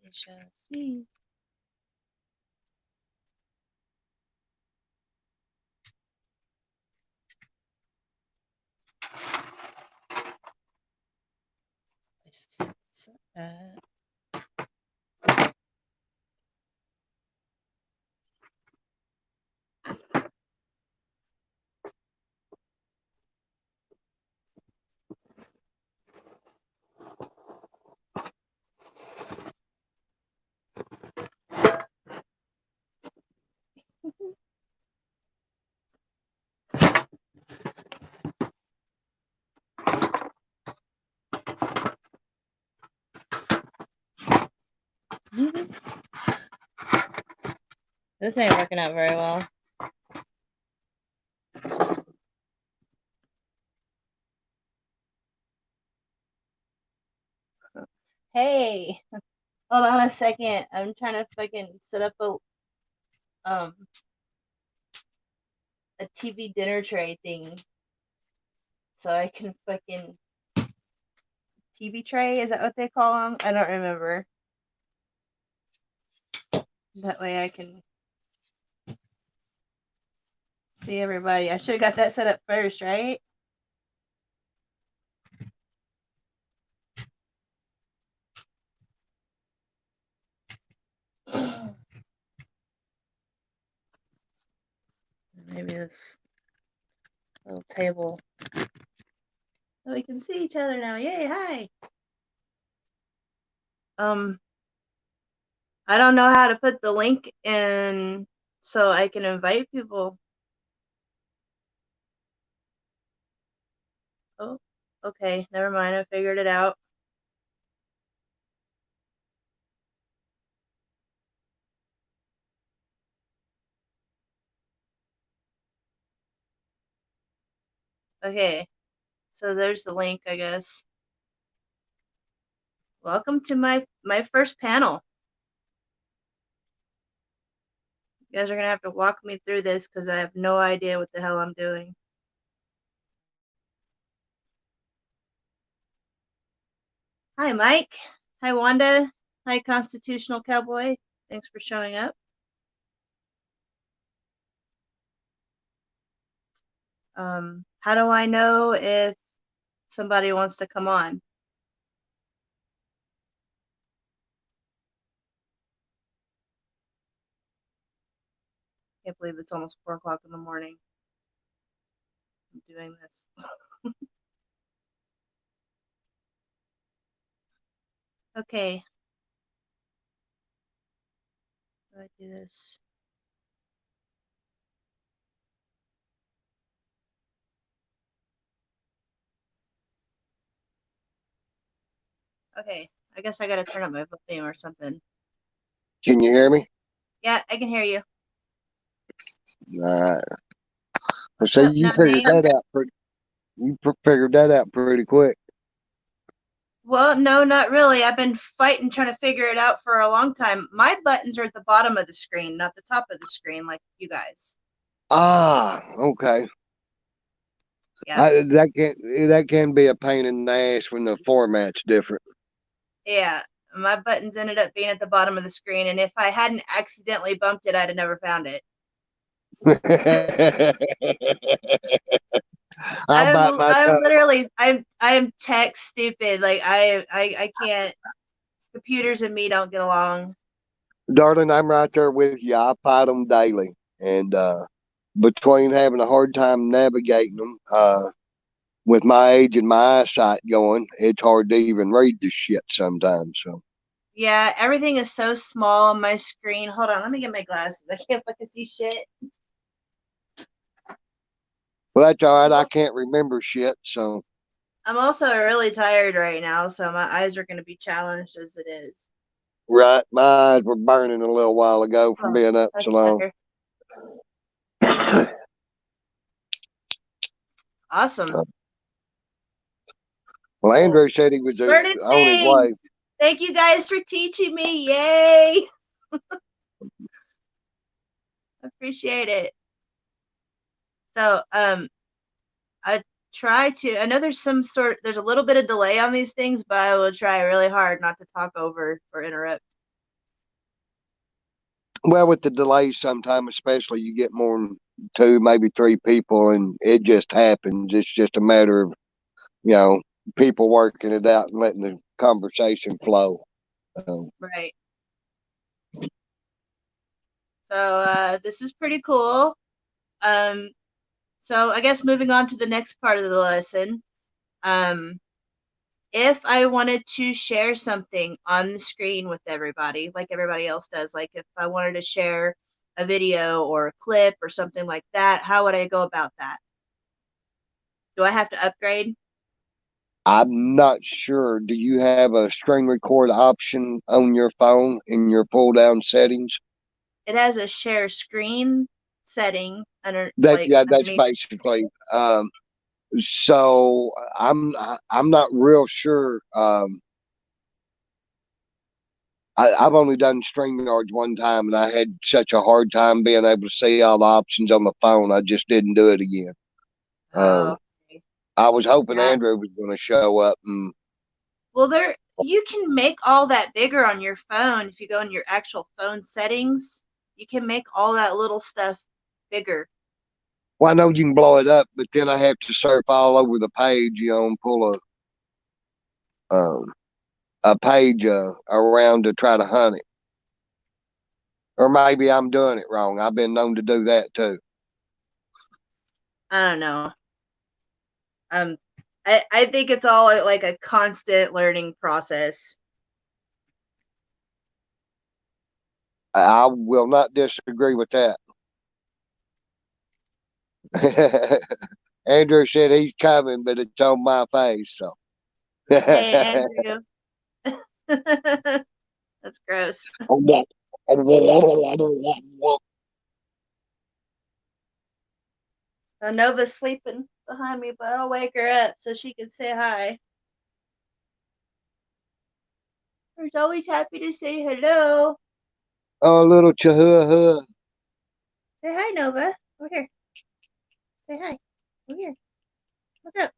We shall see. This ain't working out very well. Hey, hold on a second. I'm trying to fucking set up a TV dinner tray thing so I can fucking TV tray. Is that what they call them? I don't remember. That way I can see everybody. I should have got that set up first, right? Maybe this little table. So we can see each other now. Yay, hi. I don't know how to put the link in so I can invite people. Oh, okay, never mind. I figured it out. Okay, so there's the link, I guess. Welcome to my first panel. You guys are gonna have to walk me through this because I have no idea what the hell I'm doing. Hi, Mike. Hi, Wanda. Hi, Constitutional Cowboy. Thanks for showing up. How do I know if somebody wants to come on? Can't believe it's almost 4 o'clock in the morning. I'm doing this. Okay. How do I do this? Okay. I guess I gotta turn up my volume or something. Can you hear me? Yeah, I can hear you. So Yep, you no figured name. that out pretty. Figured that out pretty quick. Well, no, not really. I've been fighting trying to figure it out for a long time. My buttons are at the bottom of the screen, not the top of the screen like you guys. Ah, okay. Yeah. That can be a pain in the ass when the format's different. Yeah. My buttons ended up being at the bottom of the screen, and if I hadn't accidentally bumped it, I'd have never found it. I bite my I'm tongue. literally I'm tech stupid. Like I can't. Computers and me don't get along. Darling, I'm right there with you. I fight them daily. And between having a hard time navigating them, with my age and my eyesight going, it's hard to even read the shit sometimes. So. Yeah, everything is so small on my screen. Hold on, let me get my glasses. I can't fucking see shit. Well, that's all right. I can't remember shit. So. I'm also really tired right now, so my eyes are going to be challenged as it is. Right. My eyes were burning a little while ago from Oh, being up that's so long. better. Awesome. Well, Andrew said he was Learning on his way. things. Thank you guys for teaching me. Yay. Appreciate it. So, I try to, I know there's there's a little bit of delay on these things, but I will try really hard not to talk over or interrupt. Well, with the delays, sometimes, especially, you get more than two, maybe three people, and it just happens. It's just a matter of, you know, people working it out and letting the conversation flow. Right. So this is pretty cool. So I guess moving on to the next part of the lesson. If I wanted to share something on the screen with everybody, like everybody else does, like if I wanted to share a video or a clip or something like that, how would I go about that? Do I have to upgrade? I'm not sure. Do you have a screen record option on your phone in your pull down settings? It has a share screen setting under Yeah, that's underneath. basically. So I'm not real sure. I've only done StreamYards one time, and I had such a hard time being able to see all the options on the phone. I just didn't do it again. Oh, okay. I was hoping Yeah. Andrew was going to show up. And Well, you can make all that bigger on your phone if you go in your actual phone settings. You can make all that little stuff bigger. well, I know you can blow it up, but then I have to surf all over the page, and pull a page around to try to hunt it. Or maybe I'm doing it wrong. I've been known to do that too. I don't know. Um, I think it's all like a constant learning process. I will not disagree with that. Andrew said he's coming, but it's on my face. So, Hey, Andrew. That's gross. Nova's sleeping behind me, but I'll wake her up so she can say hi. She's always happy to say hello. Oh, little chahua. Say hi, Nova. Over here. Say hi. Over here. Look up.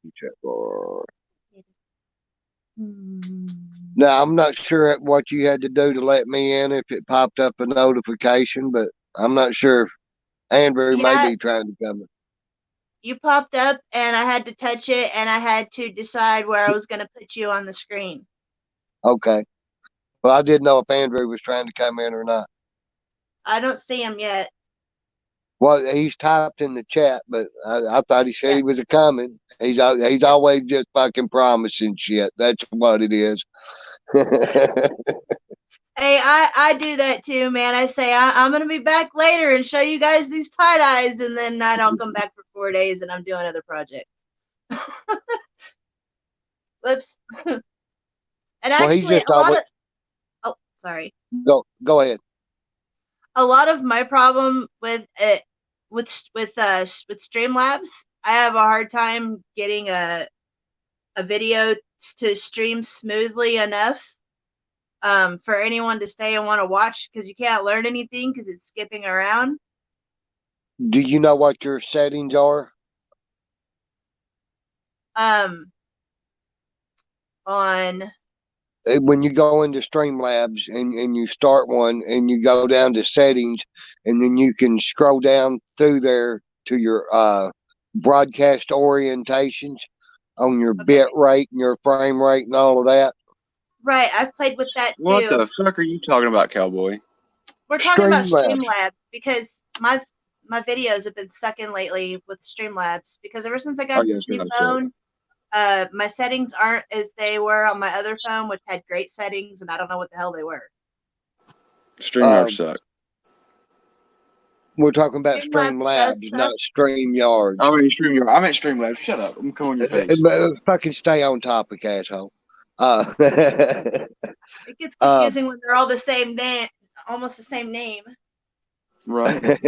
Now, I'm not sure what you had to do to let me in if it popped up a notification, but I'm not sure if Andrew may Yeah, be trying to come in. you popped up and I had to touch it and I had to decide where I was going to put you on the screen. Okay. Well, I didn't know if Andrew was trying to come in or not. I don't see him yet. Well, he's typed in the chat, but I thought he said Yeah. he was a coming. He's always just fucking promising shit. That's what it is. Hey, I do that too, man. I say I'm going to be back later and show you guys these tie-dyes, and then I don't come back for 4 days and I'm doing other projects. Whoops. And Well, he's actually, just always sorry. go ahead. A lot of my problem with it with Streamlabs, I have a hard time getting a video to stream smoothly enough for anyone to stay and want to watch, because you can't learn anything because it's skipping around. Do you know what your settings are? On When you go into Streamlabs and you start one and you go down to settings, and then you can scroll down through there to your broadcast orientations on your bit rate and your frame rate and all of that. Right, I've played with that too. What the fuck are you talking about, cowboy? We're talking about Streamlabs. Streamlabs because my videos have been sucking lately with Streamlabs, because ever since I got this new phone, my settings aren't as they were on my other phone, which had great settings, and I don't know what the hell they were. StreamYard suck. We're talking about Streamlabs Streamlabs, not StreamYard. I mean StreamYard. I meant Streamlabs. Shut up. I'm coming on your face. Fucking stay on topic, asshole. It gets confusing when they're all the same name, almost the same name. Right.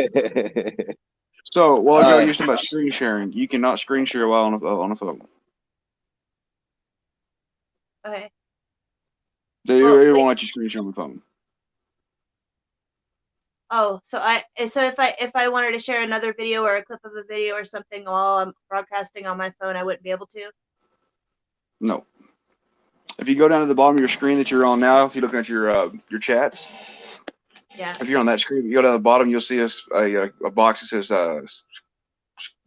So a while ago you were talking about screen sharing. You cannot screen share while on a phone. Okay. They won't let you screen share on the phone. Oh, so if I wanted to share another video or a clip of a video or something while I'm broadcasting on my phone, I wouldn't be able to? No. If you go down to the bottom of your screen that you're on now, if you look at your chats, Yeah. If you're on that screen, you go down the bottom, you'll see a box that says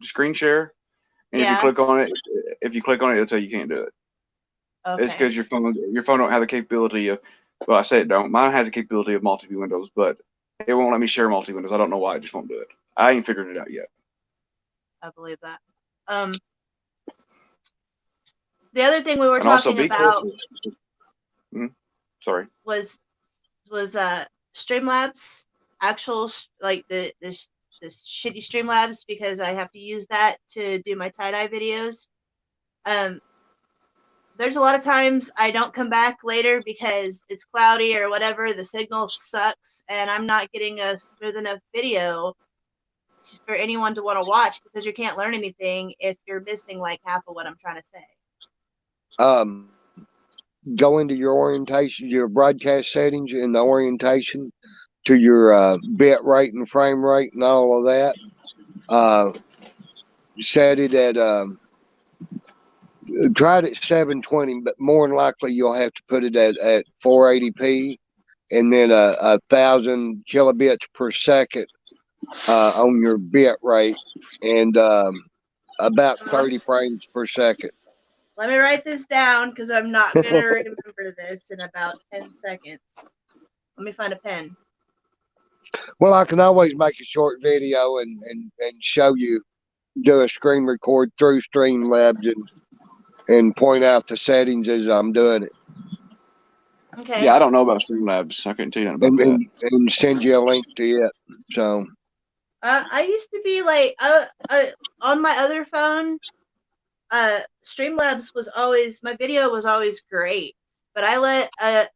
screen share. And if you Yeah. click on it, it'll tell you can't do it. Okay. It's because your phone don't have the capability of. Well, I say it don't. Mine has the capability of multi-view windows, but it won't let me share multi-windows. I don't know why. It just won't do it. I ain't figured it out yet. I believe that. The other thing we were And also talking about sorry. was Streamlabs, actual like the shitty Streamlabs, because I have to use that to do my tie-dye videos. There's a lot of times I don't come back later because it's cloudy or whatever, the signal sucks, and I'm not getting a smooth enough video for anyone to want to watch, because you can't learn anything if you're missing like half of what I'm trying to say. Go into your orientation, your broadcast settings in the orientation to your bit rate and frame rate and all of that. Set it at try it at 720, but more than likely you'll have to put it at 480p, and then 1,000 kilobits per second on your bit rate, and about 30 frames per second. Let me write this down, because I'm not going to remember this in about 10 seconds. Let me find a pen. Well, I can always make a short video and show you, do a screen record through Streamlabs and point out the settings as I'm doing it. Okay. Yeah, I don't know about Streamlabs. I couldn't tell you nothing about that. And send you a link to it. So I used to be like on my other phone. Streamlabs was always, my video was always great, but I let a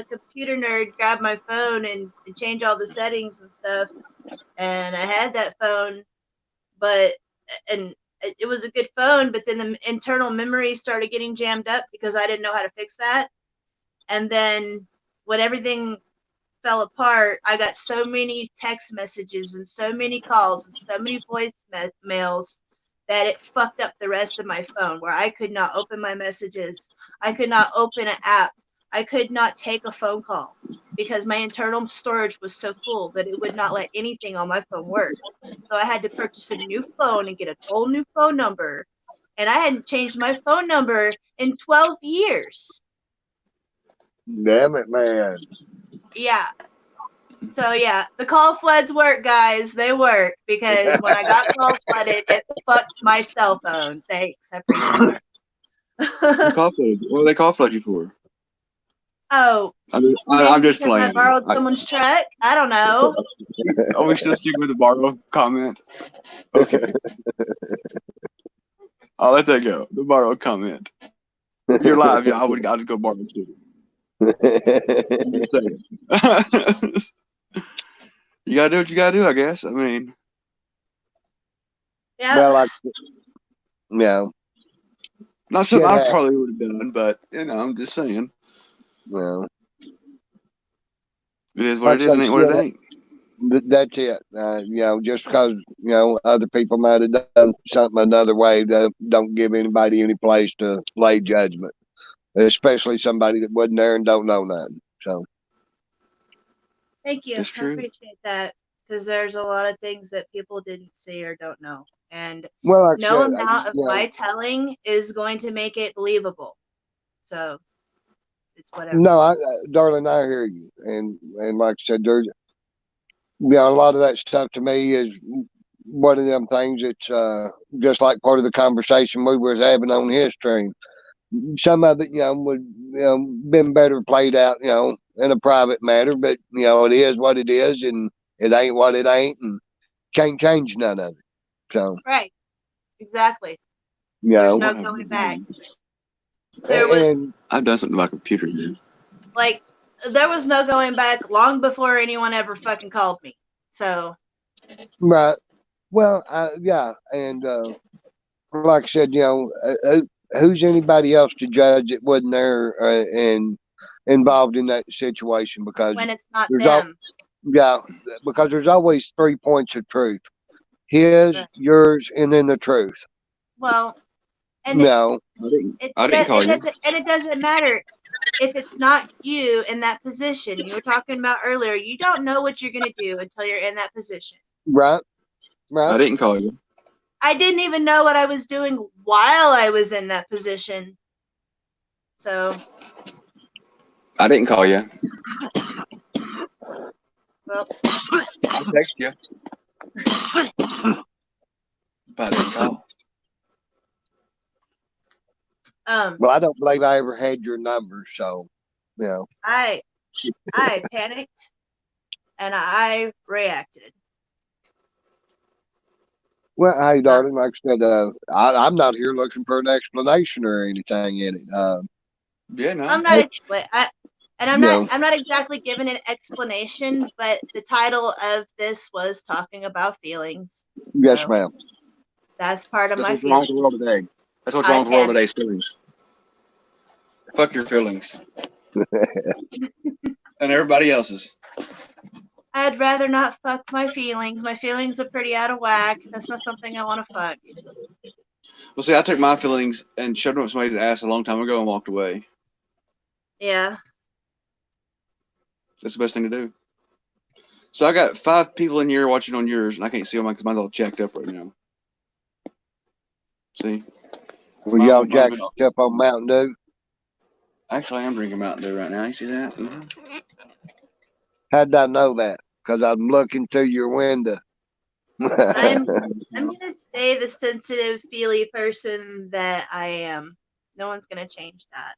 computer nerd grab my phone and change all the settings and stuff, and I had that phone, and it was a good phone, but then the internal memory started getting jammed up because I didn't know how to fix that. And then when everything fell apart, I got so many text messages and so many calls and so many voice mails that it fucked up the rest of my phone, where I could not open my messages. I could not open an app. I could not take a phone call because my internal storage was so full that it would not let anything on my phone work. So I had to purchase a new phone and get a whole new phone number. And I hadn't changed my phone number in 12 years. damn it, man. Yeah. So yeah, the call floods work, guys. They work, because when I got call flooded, it fucked my cell phone. Thanks, I appreciate it. What do they call flood you for? Oh, I'm just playing. I borrowed someone's truck. I don't know. Are we still sticking with the borrow comment? Okay. I'll let that go. The borrow comment. You're live, yeah. I'd go borrow too. I'm just saying. You gotta do what you gotta do, I guess. I mean, Yeah. Well, yeah. Not something I probably would have done, but I'm just saying. Well, it is what it is, and ain't what it ain't. That's it. Just because other people might have done something another way, don't give anybody any place to lay judgment, especially somebody that wasn't there and don't know nothing. So, thank you. That's true. I appreciate that, because there's a lot of things that people didn't see or don't know, and well, no amount of my telling is going to make it believable. So it's whatever. No, darling, I hear you, and like I said, there's a lot of that stuff to me is one of them things that's just like part of the conversation we was having on his stream. Some of it, would been better played out, in a private matter, but it is what it is, and it ain't what it ain't, and can't change none of it. So right, exactly. There's no going back. And I've done something about computer, dude. Like, there was no going back long before anyone ever fucking called me. So. Right. Well, yeah, and like I said, who's anybody else to judge that wasn't there and involved in that situation? Because when it's not them. Because there's always 3 points of truth: his, yours, and then the truth. Well, and no, I didn't call you. And it doesn't matter. if it's not you in that position, you were talking about earlier, you don't know what you're gonna do until you're in that position. Right. I Right. didn't call you. I didn't even know what I was doing while I was in that position. So, I didn't call you. well, I text you. But I didn't call. Well, I don't believe I ever had your number, so you know. I panicked and I reacted. Well, hey, darling, like I said, I'm not here looking for an explanation or anything in it. Yeah, no. I'm not I'm No. not exactly giving an explanation, but the title of this was talking about feelings. Yes, So ma'am. that's part of That's my what's wrong feelings. with the world today. That's what's I wrong with the world panicked. today's feelings. Fuck your feelings. And everybody else's. I'd rather not fuck my feelings. My feelings are pretty out of whack. That's not something I want to fuck. Well, see, I took my feelings and shoved them up somebody's ass a long time ago and walked away. Yeah. That's the best thing to do. So I got 5 people in here watching on yours, and I can't see them because mine's all jacked up right now. See? Were Mine y'all would- mine's jacked been- up on Mountain Dew? Actually, I am drinking Mountain Dew right now. You see that? Mm-hmm. How did I know that? Because I'm looking through your window. I'm gonna stay the sensitive, feely person that I am. No one's gonna change that.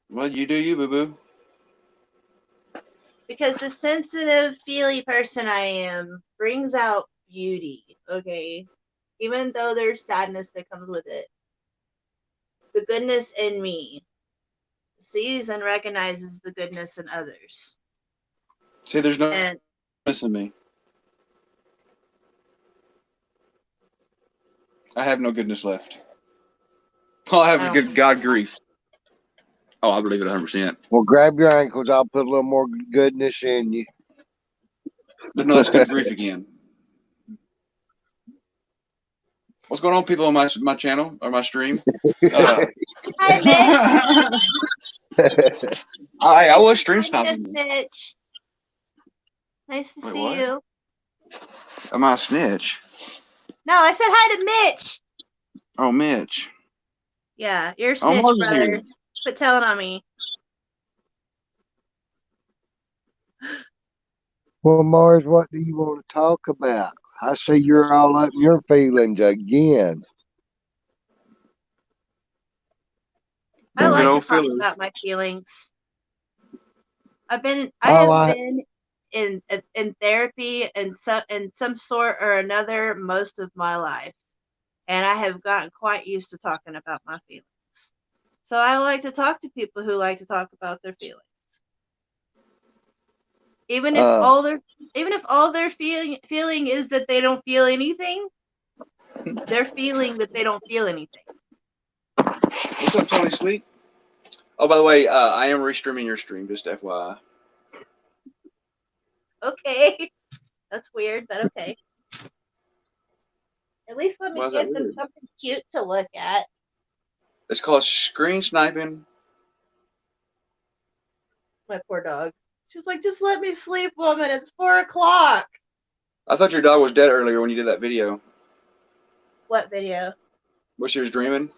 Well, you do you, boo boo. Because the sensitive, feely person I am brings out beauty, okay? Even though there's sadness that comes with it. The goodness in me sees and recognizes the goodness in others. See, there's no And goodness in me. I have no goodness left. All I have is good God grief. Oh, I believe it 100%. Well, grab your ankles. I'll put a little more goodness in you. But no, that's good grief again. What's going on, people on my channel or my stream? hi, Mitch. I was stream Hi, sniping. Mitch. Nice to Wait, see what? you. Am I a snitch? No, I said hi to Mitch. Oh, Mitch. Yeah, you're a Oh, snitch, Mars is brother. here. Quit telling on me. Well, Mars, what do you want to talk about? I see you're all up in your feelings again. I Good like to old talk feeling. about my feelings. I Oh, have been in therapy in some sort or another most of my life, and I have gotten quite used to talking about my feelings. So I like to talk to people who like to talk about their feelings, even if all they're feeling is that they don't feel anything. They're feeling that they don't feel anything. What's up, Tony Sweet? Oh, by the way, I am restreaming your stream, just FYI. Okay, that's weird, but okay. At least let me Why is that give them weird? something cute to look at. It's called screen sniping. My poor dog. She's like, just let me sleep, woman. It's 4 o'clock. I thought your dog was dead earlier when you did that video. What video? What she was dreaming?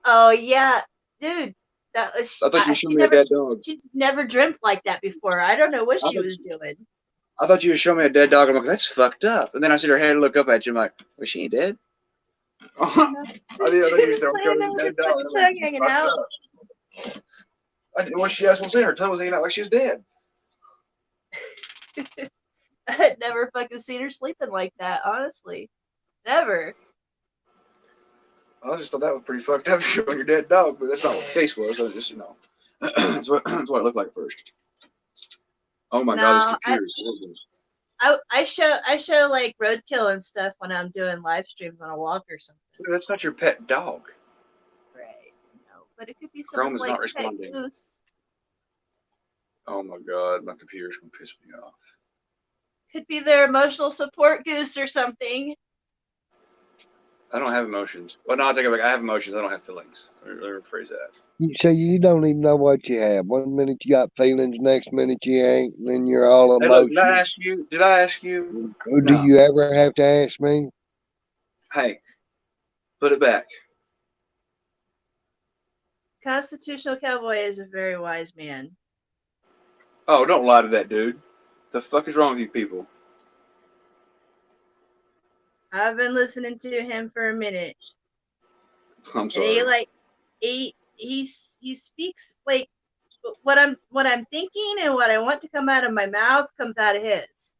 Oh yeah, dude. That was. I thought you showed me a dead dog. She's never dreamt like that before. I don't know what I she thought- was doing. I thought you were showing me a dead dog. I'm like, that's fucked up. And then I see her head look up at you. I'm like, was she dead? I thought you were showing me a dead dog. I'm like, Hanging fucked out. up. When she asked what's in her tongue was hanging out like she was dead. I had never fucking seen her sleeping like that. Honestly, never. I just thought that was pretty fucked up showing your dead dog, but that's not what the case was. I was just, that's what it looked like first. Oh my god, this computer is horrible. I show like roadkill and stuff when I'm doing live streams on a walk or something. That's not your pet dog. Right. No, but it could be Chrome something is like not pet responding. goose. Oh my god, my computer's gonna piss me off. Could be their emotional support goose or something. I don't have emotions. Well, no, I take it back. I have emotions. I don't have feelings. Let me rephrase that. So you don't even know what you have. One minute you got feelings, next minute you ain't, and then you're all Hey, look, emotional. Did I ask you? Or do No. you ever have to ask me? Hey, put it back. Constitutional Cowboy is a very wise man. Oh, don't lie to that dude. The fuck is wrong with you people? I've been listening to him for a minute. I'm And sorry. he speaks like what I'm thinking and what I want to come out of my mouth comes out of his.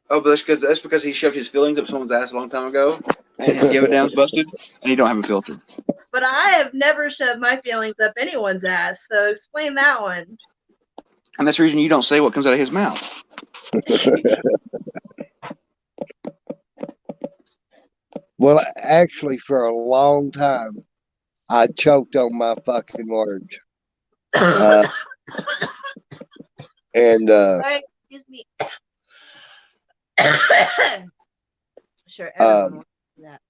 Oh, but that's because he shoved his feelings up someone's ass a long time ago, and his give a damn's busted, and he don't have a filter. But I have never shoved my feelings up anyone's ass, so explain that one. And that's the reason you don't say what comes out of his mouth. Well, actually, for a long time, I choked on my fucking words. And Sorry, excuse me. Sure, everyone wants that.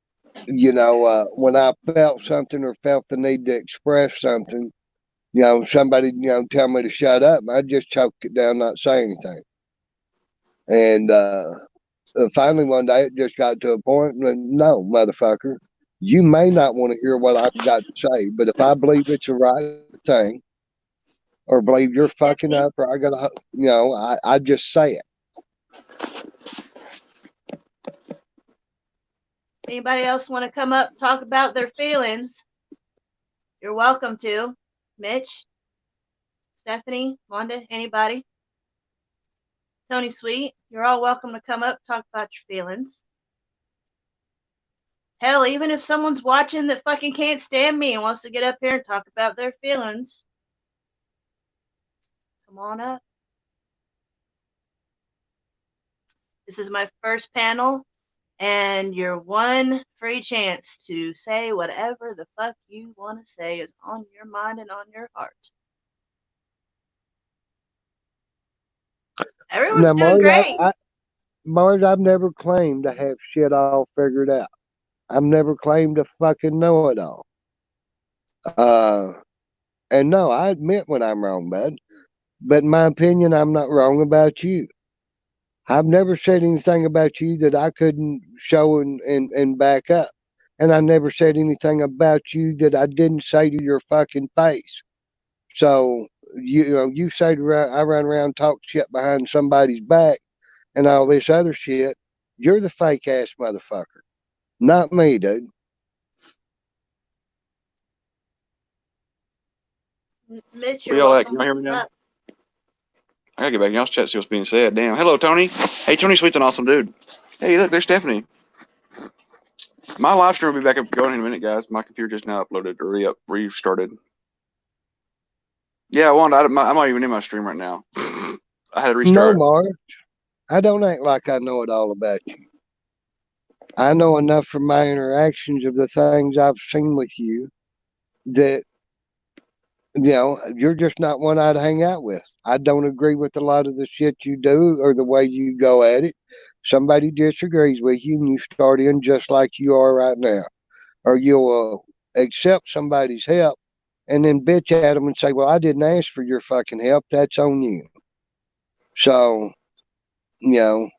you know, when I felt something or felt the need to express something, you know, somebody, you know, tell me to shut up, I'd just choke it down, not say anything. And finally one day it just got to a point that, no, motherfucker, you may not want to hear what I've got to say, but if I believe it's the right thing, or believe you're fucking up, or I gotta, you know, I just say it. Anybody else want to come up, talk about their feelings? You're welcome to. Mitch, Stephanie, Wanda, anybody? Tony Sweet, you're all welcome to come up, talk about your feelings. Hell, even if someone's watching that fucking can't stand me and wants to get up here and talk about their feelings, come on up. This is my first panel, and your one free chance to say whatever the fuck you want to say is on your mind and on your heart. Everyone's doing great. Mars, I've never claimed to have shit all figured out. I've never claimed to fucking know it all. And no, I admit when I'm wrong, bud. But in my opinion, I'm not wrong about you. I've never said anything about you that I couldn't show and back up. And I never said anything about you that I didn't say to your fucking face. So, you know, you say I run around talk shit behind somebody's back and all this other shit. You're the fake ass motherfucker. Not me, dude. Mitch, Where you're y'all at? welcome. Can y'all hear me now? I gotta get back in y'all's chat to see what's being said. Damn. Hello, Tony. Hey, Tony Sweet's an awesome dude. Hey, look, there's Stephanie. My live stream will be back up going in a minute, guys. My computer just now uploaded or restarted. Yeah, Wanda, I'm not even in my stream right now. I had to restart. No, Mark. I don't act like I know it all about you. I know enough from my interactions of the things I've seen with you that, you know, you're just not one I'd hang out with. I don't agree with a lot of the shit you do or the way you go at it. Somebody disagrees with you and you start in just like you are right now. Or you'll accept somebody's help and then bitch at them and say, well, I didn't ask for your fucking help. That's on you. So, you know,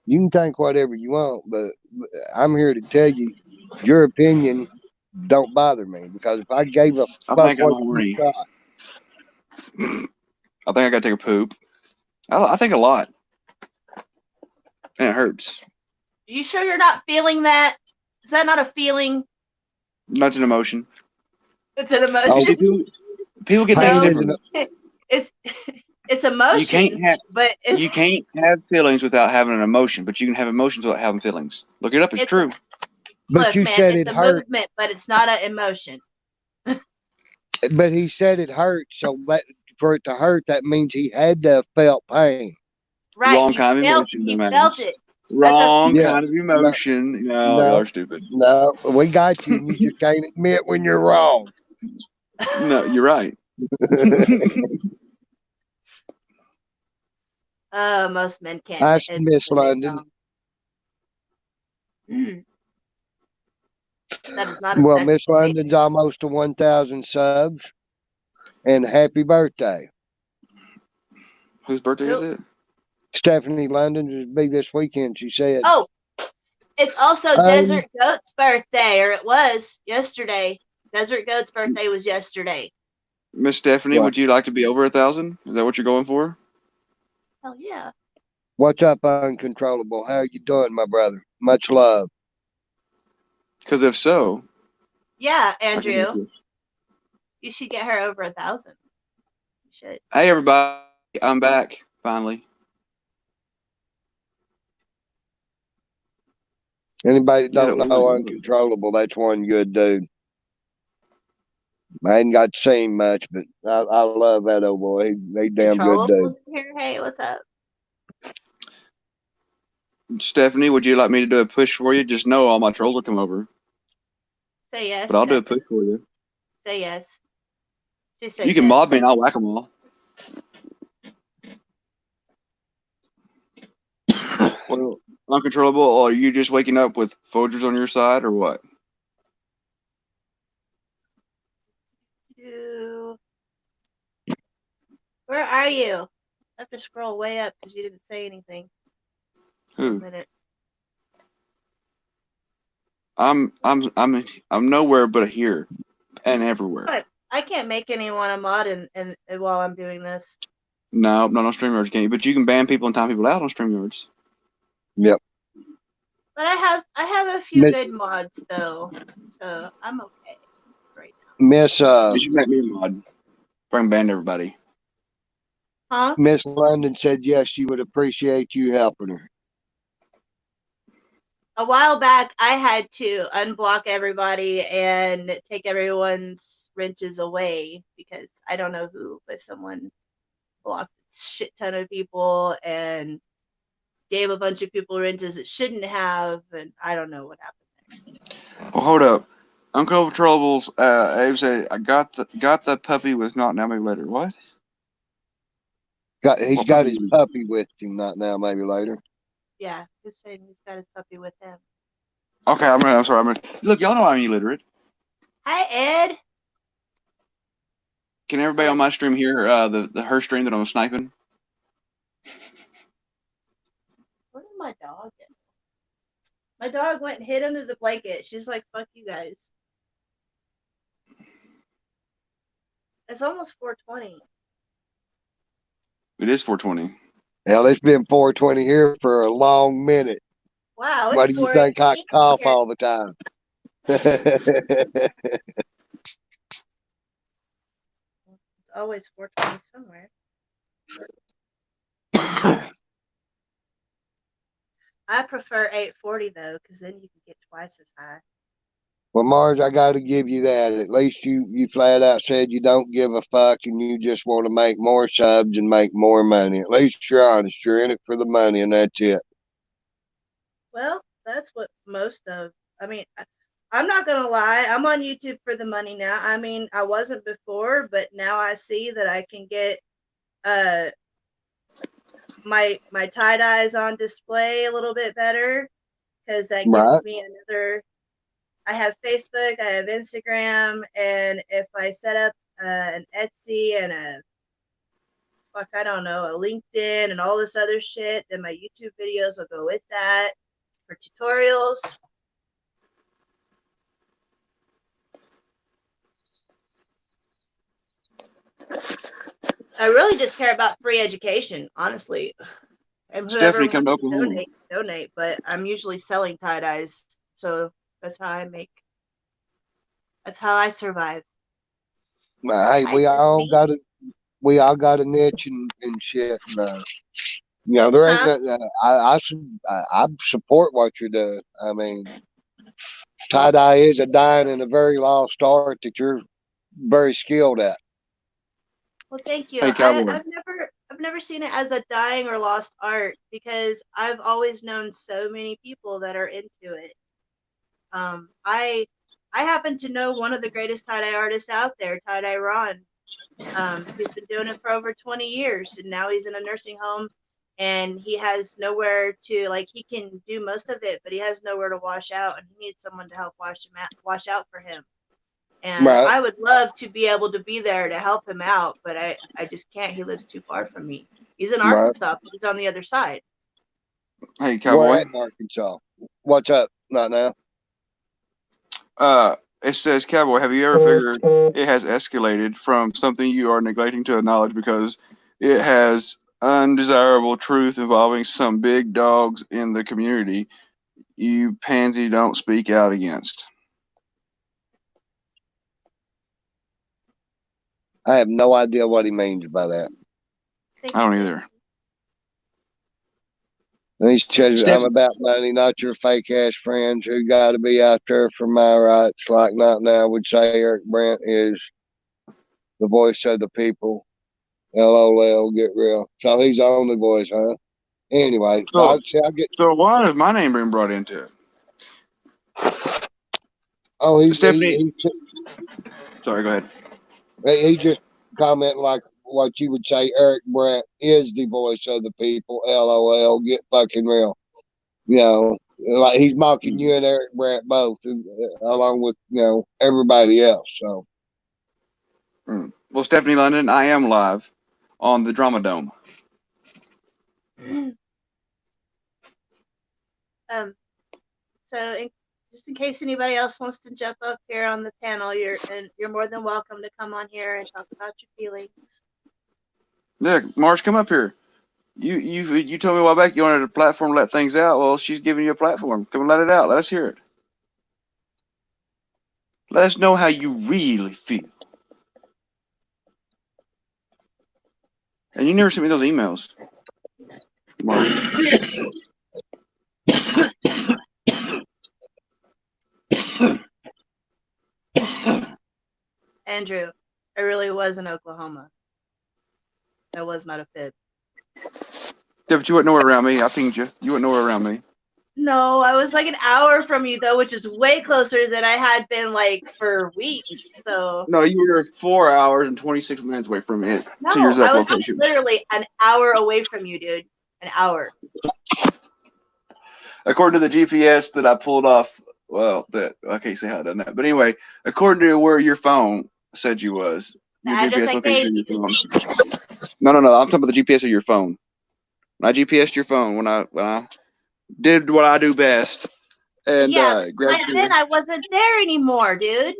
you can think whatever you want, but I'm here to tell you your opinion don't bother me, because if I gave a fuck think I'm what you horny. thought, I think I gotta take a poop. I think a lot. And it hurts. Are you sure you're not feeling that? Is that not a feeling? That's an emotion. It's an emotion. Oh, See, people get things No. different. It's emotion, You can't have feelings without having an emotion, but you can have emotions without having feelings. Look it up; it's true. But look, you man, said it's it a hurt. movement, but it's not an emotion. But he said it hurt, so that for it to hurt, that means he had to have felt pain. Right. Wrong kind of emotion, he dumbass. felt it. Wrong kind of emotion. No, y'all are stupid. No, we got you, and you just can't admit when you're wrong. No, you're right. Most men can't. Nice, Miss London. That is not a Well, sexy Miss statement. London's almost to 1,000 subs, and happy birthday. Whose birthday is it? Stephanie London's will be this weekend, she said. Oh, it's also Desert Goat's birthday, or it was yesterday. Desert Goat's birthday was yesterday. Miss Stephanie, What? would you like to be over 1,000? Is that what you're going for? Hell yeah. What's up, Uncontrollable? How you doing, my brother? Much love. Because if so, Yeah, I can Andrew. make this. You should get her over 1,000. You should. Hey, everybody. I'm back, finally. Anybody that Yeah, don't that know was. Uncontrollable, that's one good dude. I ain't got to see him much, but I love that old boy. He damn good dude. Controllables in here. Hey, what's up? Stephanie, would you like me to do a push for you? Just know all my trolls will come over. Say yes. But I'll do a Stephanie. push for you. Say yes. Just say You can yes. mob me and I'll whack them all. Well, Uncontrollable, or are you just waking up with Folgers on your side, or what? Where are you? I have to scroll way up because you didn't say anything. Who? A minute. I'm nowhere but here and everywhere. But I can't make anyone a mod and while I'm doing this. No, not on StreamYards, can you? But you can ban people and time people out on StreamYards. Yep. But I have a few Miss- good mods though, so I'm okay right Miss You should make me a mod. Bring ban everybody. now. Huh? Miss London said yes, she would appreciate you helping her. A while back, I had to unblock everybody and take everyone's wrenches away because I don't know who, but someone blocked a shit ton of people and gave a bunch of people wrenches it shouldn't have, and I don't know what happened there. Well, hold up. Uncontrollables, Abe said, I got the puppy with not now, maybe later. What? He's What got puppy his is it? puppy with him, not now, maybe later. Yeah, he's saying he's got his puppy with him. Okay, I'm sorry. Look, y'all know I'm illiterate. Hi, Ed. Can everybody on my stream hear her stream that I'm sniping? Where did my dog get? My dog went and hid under the blanket. She's like, fuck you guys. It's almost 4:20. It is 4:20. Hell, it's been 4:20 here for a long minute. Wow, Why it's do you think I 4:18 cough here. all the time? It's always 4:20 somewhere. I prefer 8:40 though, because then you can get twice as high. Well, Mars, I got to give you that. At least you flat out said you don't give a fuck and you just want to make more subs and make more money. At least you're honest. You're in it for the money, and that's it. Well, that's what most of. I mean, I'm not gonna lie. I'm on YouTube for the money now. I mean, I wasn't before, but now I see that I can get my tie dyes on display a little bit better because that gives Right. me another. I have Facebook, I have Instagram, and if I set up an Etsy and I don't know, a LinkedIn and all this other shit, then my YouTube videos will go with that for tutorials. I really just care about free education, honestly. And whoever Stephanie, come to wants to Oklahoma. donate, but I'm usually selling tie dyes, so that's how I make. That's how I survive. Hey, we all got a niche and shit. And, there ain't. I support what you're doing. I mean, tie dye is a dying and a very lost art that you're very skilled at. Well, thank you. Hey, Cowboy. I've never seen it as a dying or lost art because I've always known so many people that are into it. I happen to know one of the greatest tie-dye artists out there, Tie-Dye Ron. He's been doing it for over 20 years, and now he's in a nursing home and he has nowhere to, like, he can do most of it, but he has nowhere to wash out, and he needs someone to help wash out for him. And Right. I would love to be able to be there to help him out, but I just can't. He lives too far from me. He's in Right. Arkansas, but he's on the other side. Hey, We're Cowboy. at Arkansas. What's up? Not now. It says, Cowboy, have you ever figured it has escalated from something you are neglecting to acknowledge because it has undesirable truth involving some big dogs in the community you pansy don't speak out against? I have no idea what he means by that. I don't either. And he says, Steph- I'm about money, not your fake ass friends who got to be out there for my rights. Like not now would say Eric Brandt is the voice of the people. LOL, get real. So he's the only voice, huh? Anyway, So- I'll get. So why is my name being brought into it? Oh, Stephanie. Sorry, go ahead. he just commenting like what you would say. Eric Brandt is the voice of the people. LOL, get fucking real. You know, like he's mocking you and Eric Brandt both, along with everybody else. So, Well, Stephanie London, I am live on the Drama Dome. So just in case anybody else wants to jump up here on the panel, you're more than welcome to come on here and talk about your feelings. Yeah, Marsh, come up here. You told me a while back you wanted a platform to let things out. Well, she's giving you a platform. Come and let it out. Let us hear it. Let us know how you really feel. And you never sent me those emails, Marsh. Andrew, I really was in Oklahoma. That was not a fib. Yeah, but you wouldn't know where around me. I pinged you. You wouldn't know where around me. No, I was like an hour from you though, which is way closer than I had been like for weeks. So No, you were 4 hours and 26 minutes away from it. no, To your exact I was location. literally an hour away from you, dude. An hour. According to the GPS that I pulled off, well, that I can't say how I done that, but anyway, according to where your phone said you was, your The address GPS I location gave of your phone. No, I'm talking about the GPS of your phone. When I GPSed your phone, when I did what I do best, and yeah, grabbed but then I wasn't there anymore, dude.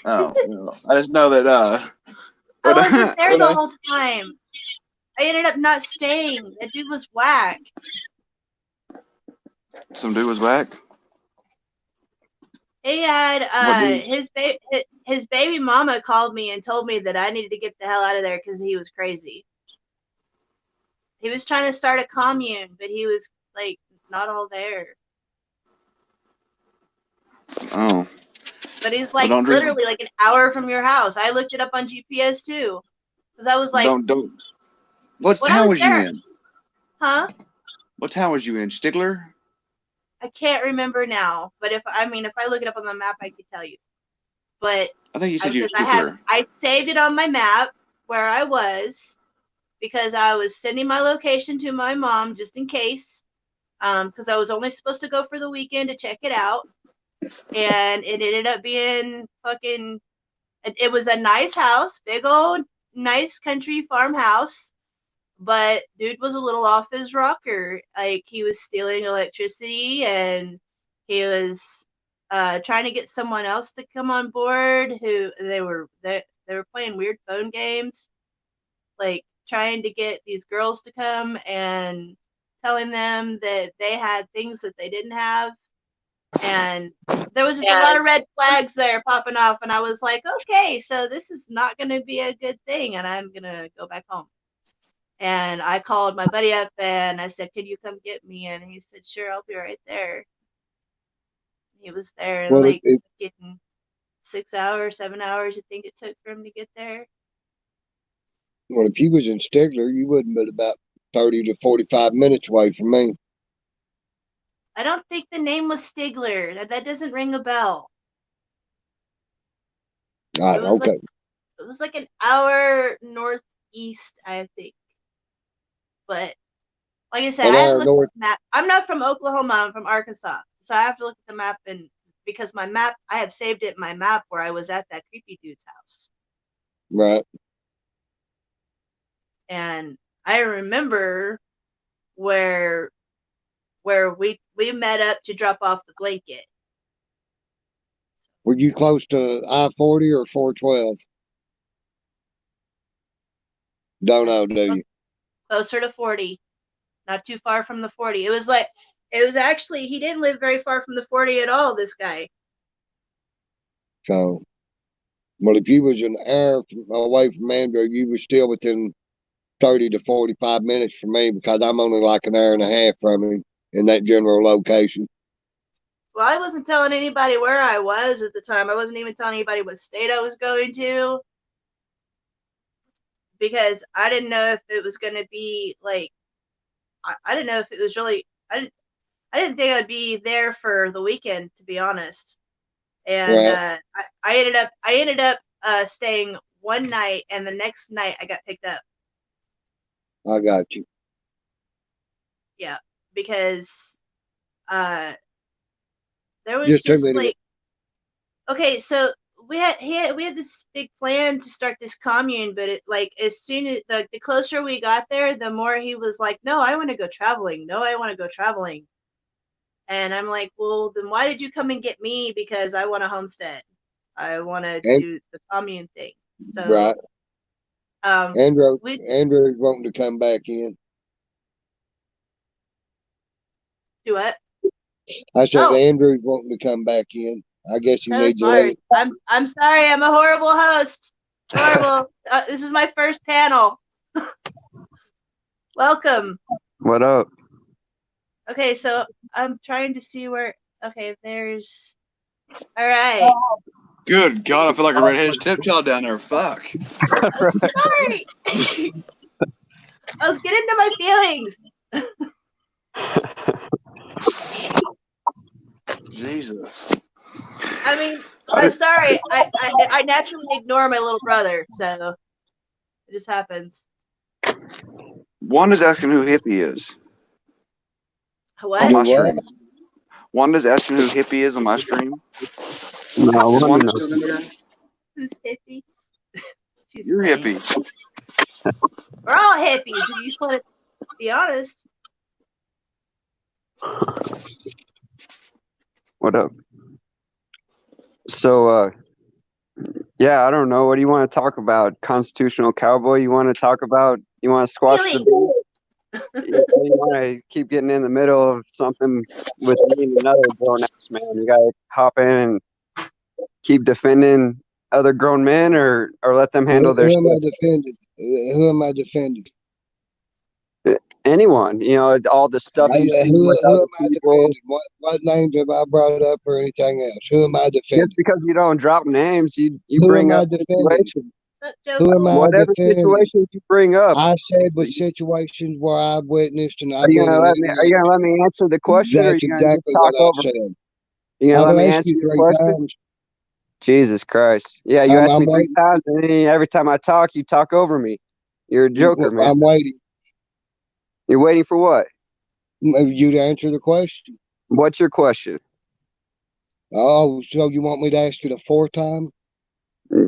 Oh, well, I just know that I wasn't there the whole time. I ended up not staying. That dude was whack. Some dude was back. He had What dude? his baby mama called me and told me that I needed to get the hell out of there because he was crazy. He was trying to start a commune, but he was like not all there. Oh. But he's like Well, literally like an hour from your house. I looked it up on GPS too, because I was like, don't. What when I town was was you there, in? huh? What town was you in? Stigler? I can't remember now, but if I look it up on the map, I could tell you. But I think you said you were Stigler. I saved it on my map where I was because I was sending my location to my mom just in case, because I was only supposed to go for the weekend to check it out, and it ended up being fucking. It was a nice house, big old nice country farmhouse. But dude was a little off his rocker. Like he was stealing electricity and he was trying to get someone else to come on board who they were playing weird phone games, like trying to get these girls to come and telling them that they had things that they didn't have. And there was just a lot of red flags there popping off, and I was like, okay, so this is not going to be a good thing, and I'm going to go back home. And I called my buddy up and I said, can you come get me? And he said, sure, I'll be right there. He was there in getting 6 hours, 7 hours, I think it took for him to get there. Well, if he was in Stigler, you wouldn't been about 30 to 45 minutes away from me. I don't think the name was Stigler. That doesn't ring a bell. It was like an hour northeast, I think. But Like I said, An I have hour to look north. at the map. I'm not from Oklahoma. I'm from Arkansas, so I have to look at the map, and because my map, I have saved it in my map where I was at that creepy dude's house, Right. and I remember where we met up to drop off the blanket. Were you close to I-40 or 412? Don't know, do you? Closer to 40, not too far from the 40. It was actually, he didn't live very far from the 40 at all, this guy. So, well, if you was an hour away from Andrew, you was still within 30 to 45 minutes from me because I'm only like an hour and a half from him in that general location. Well, I wasn't telling anybody where I was at the time. I wasn't even telling anybody what state I was going to, because I didn't know if it was going to be like, I didn't know if it was really, I didn't think I'd be there for the weekend, to be honest. And Right. I ended up staying one night, and the next night I got picked up. I got you. Yeah, because there was Just too just many. like, okay, so we had this big plan to start this commune, but it, like, as soon as the closer we got there, the more he was like, no, I want to go traveling. No, I want to go traveling. And I'm like, well, then why did you come and get me? Because I want a homestead. I want to And, do the commune thing. So right. Andrew's we wanting to come back in. do what? I said Oh, Andrew's wanting to come back in. I guess he so needs a sorry. little. I'm sorry. I'm a horrible host. Horrible. This is my first panel. Welcome. What up? Okay, so I'm trying to see where. Okay, there's. All right. Good God, I feel like a redheaded stepchild down there. Fuck. Sorry. I was getting into my feelings. Jesus. I mean, I'm sorry. I naturally ignore my little brother, so it just happens. Wanda's asking who Hippie is on What? my What? stream. Wanda's asking who Hippie is on my stream. No, Is I Wanda know. still in there? Who's hippie? She's You're funny. hippie. We're all hippies, if you want to be honest. What up? So, yeah, I don't know. What do you want to talk about? Constitutional cowboy? You want to talk about? You want to squash the beef? You want to keep getting in the middle of something with me and another grown ass man? You gotta hop in and keep defending other grown men, or let them handle their Who am I shit. defending? Who am I defending? Anyone, all the stuff you see with Who other am I people. defending? What names have I brought up or anything else? Who am I defending? Just because you don't drop names, you Who bring am I up defending? situations. Who am I Whatever defending? situations you bring up. I said with situations where I've witnessed and Are I've you been gonna in let me? Are you gonna let me answer the question, or are That's you gonna just exactly talk what I over me? said. You gonna I've let me asked answer you your 3 question? times. Jesus Christ! Yeah, you asked I'm me 3 waiting. times, and then every time I talk, you talk over me. You're a joker, man. I'm waiting. You're waiting for what? You to answer the question. What's your question? Oh, so you want me to ask it a 4th time?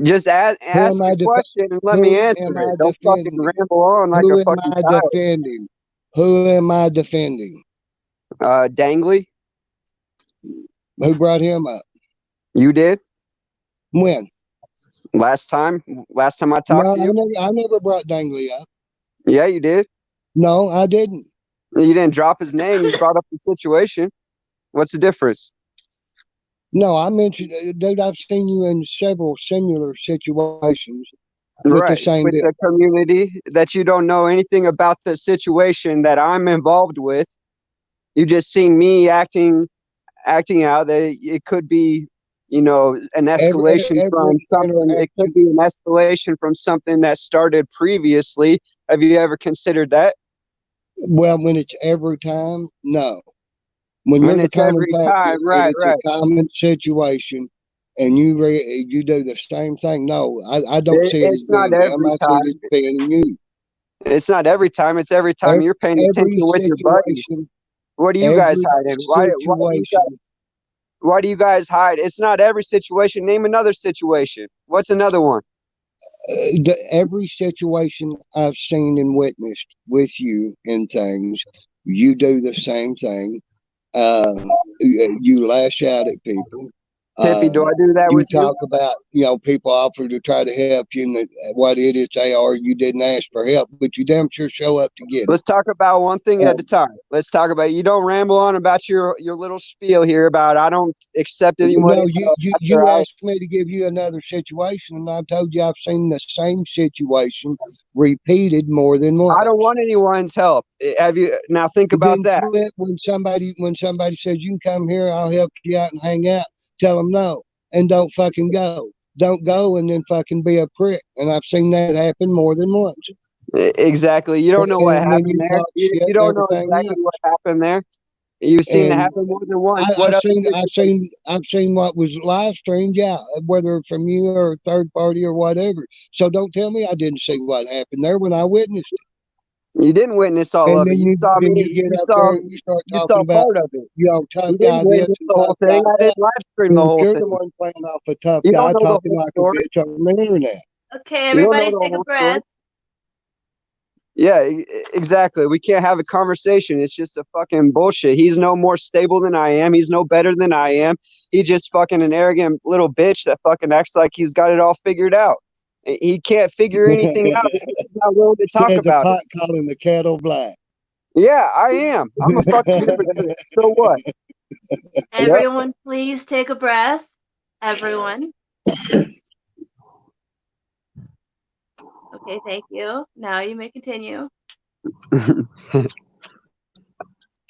Just ask am I a question and let Who me answer am it. I Don't fucking defending? ramble on like Who a am fucking I child. defending? Who am I defending? Dangley, Who brought him up? you did When? last time I talked No, to you. I never brought Dangley up. Yeah, you did. No, I didn't. You didn't drop his name. You brought up the situation. What's the difference? No, I mentioned, dude, I've seen you in several similar situations with Right, the same with deal. the community, that you don't know anything about the situation that I'm involved with. You just seen me acting out that it could be, an escalation from Every something. It could interaction. be an escalation from something that started previously. Have you ever considered that? Well, when it's every time, no. When you're When the it's common every factor time, and right. it's a common situation, and you do the same thing, no, I don't see it as It's not being him. every I see it time. as being you. It's not every time. It's every time you're paying attention with your buddies. What do you guys hide in? Why do you guys hide? It's not every situation. Name another situation. What's another one? Every situation I've seen and witnessed with you in things, you do the same thing. You lash out at people. Tippy, do I do that with you? You talk about, people offer to try to help you and what idiots they are. You didn't ask for help, but you damn sure show up to get it. Let's talk about one thing at a time. Let's talk about, you don't ramble on about your little spiel here about I don't accept anyone. No, you asked me to give you another situation, and I told you I've seen the same situation repeated more than once. I don't want anyone's help. Have you now think about that? When somebody says you can come here, I'll help you out and hang out. Tell them no, and don't fucking go. Don't go and then fucking be a prick. And I've seen that happen more than once. Exactly. You don't know what happened there. You don't know exactly what happened there. You've seen it happen more than once. I've seen what was live streamed, yeah, whether from you or a third party or whatever. So don't tell me I didn't see what happened there when I witnessed it. You didn't witness all of it. You saw me. You saw part of it. You tough guy. The whole thing. I didn't live stream the whole thing. You're the one playing off a tough guy talking like a bitch on the internet. Okay, everybody take a breath. Yeah, exactly. We can't have a conversation. It's just a fucking bullshit. He's no more stable than I am. He's no better than I am. He's just fucking an arrogant little bitch that fucking acts like he's got it all figured out. He can't figure anything out. He's not willing to talk about it. Calling the cattle black. Yeah, I am. I'm a fucking hypocrite. So what? Everyone, please take a breath. Everyone. Okay, thank you. Now you may continue.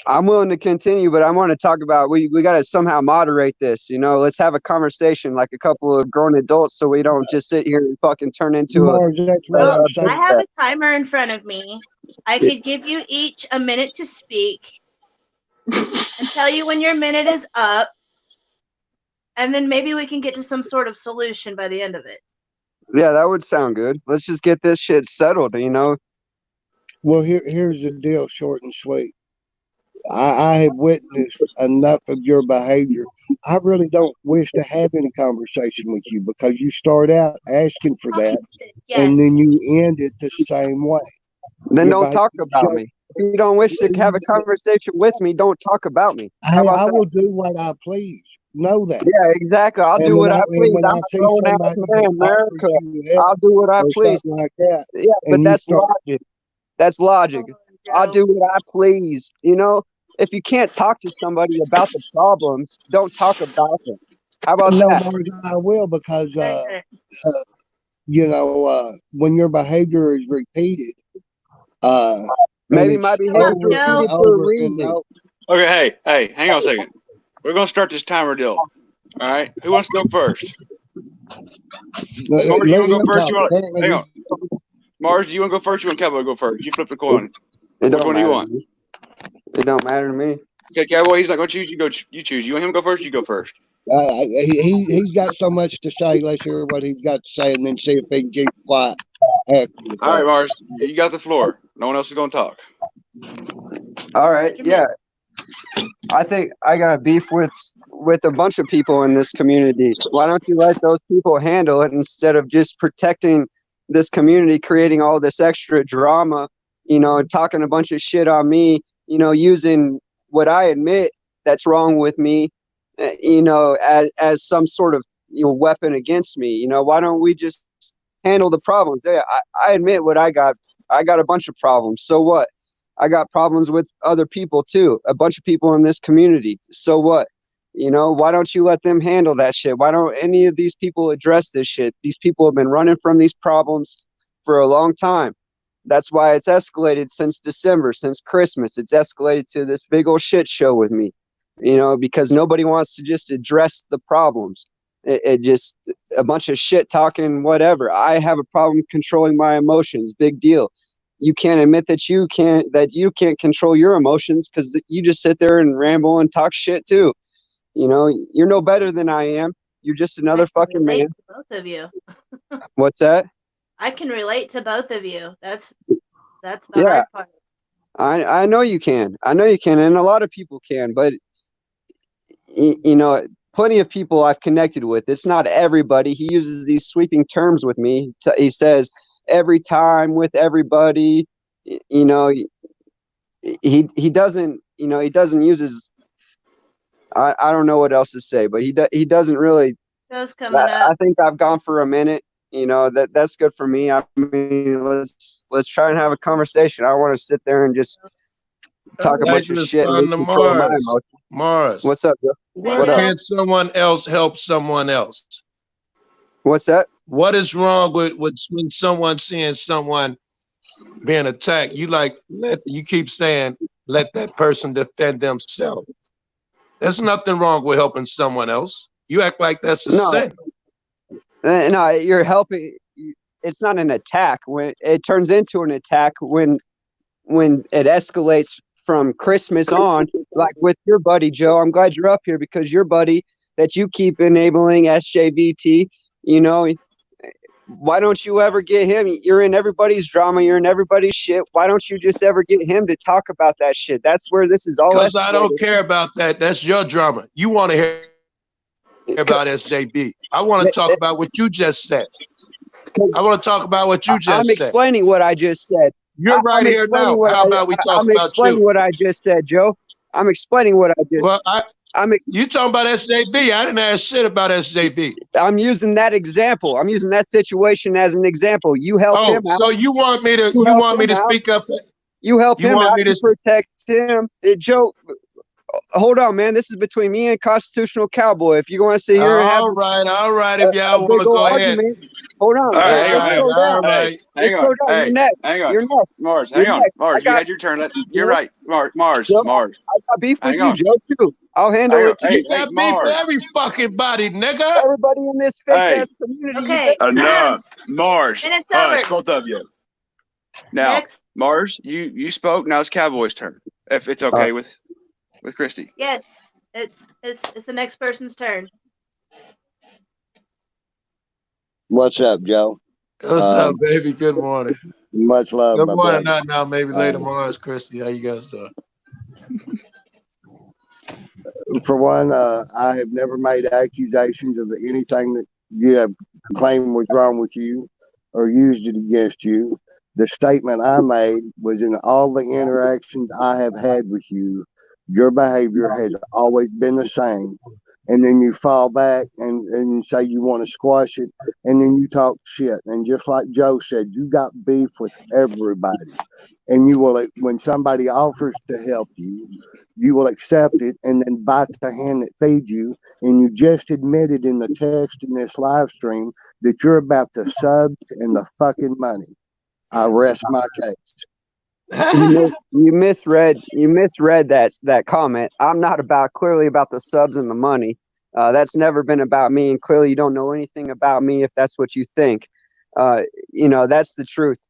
I'm willing to continue, but I want to talk about we got to somehow moderate this. Let's have a conversation like a couple of grown adults, so we don't just sit here and fucking turn into I have a timer in front of me. I could give you each a minute to speak and tell you when your minute is up, and then maybe we can get to some sort of solution by the end of it. Yeah, that would sound good. Let's just get this shit settled, Well, here's the deal, short and sweet. I have witnessed enough of your behavior. I really don't wish to have any conversation with you because you start out asking for that, and then you end it the same way. Then don't talk about me. If you don't wish to have a conversation with me, don't talk about me. I will do what I please. Know that. Yeah, exactly. I'll do what I please. I'm a grown-ass man, America. I'll do what I please. Like that. Yeah, but that's logic. That's logic. I'll do what I please. If you can't talk to somebody about the problems, don't talk about them. How about that? Marge, I will because when your behavior is repeated, maybe my behavior is repeated for a reason. Okay, hey, hang on a second. We're gonna start this timer deal. All right, who wants to go first? Marge, you want to go first? Hang on. Marge, do you want to go first? You want Cowboy to go first? You flip the coin. Which one do you want? It don't matter to me. Okay, Cowboy, he's not going to choose. You choose. You want him to go first? You go first. He's got so much to say. Let's hear what he's got to say, and then see if he can keep quiet. All right, Mars, you got the floor. No one else is going to talk. All right, yeah. I think I got beef with a bunch of people in this community. Why don't you let those people handle it instead of just protecting this community, creating all this extra drama, talking a bunch of shit on me, using what I admit that's wrong with me, as some sort of weapon against me. Why don't we just handle the problems? Yeah, I admit what I got. I got a bunch of problems. So what? I got problems with other people too. A bunch of people in this community. So what? Why don't you let them handle that shit? Why don't any of these people address this shit? These people have been running from these problems for a long time. That's why it's escalated since December, since Christmas. It's escalated to this big old shit show with me, because nobody wants to just address the problems. It just a bunch of shit talking, whatever. I have a problem controlling my emotions. Big deal. You can't admit that you can't control your emotions because you just sit there and ramble and talk shit too. You're no better than I am. You're just another fucking man. Both of you. What's that? I can relate to both of you. That's the Yeah. hard part. I know you can. I know you can, and a lot of people can, but you know, plenty of people I've connected with. It's not everybody. He uses these sweeping terms with me. He says every time with everybody. You know, he doesn't. You know, he doesn't use his. I don't know what else to say, but he doesn't really. Show's coming I up. think I've gone for a minute. You know, that's good for me. I mean, let's try and have a conversation. I don't want to sit there and just talk a I'd like bunch to of shit and respond lose to control of my Mars. emotions. Mars, What's up, Joe? why What up? can't someone else help someone else? What's that? What is wrong with when someone seeing someone being attacked? You keep saying let that person defend themselves. There's nothing wrong with helping someone else. You act like that's a No. sin. No, you're helping. It's not an attack. When it turns into an attack, when it escalates from Christmas on, like with your buddy Joe. I'm glad you're up here because your buddy that you keep enabling SJVT. You know, why don't you ever get him? You're in everybody's drama. You're in everybody's shit. Why don't you just ever get him to talk about that shit? That's where this is all. Because I don't care about that. That's your drama. You want to hear about SJB. I want to talk about what you just said. I want to talk about what you just said. I'm explaining what I just said. You're right here now. How about we talk I'm about explaining you? what I just said, Joe. I'm explaining what I just. Well, you talking about SJB. I didn't ask shit about SJB. I'm using that example. I'm using that situation as an example. You help him out. So you want me to speak up? You help him out to to protect him. Joe, hold on, man. This is between me and Constitutional Cowboy. If you want to sit here and have all right. If y'all want to go ahead. Hold on. All right. Hang on. Hey, You're next. hang on. You're next. Mars, hang on. Mars, you had your turn. You're right. Mars. Joe, I got beef with you, Joe, too. I'll handle it too. You got beef with every fucking body, nigga. Everybody in this fake ass community. Okay. Enough. Mars. And it's over. Both of you. Now, Next. Mars, you spoke. Now it's Cowboy's turn. If it's okay with Christy. Yes. It's the next person's turn. What's up, Joe? What's up, baby? Good morning. Much love. Good my morning. brother. Not now. Maybe later. Mars, Christy. How you guys doing? For one, I have never made accusations of anything that you have claimed was wrong with you or used it against you. The statement I made was in all the interactions I have had with you, your behavior has always been the same. And then you fall back and say you want to squash it, and then you talk shit. And just like Joe said, you got beef with everybody. And you will, when somebody offers to help you, you will accept it and then bite the hand that feeds you. And you just admitted in the text in this live stream that you're about the subs and the fucking money. I rest my case. You misread that comment. I'm not clearly about the subs and the money. That's never been about me, and clearly you don't know anything about me if that's what you think. That's the truth.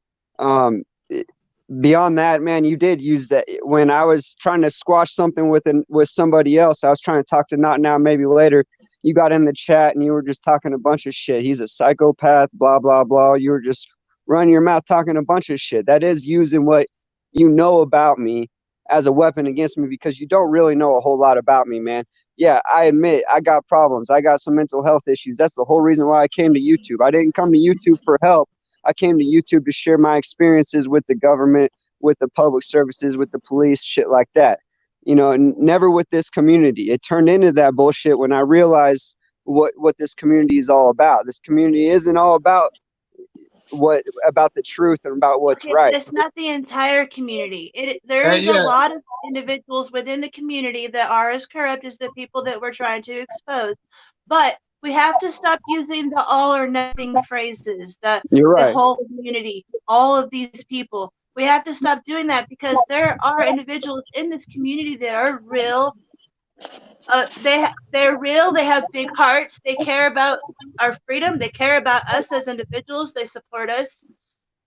Beyond that, man, you did use that when I was trying to squash something with somebody else. I was trying to talk to Not Now, Maybe Later. You got in the chat and you were just talking a bunch of shit. He's a psychopath, blah, blah, blah. You were just running your mouth talking a bunch of shit. That is using what you know about me as a weapon against me because you don't really know a whole lot about me, man. Yeah, I admit I got problems. I got some mental health issues. That's the whole reason why I came to YouTube. I didn't come to YouTube for help. I came to YouTube to share my experiences with the government, with the public services, with the police, shit like that. Never with this community. It turned into that bullshit when I realized what this community is all about. This community isn't all about the truth and about what's right. But it's not the entire community. There's a lot of individuals within the community that are as corrupt as the people that we're trying to expose. But we have to stop using the all or nothing phrases. You're right. The whole community, all of these people. We have to stop doing that because there are individuals in this community that are real. They're real. They have big hearts. They care about our freedom. They care about us as individuals. They support us.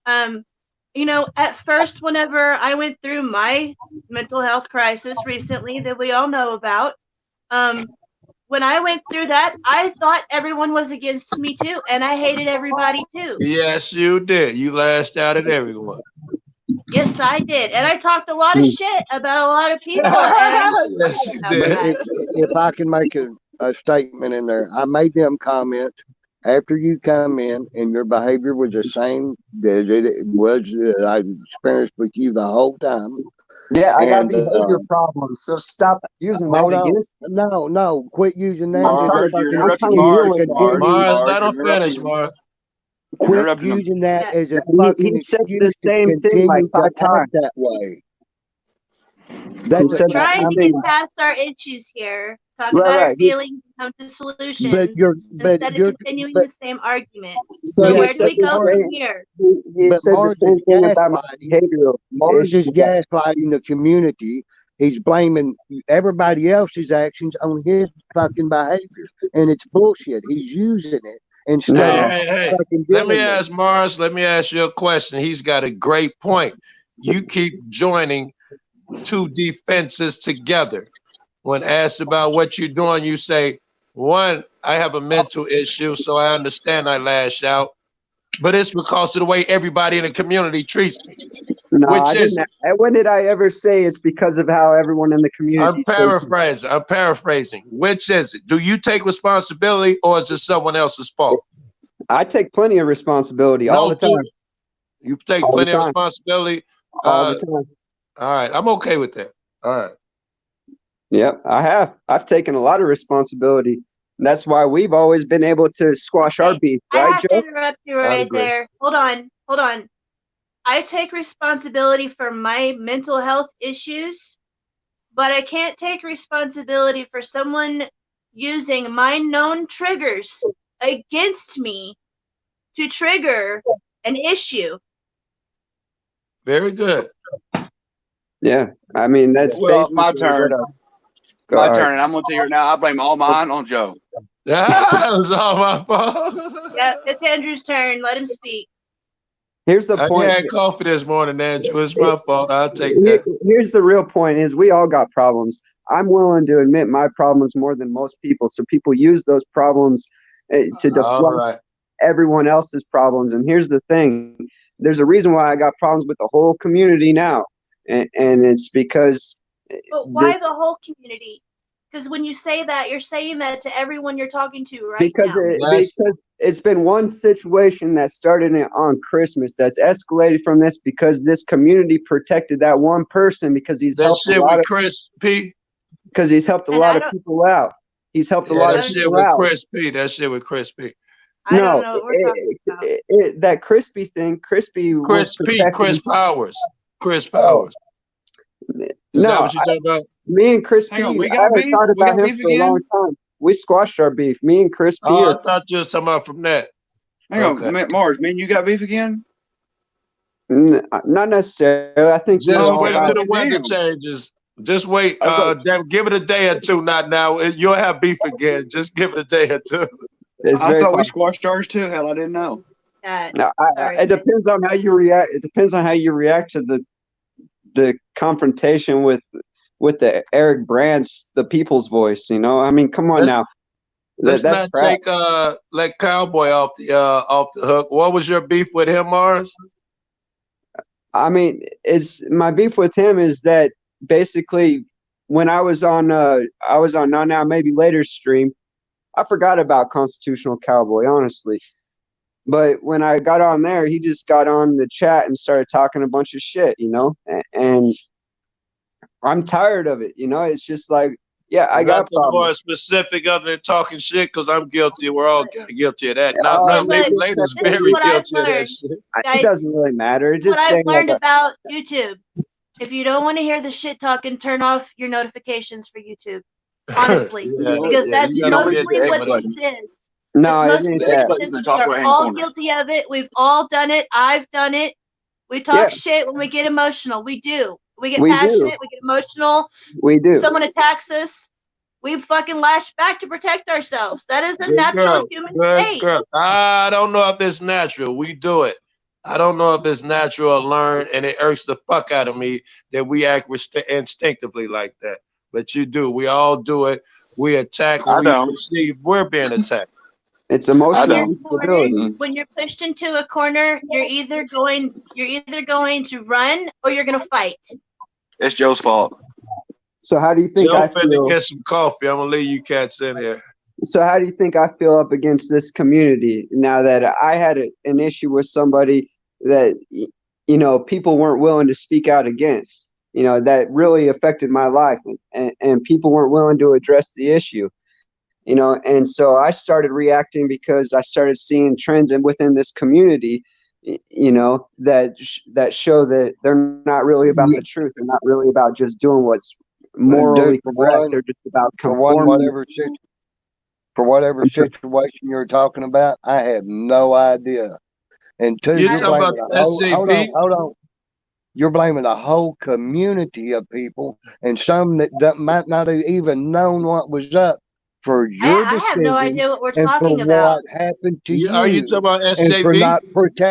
At first, whenever I went through my mental health crisis recently that we all know about, when I went through that, I thought everyone was against me too, and I hated everybody too. Yes, you did. You lashed out at everyone. Yes, I did, and I talked a lot of shit about a lot of people. And Yes, you about did. that. If I can make a statement in there, I made them comment after you come in, and your behavior was the same that it was that I experienced with you the whole time. Yeah, I got And behavior problems, so stop using that hold on, against. no, quit using that I'm as a trying Mars, you're fucking I'm interrupting trying to excuse deal to Mars. with Mars, continue. Mars, Mars, let you're him finish, interrupting him. Mars. You're Quit interrupting him. using that Yeah. as a He fucking said the excuse to same thing like continue to 5 times. act that way. He That's We're said the trying same to thing. get past our issues here, talk Right, about our right. feelings, come to but solutions instead of continuing the same argument. So So he where do said we the go from same. here? He but said the Mars same is thing about my gaslighting. behavioral Mars is issues. gaslighting the community. He's blaming everybody else's actions on his fucking behavior, and it's bullshit. He's using it instead Hey, of No, hey. fucking Let me dealing with ask Mars. Let me ask you a question. He's got a great point. You keep joining two defenses together. When asked about what you're doing, you say, one, I have a mental issue, so I understand I lash out, but it's because of the way everybody in the community treats me. no, I Which is didn't. When did I ever say it's because of how everyone in the I'm community treats me? paraphrasing. I'm paraphrasing. Which is it? Do you take responsibility or is it someone else's fault? I take plenty of responsibility all the No, time. you take All the plenty of time. responsibility. All the time. All right, I'm okay with that. All right. Yep, I have. I've taken a lot of responsibility. And that's why we've always been able to squash our Okay, beef, I right, have to Joe? interrupt you I right agree. there. Hold on. I take responsibility for my mental health issues, but I can't take responsibility for someone using my known triggers against me to trigger an issue. Very good. Yeah. I mean, that's Well, basically my what turn. Go My ahead. turn, and I'm gonna tell you right now. I blame all mine on Joe. That was all my fault. Yep, it's Andrew's turn. Let him speak. Here's the I point. had coffee this morning, Andrew. It's my fault. I'll take that. Here's the real point is we all got problems. I'm willing to admit my problems more than most people. So people use those problems to All deflect right. everyone else's problems. And here's the thing. There's a reason why I got problems with the whole community now. And it's because But why this, the whole community? Because when you say that, you're saying that to everyone you're talking to right because now. because it's been one situation that started on Christmas that's escalated from this because this community protected that one person because he's That helped a shit lot with of Chris P. because he's helped a And lot I of don't- people out. He's helped a Yeah, lot that of shit people with out. Chris P. That shit with Chris P. I don't No, know what we're talking about. that Crispy thing, Crispy was Chris P. protected. Chris Powers. Chris Powers. Is that No, what you're talking about? me and Chris P, Hang on, we I got haven't beef? thought We about got him beef for a long again? time. We squashed our beef. Me and Chris P Oh, are I thought you was talking about from that. Hang on, Mars, man, you got beef again? not necessarily. I think we Just all wait Okay, till have. the weather damn. changes. Just wait. Okay. Give it a day or two. Not now. You'll have beef again. Just give it a day or two. It's I very thought we possible. squashed ours too. Hell, I didn't know. No, Sorry. it depends on how you react. It depends on how you react to the confrontation with the Eric Brands, the people's voice. You know, I mean, come on Let's- now. Let's That's not crap. take let Cowboy off the hook. What was your beef with him, Mars? I mean, it's my beef with him is that basically when I was on Not Now Maybe Later stream, I forgot about Constitutional Cowboy, honestly. But when I got on there, he just got on the chat and started talking a bunch of shit, you know? And I'm tired of it, you know? It's just like, yeah, I got Nothing more problems. specific other than talking shit, because I'm guilty. We're all guilty of that. Not Oh, maybe look, Later's this is very what I've guilty of that learned. shit. It Guys, doesn't really matter. It's what just I've saying like learned about YouTube. If you don't want to hear the shit talking, turn off your notifications for YouTube. Honestly, Yeah, because yeah, that's you gotta hit mostly the X what button. this is. no, It's it mostly ain't The what X this that. button in the is. top We're right-hand all corner. guilty of it. We've all done it. I've done it. We talk Yeah. shit when we get emotional. We do. We get We do. passionate. We get emotional. We do. Someone attacks us. We fucking lash back to protect ourselves. That is a Good natural girl. human Good state. girl. I don't know if it's natural. We do it. I don't know if it's natural or learned, and it irks the fuck out of me that we act instinctively like that. But you do. We all do it. We attack when I we don't. perceive we're being attacked. It's When emotional you're instability. cornered, when you're pushed into a corner, you're either going to run or you're going to fight. It's Joe's fault. So how do you think Joe I finna feel? get some coffee. I'm gonna leave you cats in here. So how do you think I feel up against this community now that I had an issue with somebody that, you know, people weren't willing to speak out against, you know, that really affected my life, and people weren't willing to address the issue, you know, and so I started reacting because I started seeing trends within this community, you know, that show that they're not really about the truth. They're not really about just doing what's morally Dude, correct. They're just about for one, conforming. whatever situation you're talking about, I have no idea. And two, You you're talking about blaming a whole, SJB? hold on. You're blaming a whole community of people and some that might not have even known what was up for your I have no decision idea what we're and for talking about. what happened to Are you talking about and for SJB? not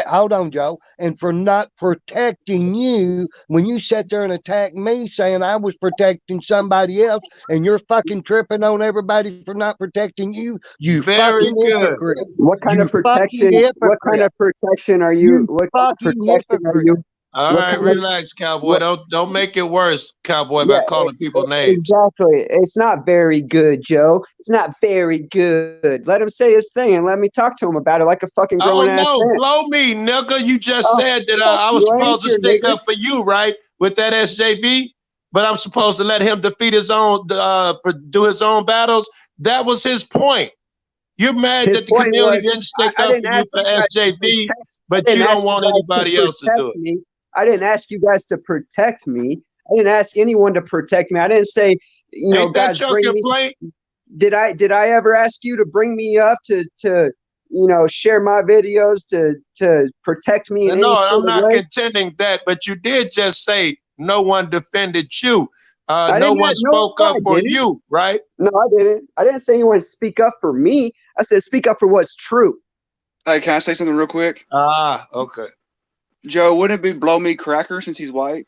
hold on, Joe, and for not protecting you when you sat there and attacked me saying I was protecting somebody else and you're fucking tripping on everybody for not protecting you, you Very fucking good. hypocrite. What kind You of protection? fucking What kind hypocrite. of protection are you? You What kind of fucking protection are hypocrite. you? All What right, kind of- relax, Cowboy. Don't make it worse, Cowboy, by Yeah, calling people names. Exactly. It's not very good, Joe. It's not very good. Let him say his thing and let me talk to him about it like a fucking Oh grown ass no, man. blow me, nigga. You just Oh, said that fuck I was you, I ain't supposed to your stick nigga. up for you, right? With that SJB, but I'm supposed to let him defeat his own, do his own battles. That was his point. You're mad His that the point community was, didn't stick I up didn't for you ask for you guys to SJB, protect. I but didn't you ask don't want you guys to anybody else to do protect it. me. I didn't ask you guys to protect me. I didn't ask anyone to protect me. I didn't say, you know, Ain't that guys, your bring me. complaint? Did I ever ask you to bring me up to you know, share my videos to protect me in any No, sort I'm of not way? contending that, but you did just say no one defended you. I No didn't. one spoke No, up I for didn't. you, right? No, I didn't. I didn't say anyone speak up for me. I said speak up for what's true. Hey, can I say something real quick? Ah, okay. Joe, wouldn't it be Blow Me Cracker since he's white?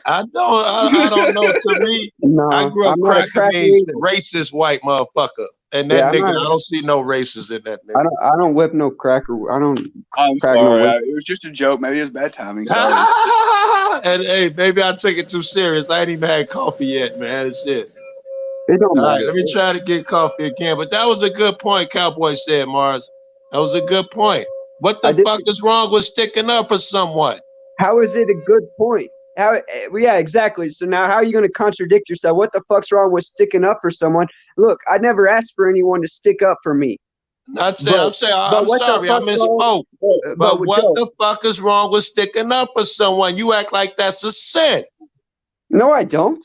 I don't know. To me, No, I grew up I'm not a cracker cracker means either. racist white motherfucker. And that Yeah, nigga, I don't see no races in that nigga. I don't whip no cracker. I don't. I'm Crack no sorry. whip. It was just a joke. Maybe it was bad timing. Sorry. And hey, maybe I took it too serious. I ain't even had coffee yet, man. It's shit. It don't All right, matter. let me try to get coffee again. But that was a good point, Cowboy said, Mars. That was a good point. What the fuck is wrong with sticking up for someone? How is it a good point? How? Yeah, exactly. So now, how are you going to contradict yourself? What the fuck's wrong with sticking up for someone? Look, I never asked for anyone to stick up for me. I'm sorry, I misspoke. But what the fuck is wrong with sticking up for someone? You act like that's a sin. No, I don't.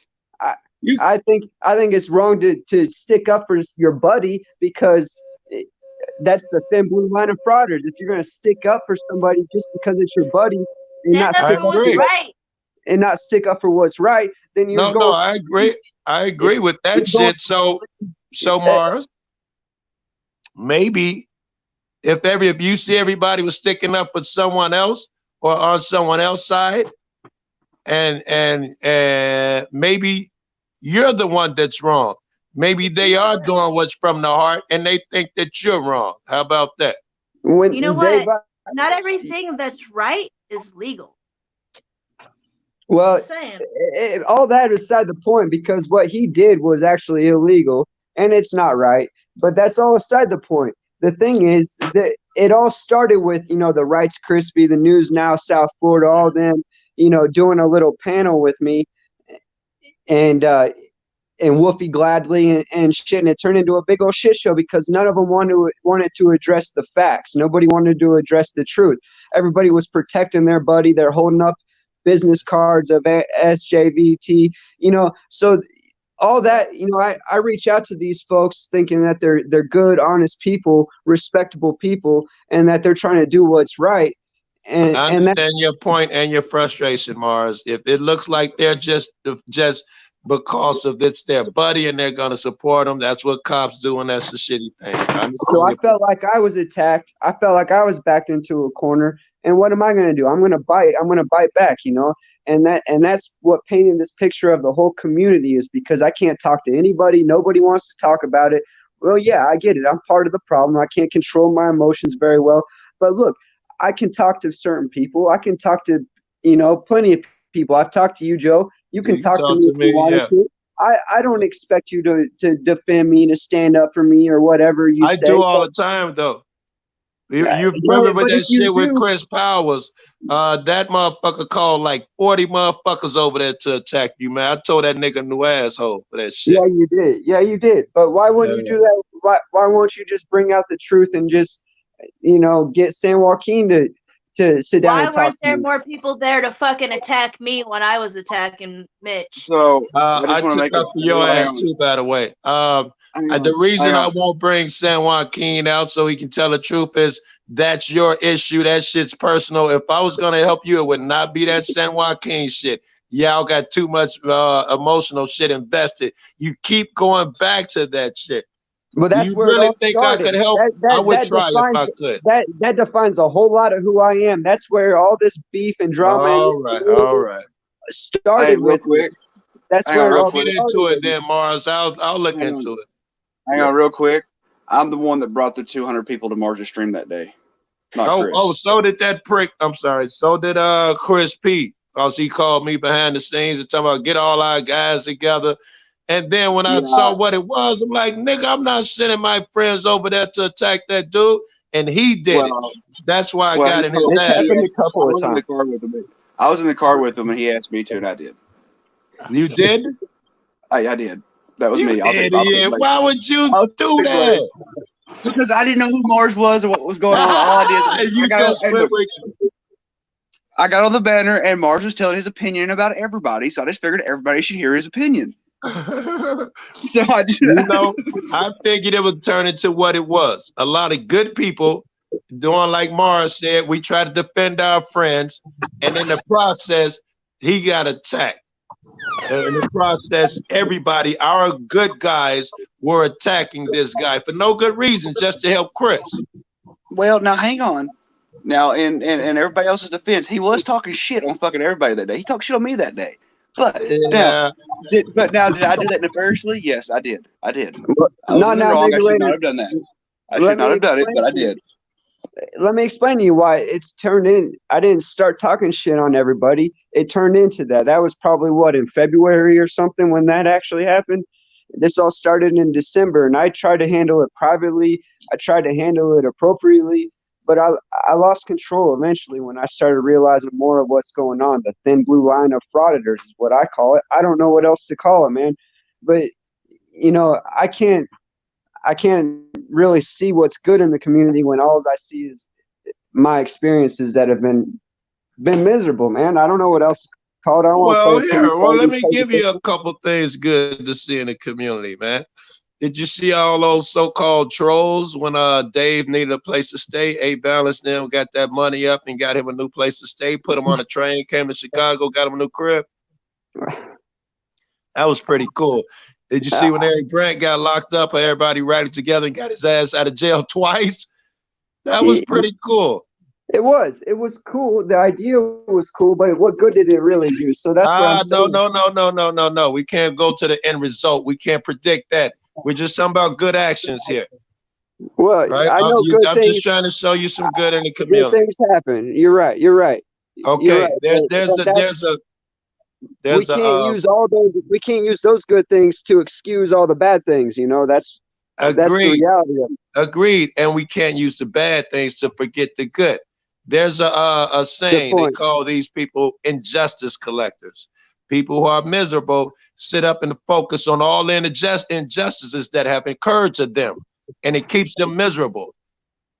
I think it's wrong to stick up for your buddy because that's the thin blue line of frauders. If you're going to stick up for somebody just because it's your buddy and not stick up for what's right, then you're No, I agree. I agree with that shit. So Mars, maybe if you see everybody was sticking up for someone else or on someone else's side, and maybe you're the one that's wrong. Maybe they are doing what's from the heart and they think that you're wrong. How about that? You know what? Not everything that's right is legal. Well, all that aside the point, because what he did was actually illegal and it's not right, but that's all aside the point. The thing is that it all started with, you know, the Rights Crispy, the News Now, South Florida, all them, you know, doing a little panel with me and Wolfie Gladly and shit, and it turned into a big old shit show because none of them wanted to address the facts. Nobody wanted to address the truth. Everybody was protecting their buddy. They're holding up business cards of SJVT, you know. So all that, you know, I reach out to these folks thinking that they're good, honest people, respectable people, and that they're trying to do what's right. And I understand your point and your frustration, Mars. If it looks like they're just because of it's their buddy and they're gonna support them, that's what cops do, and that's the shitty thing. So I felt like I was attacked. I felt like I was backed into a corner. And what am I gonna do? I'm gonna bite. I'm gonna bite back, you know. And that's what painting this picture of the whole community is, because I can't talk to anybody. Nobody wants to talk about it. Well, yeah, I get it. I'm part of the problem. I can't control my emotions very well. But look, I can talk to certain people. I can talk to, plenty of people. I've talked to you, Joe. You Yeah, can you talk to talk me to if you me, wanted yeah. to. I don't expect you to defend me, to stand up for me or whatever you I say. do all the time though. You But remember if that you shit with do, Chris Powers? That motherfucker called like 40 motherfuckers over there to attack you, man. I told that nigga new asshole for that shit. yeah, you did. Yeah, you did. But why wouldn't you Yeah. do that? Why won't you just bring out the truth and just, get San Joaquin to sit down Why and talk weren't to there you? more people there to fucking attack me when I was attacking Mitch? So I I just want to took make up for your hang ass on, too, by the way. hang The on, reason hang I on. won't bring San Joaquin out so he can tell the truth is that's your issue. That shit's personal. If I was gonna help you, it would not be that San Joaquin shit. Y'all got too much emotional shit invested. You keep going back to that shit. Well, Do that's you where it really all think I started. could help? That I that would that try if defines I could. that defines a whole lot of who I am. That's where all this beef and drama in this All right, all community right. Hey, started real with me. quick. That's Hang where on, it real I'll all get quick. into started it with me. then, Mars. I'll look Hang into on, it. hang on, real quick. I'm the one that brought the 200 people to Mars's stream that day, not Chris. So did that prick. I'm sorry. So did Chris P. Cause he called me behind the scenes and talking about get all our guys together. And then when I Yeah. saw what it was, I'm like, nigga, I'm not sending my friends over there to attack that dude. And he did it. Well, That's why I well, got he in his told It's me. ass. He happened asked. a couple I of was in the times. car with him. I was in the car with him, and he asked me to, and I did. You did? I did. That was You me. I'll take idiot. blame. Why would you I'll do take blame. that? Because I didn't know who Mars was or what was going on. All I did is You just hey, went look, with I got on the banner, and Mars was telling his opinion about everybody, so I just figured everybody should hear his opinion. So I did. You know, I figured it would turn into what it was. A lot of good people doing like Mars said, we try to defend our friends, and in the process, he got attacked. In the process, everybody, our good guys, were attacking this guy for no good reason, just to help Chris. Well, now hang on. Now, in everybody else's defense, he was talking shit on fucking everybody that day. He talked shit on me that day. But Yeah. did I do that nefariously? Yes, I did. I did. I was No, in the no, wrong. I should not Regulator. have done that. I Let should not me have done it, explain but I to you. did. Let me explain to you why it's turned in. I didn't start talking shit on everybody. It turned into that. That was probably what, in February or something when that actually happened. This all started in December, and I tried to handle it privately. I tried to handle it appropriately, but I lost control eventually when I started realizing more of what's going on. The thin blue line of frauditors is what I call it. I don't know what else to call it, man. But I can't really see what's good in the community when all I see is my experiences that have been miserable, man. I don't know what else to call it. I don't want to play Well, a here, well, let me give you pity. a couple things good to see in the community, man. Did you see all those so-called trolls when Dave needed a place to stay? A Balance them got that money up and got him a new place to stay, put him on a train, came to Chicago, got him a new crib. That was pretty cool. Did you see when Eric Grant got locked up, how everybody rallied together and got his ass out of jail twice? That was pretty cool. It was cool. The idea was cool, but what good did it really do? So that's what I'm saying. No. We can't go to the end result. We can't predict that. We're just talking about good actions here. Well, right? I know I'm just trying to show you some good in the good community. things happen. You're right. Okay, You're right. We can't use all those. We can't use those good things to excuse all the bad things. That's the reality of it. Agreed. And we can't use the bad things to forget the good. There's a saying they call these people injustice collectors. People who are miserable sit up and focus on all the injustices that have occurred to them, and it keeps them miserable.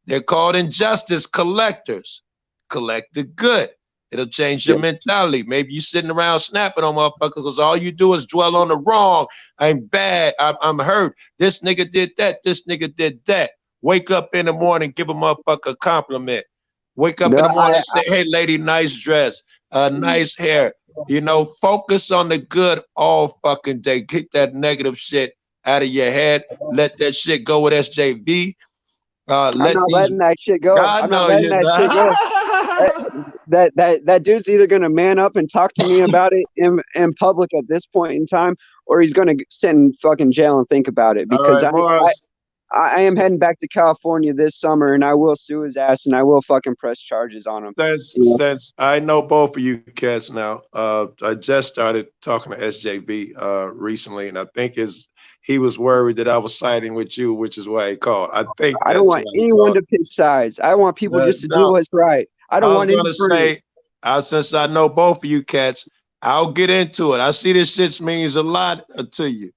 They're called injustice collectors. Collect the good. It'll change your mentality. Maybe you're sitting around snapping on motherfuckers because all you do is dwell on the wrong. I'm bad. I'm hurt. This nigga did that. This nigga did that. Wake up in the morning, give a motherfucker a compliment. Wake up in the morning and say, hey, lady, nice dress, nice hair. Focus on the good all fucking day. Get that negative shit out of your head. Let that shit go with SJV. I'm not letting that shit go. I'm not letting that shit go. That dude's either gonna man up and talk to me about it in public at this point in time, or he's gonna sit in fucking jail and think about it. Because Morris, I am heading back to California this summer, and I will sue his ass, and I will fucking press charges on him. Since I know both of you cats now, I just started talking to SJB recently, and I think he was worried that I was siding with you, which is why he called. I think I don't want anyone to pick sides. I want people just to do what's right. I don't want any say, since I know both of you cats, I'll get into it. I see this shit means a lot to you.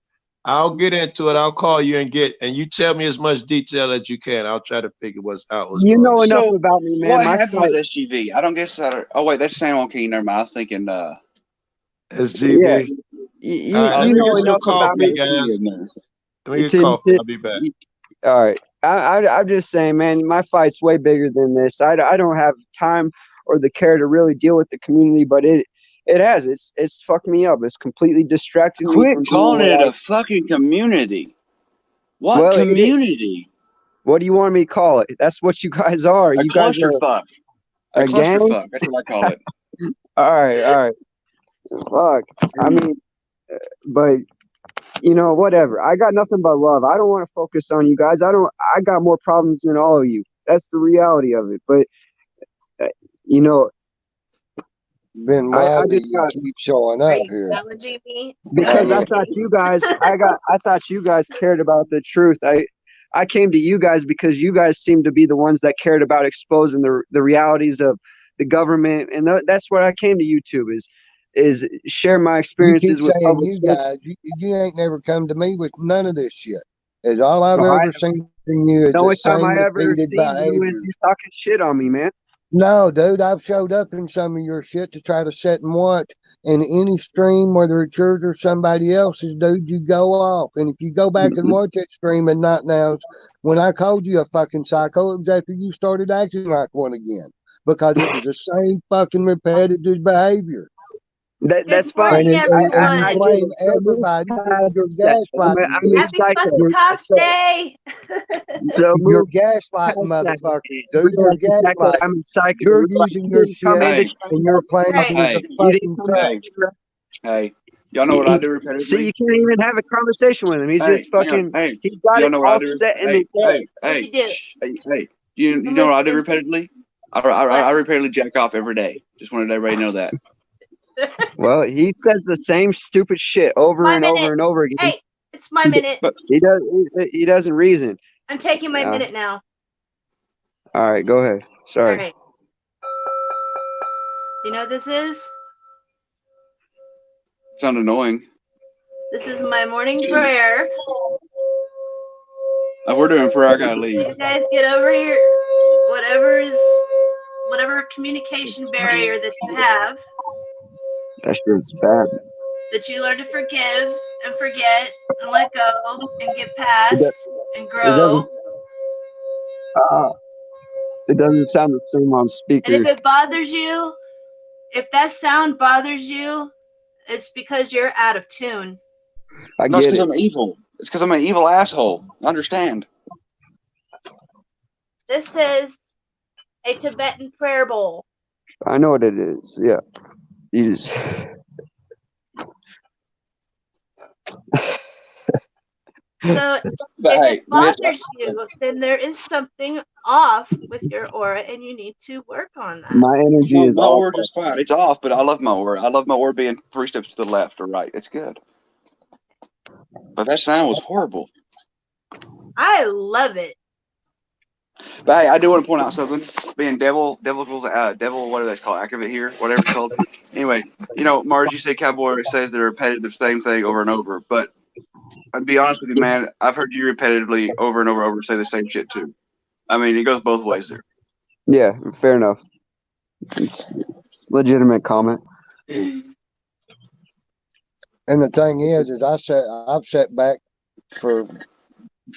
I'll get into it. I'll call you and you tell me as much detail as you can. I'll try to figure out what's you going know on. enough about me, man. What happened with SGV? I don't guess. Oh wait, that's San Joaquin. Never mind. I was thinking SGV. Yeah. You know enough about me, guys. Let me get coffee. I'll be back. All right. I'm just saying, man, my fight's way bigger than this. I don't have time or the care to really deal with the community, but it has. It's fucked me up. It's completely distracted me. Quit calling it a fucking community. What community? What do you want me to call it? That's what you guys are. You guys are fuck. A clusterfuck. That's what I call it. All right. Fuck. I mean, but you know, whatever. I got nothing but love. I don't want to focus on you guys. I got more problems than all of you. That's the reality of it. But you know, then why do you keep showing up here? Because I thought you guys cared about the truth. I came to you guys because you guys seem to be the ones that cared about exposing the realities of the government, and that's what I came to YouTube is share my experiences with public. You guys, you ain't never come to me with none of this shit. Is all I've ever seen from you. The only time I ever seen you is you talking shit on me, man. No, dude, I've showed up in some of your shit to try to sit and watch. And any stream, whether it's yours or somebody else's, dude, you go off. And if you go back and watch that stream and not now, when I called you a fucking psycho, it was after you started acting like one again. Because it was the same fucking repetitive behavior. That's fine. I blame everybody. Happy fucking Cops Day. So you're gaslighting motherfuckers, dude. You're gaslighting. I'm psychic. You're using your shit and you're claiming to be a fucking Hey, y'all know what I do repetitively? See, you can't even have a conversation with him. He's just fucking. He's got it all set in his head. Hey, you know what I do repetitively? I repetitively jack off every day. Just wanted everybody to know that. Well, he says the same stupid shit over and over and over again. Hey, it's my minute. He doesn't reason. I'm taking my minute now. All right, go ahead. Sorry. All right. You know what this is? Sound annoying. This is my morning prayer. If we're doing prayer, I gotta leave. You guys get over here. Whatever communication barrier that you have. That shit's bad. That you learn to forgive and forget and let go and get past and grow. It doesn't sound the same on speakers. And if it bothers you, if that sound bothers you, it's because you're out of tune. No, it's because I'm evil. It's because I'm an evil asshole. I understand. This is a Tibetan prayer bowl. I know what it is. Yeah. So if it bothers you, then there is something off with your aura, and you need to work on that. My energy is off. My aura is fine. It's off, but I love my aura. I love my aura being 3 steps to the left or right. It's good. But that sound was horrible. I love it. But hey, I do want to point out something. Being devil, whatever that's called, activate here, whatever it's called. Anyway, you know, Mars, you say Cowboy says they're repeating the same thing over and over. But I'd be honest with you, man, I've heard you repetitively over and over say the same shit too. I mean, it goes both ways there. Yeah, fair enough. It's legitimate comment. And the thing is I've sat back for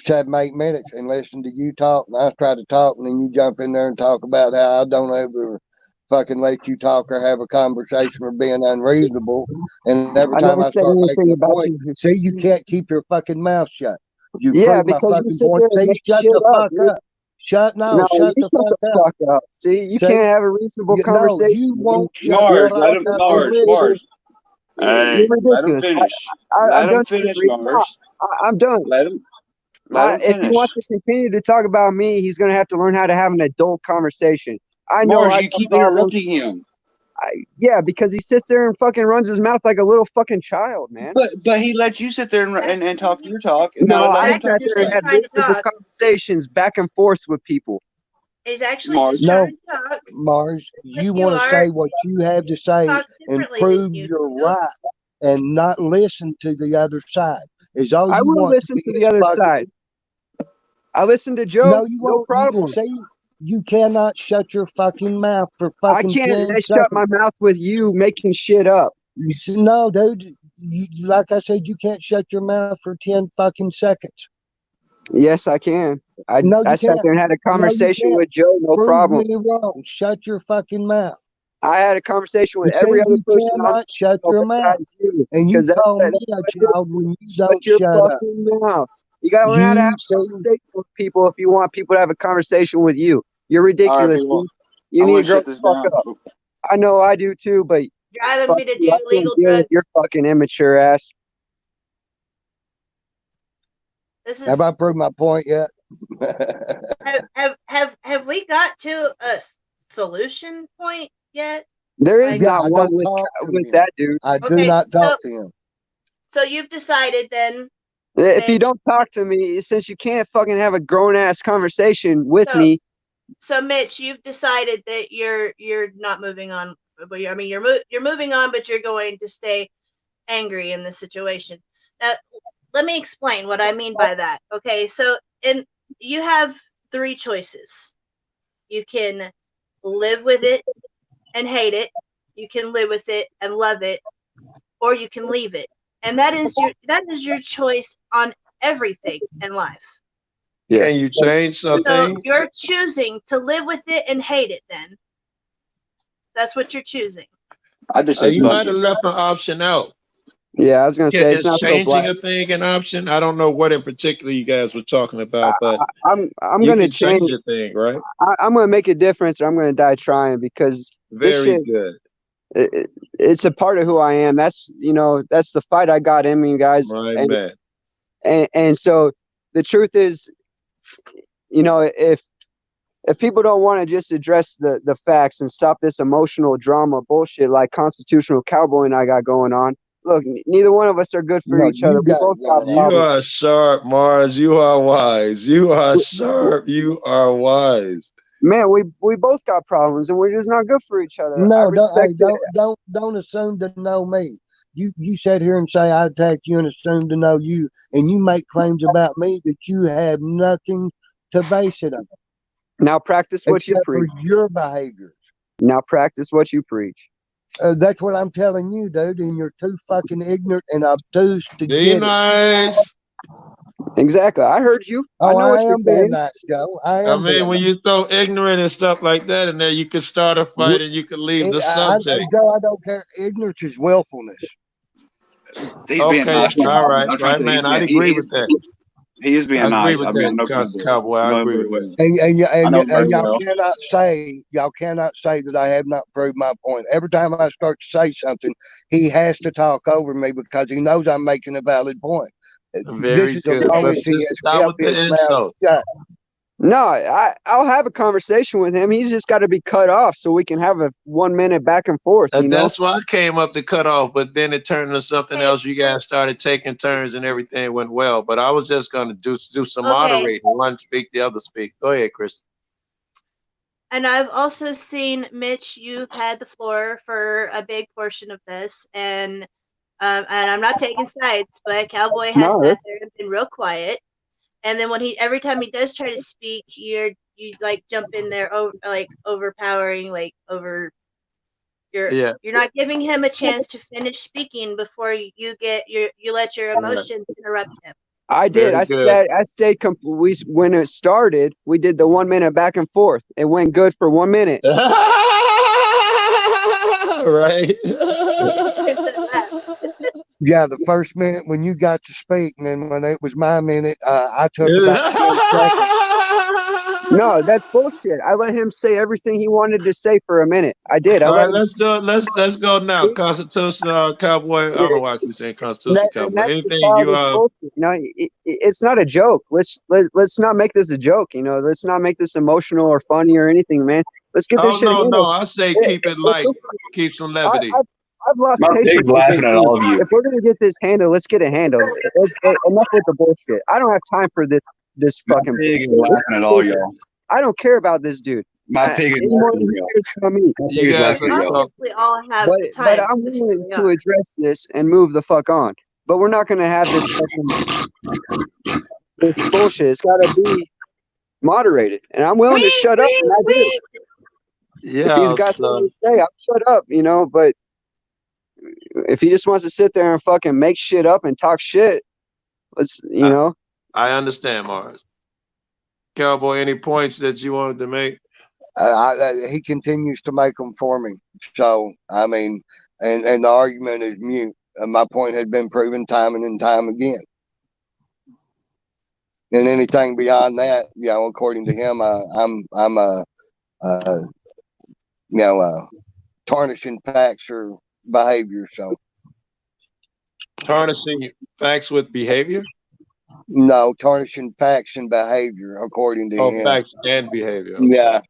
7-8 minutes and listen to you talk, and I try to talk, and then you jump in there and talk about how I don't ever fucking let you talk or have a conversation or being unreasonable. And every time I start making a point, see, you can't keep your fucking mouth shut. You prove my fucking point. See, shut the fuck up. Shut the fuck up. See, you can't have a reasonable conversation. You won't Mars, Mars. Hey, let him finish. Let him finish, Mars. I'm done. Let him. Let him If he finish. wants to continue to talk about me, he's going to have to learn how to have an adult conversation. I know Mars, I you got keep problems. interrupting him. Yeah, because he sits there and fucking runs his mouth like a little fucking child, man. But he let you sit there and talk your talk. And No, now let I him sat talk his there and talk. had Trying to reasonable talk. conversations back and forth with people. He's actually Mars. just No, trying to talk. Mars, you you want to are- say what you have to say Talk and differently than prove you you're do. right and not listen to the other side. Is all I you will want listen be to is the other fucking- side. I listen to Joe. No, you No won't. problem. See, you cannot shut your fucking mouth for I fucking can't 10 shut seconds. my mouth with you making shit up. You see, no, dude. Like I said, you can't shut your mouth for 10 fucking seconds. Yes, I can. No, I you sat can't. there and had a conversation can't. with Joe. No Prove problem. me wrong. Shut your fucking mouth. I had a conversation with You every see, other you person on cannot shut your mouth. besides you. And you Because that's call me that's a what it child is. when you Shut don't your shut up. fucking mouth. You gotta learn how to have a conversation with people if you want people to have a conversation with you. You're ridiculous. people, You I need want to to grow shut the this fuck down. up. I know I do too, but Driving fuck me to you. do I can't legal deal with drugs. your fucking immature ass. This is Have I proved my point yet? have we got to a solution point yet? There is Yeah, not I one don't with talk to with him. that dude. I do Okay, not so- talk to him. So you've decided then. If you Mitch. don't talk to me, since you can't fucking have a grown ass conversation with So- me, So Mitch, you've decided that you're not moving on. But I mean, you're moving on, but you're going to stay angry in this situation. Now, let me explain what I mean by that. Okay, so you have 3 choices. You can live with it and hate it. You can live with it and love it, or you can leave it. And that is your choice on everything in life. Yeah. Can you change So something? you're choosing to live with it and hate it. Then that's what you're choosing. I just say You fuck might have it. left an option out. yeah, I was gonna say Is it's not so changing black. a thing an option? I don't know what in particular you guys were talking about, but I'm you gonna can change change. a thing, right? I'm gonna make a difference, or I'm gonna die trying because Very shit- good. it's a part of who I am. That's that's the fight I got in me, guys. My man. And so the truth is, if people don't want to just address the facts and stop this emotional drama bullshit like Constitutional Cowboy and I got going on, look, neither one of us are good for No, each other. you We got both it got going on. You problems. are sharp, Mars. You are wise. You are sharp. You are wise. Man, we both got problems and we're just not good for each other. I No, respect it. don't assume to know me. You sat here and say I attack you and assume to know you, and you make claims about me that you have nothing to base it on Now practice what you except for preach. your behaviors. Now practice what you preach. That's what I'm telling you, dude. And you're too fucking ignorant and obtuse to Be get it. nice. Exactly. I heard you. I Oh, know what I you're am being saying. nice, Joe. I I am being mean, when you're so ignorant and stuff like that, and then you can start a fight and you can leave the subject. Joe, I don't care. Ignorance is willfulness. He's being Okay, nice. all right, I'm trying right, to tell you, man. I'd agree with that. He is being I agree nice. with I mean, that, no Cowboy. I agree with that. And y'all well. cannot say that I have not proved my point. Every time I start to say something, he has to talk over me because he knows I'm making a valid point. Very This is good. as long But as he just has stop kept with the his mouth insult. shut. No, I'll have a conversation with him. He's just got to be cut off so we can have a 1 minute back and forth. You know, That's why I came up to cut off, but then it turned into something else. You guys started taking turns and everything went well. But I was just going to do some Okay. moderating. One speak, the other speak. Go ahead, Chris. And I've also seen, Mitch, you've had the floor for a big portion of this, and I'm not taking sides, but Cowboy has No, sat there and been real quiet. And then every time he does try to speak, you like jump in there, overpowering, like over. Yeah. You're not giving him a chance to finish speaking before you let your emotions interrupt him. I did. Very good. I stayed. When it started, we did the 1 minute back and forth. It went good for 1 minute. Right. Yeah, the first minute when you got to speak, and then when it was my minute, I took about 10 seconds. No, that's bullshit. I let him say everything he wanted to say for a minute. I did. I All let right, him. let's do it. Let's go now. Constitutional Cowboy. I don't know why I keep saying Constitutional And Cowboy. that's the Anything you childish bullshit. You know, it's not a joke. Let's not make this a joke. You know, let's not make this emotional or funny or anything, man. Let's get this Oh shit no, handled. I say keep it light, keep some levity. I've lost My patience pig's with this laughing at dude. all of you. If we're gonna get this handled, let's get it handled. Enough with the bullshit. I don't have time for this My fucking pig is bullshit. laughing at all y'all. I don't care about this dude. My pig is Any more laughing than at he y'all. cares about me. My You pig is guys laughing at are y'all. talking. We all have But the time. I'm because willing we to are. address this and move the fuck on. But we're not gonna have this bullshit. It's gotta be moderated. And I'm willing to shut up when I do. If he's Yeah, got so, something to say, I'll shut up, you know, but if he just wants to sit there and fucking make shit up and talk shit, let's you know. I understand, Mars. Cowboy, any points that you wanted to make? He continues to make them for me. So I mean, and the argument is mute. My point had been proven time and time again. And anything beyond that, you know, according to him, I'm you know, tarnishing facts or behavior. So Tarnishing facts with behavior? no, tarnishing facts and behavior, according to Oh, him. facts and behavior. Okay. Yeah.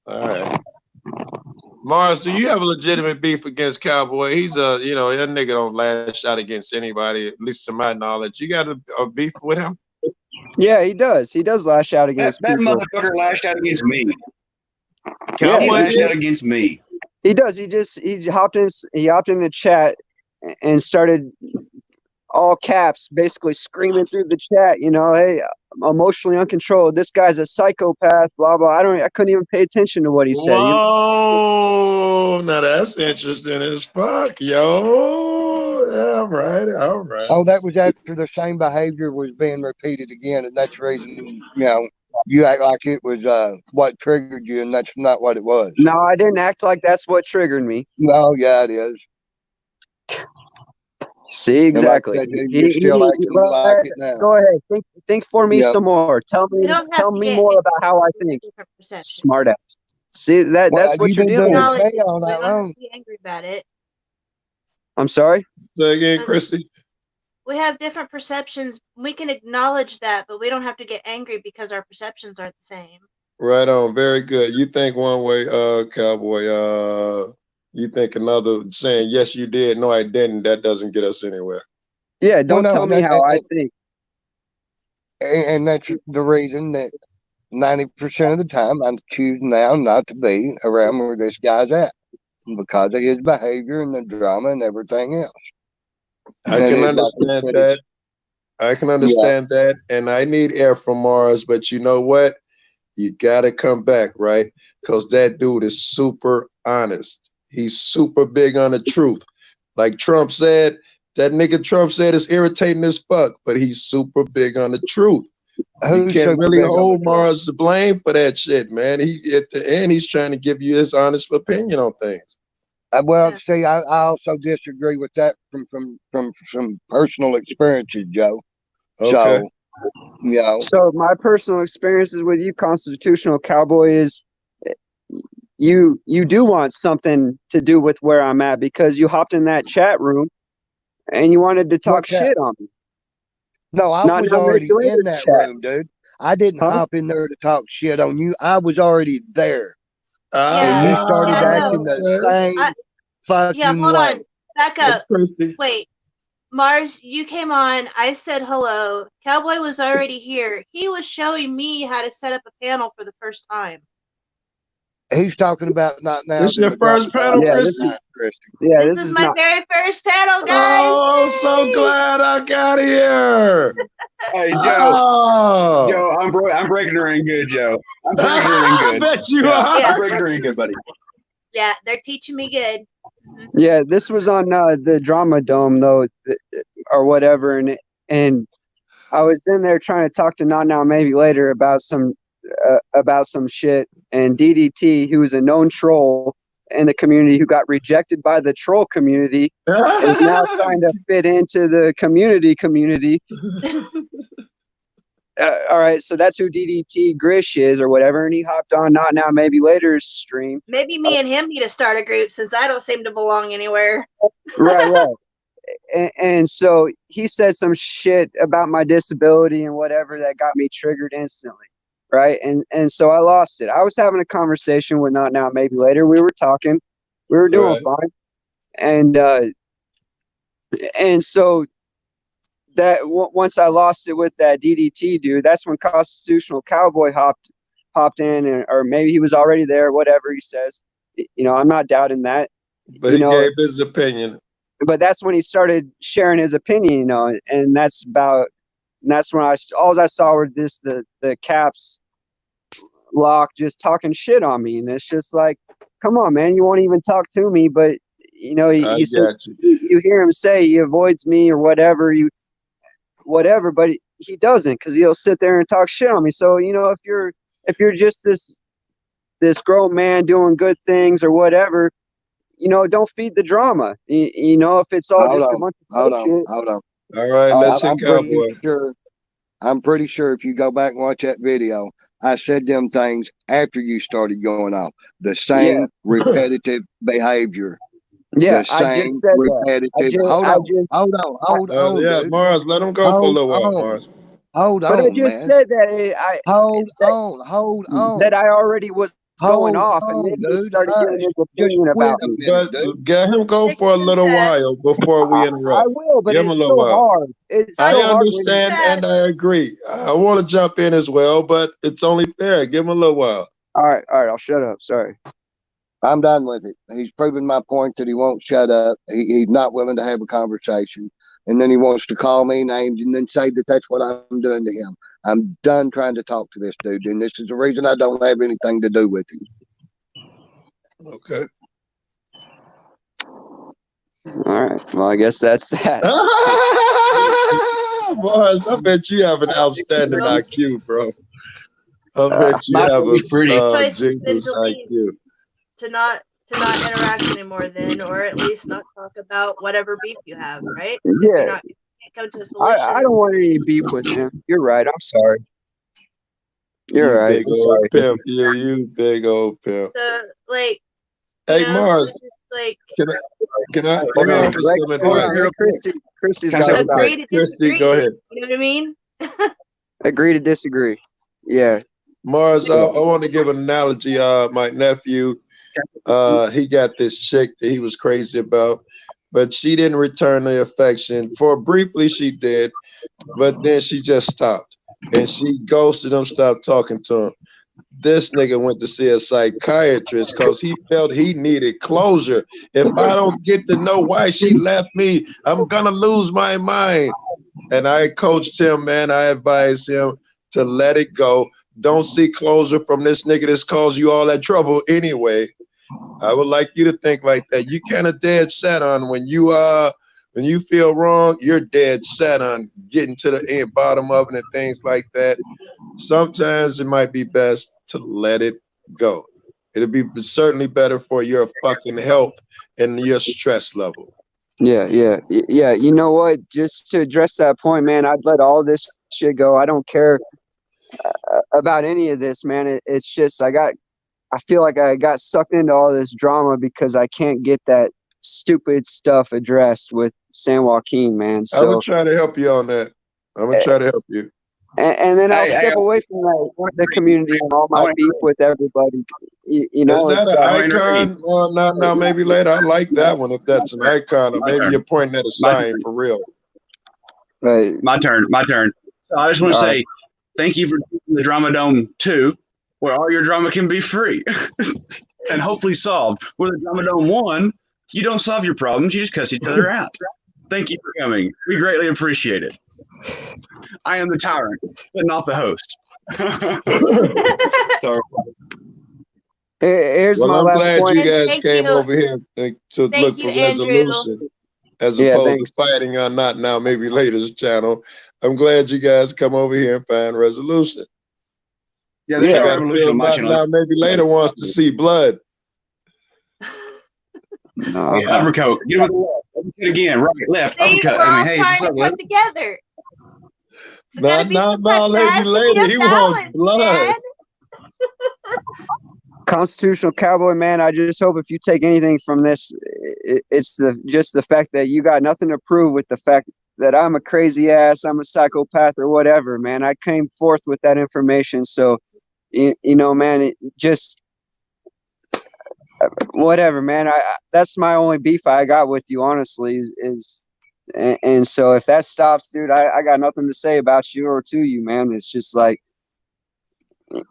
All right. Mars, do you have a legitimate beef against Cowboy? He's that nigga don't lash out against anybody, at least to my knowledge. You got a beef with him? Yeah, he does. He does lash out against That people. motherfucker lashed out against me. He Cowboy lashed did? out against me. He does. He hopped in the chat and started all caps, basically screaming through the chat, you know, hey, I'm emotionally uncontrolled. This guy's a psychopath, blah blah. I couldn't even pay attention to what he said. Whoa, now that's interesting as fuck, yo. Yeah, all right. Oh, that was after the same behavior was being repeated again, and that's the reason, you know, you act like it was what triggered you, and that's not what it was. No, I didn't act like that's what triggered me. No, yeah, it is. See, exactly. Like you're still acting like it now. Go ahead, think for me some more. Tell We don't have to me get more about how I think. different perceptions. Smart ass. See that's what you're dealing with. We on don't that have long. to be angry about it. I'm sorry. Say again, Christy. We have different perceptions. We can acknowledge that, but we don't have to get angry because our perceptions aren't the same. Right on. Very good. You think one way, Cowboy. You think another, saying yes you did, no I didn't, that doesn't get us anywhere. Yeah, don't tell me how I think. And that's the reason that 90% of the time I choose now not to be around where this guy's at, because of his behavior and the drama and everything else. I can understand that. I can understand that. And I need air from Mars, but you know what? You gotta come back, right? Because that dude is super honest. He's super big on the truth. Like Trump said, that nigga Trump said is irritating as fuck, but he's super big on the truth. You can't really hold Mars to blame for that shit, man. He at the end, he's trying to give you his honest opinion on things. Well, see, I also disagree with that from some personal experiences, Joe. Okay. So, you know. So my personal experiences with you, Constitutional Cowboy, is you do want something to do with where I'm at, because you hopped in that chat room and you wanted to talk shit on me. No, I was already in that room, dude. I didn't hop in there to talk shit on you. I was already there. And you started acting the same fucking hold way. on. Back up. Wait. Mars, you came on. I said hello. Cowboy was already here. He was showing me how to set up a panel for the first time. He's talking about not now. This your first panel, Christy? Yeah, this is my very first panel, guys. Oh, I'm so glad I got here. Hey, Joe. Joe, I'm breaking her in good, Joe. I'm breaking her in good. I bet you are. Yeah. I'm breaking her in good, buddy. Yeah, they're teaching me good. Yeah, this was on the Drama Dome though, or whatever, and I was in there trying to talk to Not Now Maybe Later about some shit, and DDT, who was a known troll in the community who got rejected by the troll community, is now trying to fit into the community, all right, so that's who DDT Grish is or whatever, and he hopped on Not Now Maybe Later's stream. Maybe me and him need to start a group since I don't seem to belong anywhere. Right. And so he said some shit about my disability and whatever that got me triggered instantly, right? And so I lost it. I was having a conversation with Not Now Maybe Later. We were talking. We were doing fine. And so that once I lost it with that DDT dude, that's when Constitutional Cowboy hopped in, or maybe he was already there, whatever he says. You know, I'm not doubting that. But he gave his opinion. But that's when he started sharing his opinion, you know, and that's when all I saw were just the Caps lock just talking shit on me, and it's just like, come on, man, you won't even talk to me, but you know, you hear him say he avoids me or whatever, but he doesn't, because he'll sit there and talk shit on me. So you know, if you're just this grown man doing good things or whatever, you know, don't feed the drama. You know, if it's all just a bunch of bullshit. Hold on. All right, let's hit Cowboy. I'm pretty sure if you go back and watch that video, I said them things after you started going off. The same repetitive behavior. Yeah, the same I just said repetitive. that. Hold on. Yeah, dude. Mars, let him go for a little while, Mars. Hold But on, I just man. said that Hold on. that I already was going off, and then he dude. started giving his opinion Just wait about a me. minute, But dude. get him go for a little while before we I interrupt. will, but Give him it's a little so while. hard. It's I so hard when you understand and I agree. I want to jump in as well, but it's only fair. Give him a little while. All right, I'll shut up. Sorry. I'm done with it. He's proven my point that he won't shut up. He's not willing to have a conversation. And then he wants to call me names and then say that that's what I'm doing to him. I'm done trying to talk to this dude. And this is the reason I don't have anything to do with him. Okay. All right. Well, I guess that's that. Mars, I bet you have an outstanding IQ, bro. I bet you have a Jesus IQ. To not interact anymore then, or at least not talk about whatever beef you have, right? Yeah. You can't come to a solution. I don't want any beef with him. You're right. I'm sorry. You're You right. big old pimp. You big old pimp. So, like, hey, Mars, like, can I offer some advice? Christy's got agree to disagree. Christy, go ahead. You know what I mean? Agree to disagree. Yeah. Mars, I want to give an analogy. My nephew, he got this chick that he was crazy about, but she didn't return the affection. For briefly, she did, but then she just stopped. And she ghosted him, stopped talking to him. This nigga went to see a psychiatrist because he felt he needed closure. If I don't get to know why she left me, I'm gonna lose my mind. And I coached him, man. I advised him to let it go. Don't seek closure from this nigga that's caused you all that trouble anyway. I would like you to think like that. You kind of dead set on when you feel wrong, you're dead set on getting to the bottom of it and things like that. Sometimes it might be best to let it go. It'll be certainly better for your fucking health and your stress level. Yeah. You know what? Just to address that point, man, I'd let all this shit go. I don't care about any of this, man. It's just I feel like I got sucked into all this drama because I can't get that stupid stuff addressed with San Joaquin, man. So I'm gonna try to help you on that. I'm gonna try to help you. And then I'll step away from the community and all my beef with everybody. You know, is that an icon? Now maybe later. I like that one if that's an icon, or maybe you're pointing at a sign for real. Right. My turn. So I just want to say thank you for the Drama Dome 2, where all your drama can be free and hopefully solved. With the Drama Dome 1, you don't solve your problems, you just cuss each other out. Thank you for coming. We greatly appreciate it. I am the tyrant, but not the host. Sorry. Here's my I'm last glad point. you guys came over here to look for resolution as opposed to fighting on Not Now Maybe Later's channel. I'm glad you guys come over here and find resolution. Yeah, there's no revolution on my Not channel. Now Maybe Later wants to see blood. No, uppercut. Get him with the left. Uppercut again. Right, left. See, Uppercut. we're all Hey, trying what's up, to come together. It's gotta be some No, there has lady, to be lady. a He wants balance, blood. man. Constitutional Cowboy, man, I just hope if you take anything from this, it's just the fact that you got nothing to prove with the fact that I'm a crazy ass, I'm a psychopath or whatever, man. I came forth with that information. So, you know, man, it just whatever, man. That's my only beef I got with you, honestly, and so if that stops, dude, I got nothing to say about you or to you, man. It's just like,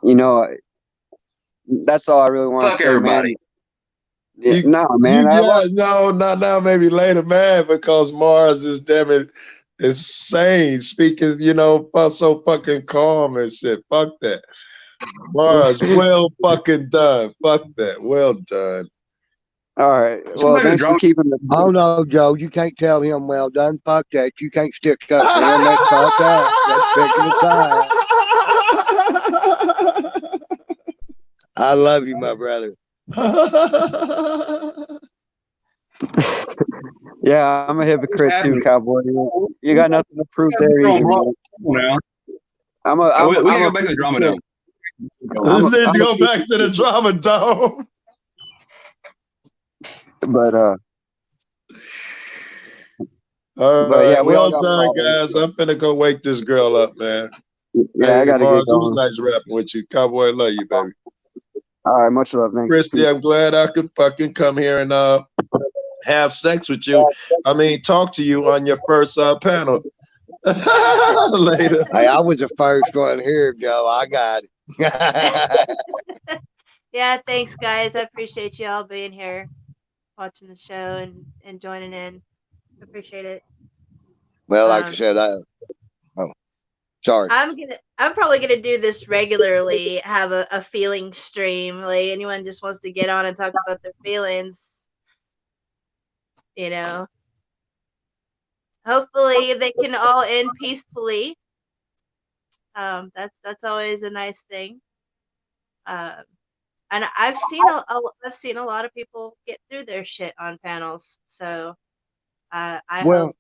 you know, that's all I really want to Fuck say, everybody. man. Yeah, no, man. No, not now. Maybe later, man, because Mars is damn it insane. Speaking, so fucking calm and shit. Fuck that. Mars, well fucking done. Fuck that. Well done. All right. Well, thanks for keeping the. Oh no, Joe, you can't tell him well done. Fuck that. You can't stick up for him. That's fucked up. That's picking a side. I love you, my brother. Yeah, I'm a hypocrite too, Cowboy. You got nothing to prove there either, man. Now. We can go back to the Drama Dome. Let's go back to the Drama Dome. But all right, yeah, well done, guys. I'm finna go wake this girl up, man. Yeah, I gotta Mars, get going. it was nice rapping with you. Cowboy, I love you, baby. All right, much love. Thanks. Christy, Peace. I'm glad I could fucking come here and have sex with you. I mean, talk to you on your first panel. Later. Hey, I was the first one here, Joe. I got it. Yeah, thanks, guys. I appreciate you all being here, watching the show and joining in. Appreciate it. Well, like I said, sorry. I'm probably gonna do this regularly. Have a feeling stream. Like anyone just wants to get on and talk about their feelings, Hopefully they can all end peacefully. That's always a nice thing. And I've seen a lot of people get through their shit on panels. So I hope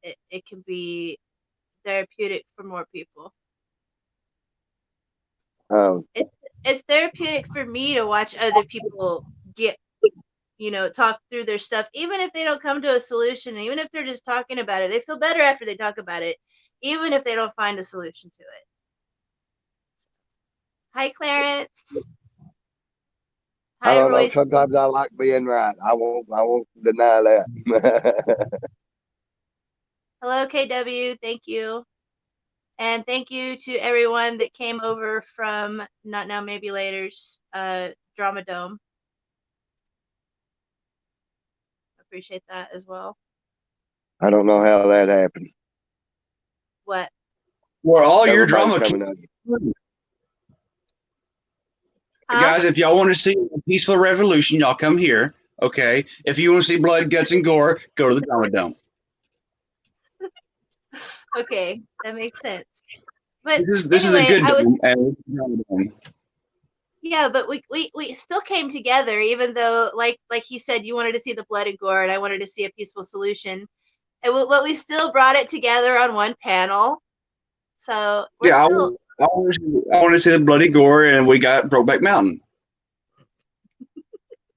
it can be therapeutic for more people. It's therapeutic for me to watch other people get, talk through their stuff, even if they don't come to a solution, even if they're just talking about it. They feel better after they talk about it, even if they don't find a solution to it. Hi, Clarence. Hi, I don't know. Sometimes I like being right. I won't deny that. Hello, KW. Thank you. And thank you to everyone that came over from Not Now, Maybe Later's Drama Dome. Appreciate that as well. I don't know how that happened. What? Well, all your drama coming up. Guys, if y'all want to see a peaceful revolution, y'all come here. Okay. If you want to see blood, guts, and gore, go to the Drama Dome. Okay, that makes sense. But this is a good dome. Yeah, but we still came together, even though, like he said, you wanted to see the blood and gore, and I wanted to see a peaceful solution. But we still brought it together on one panel. So we're still. I want to see the bloody gore, and we got Brokeback Mountain.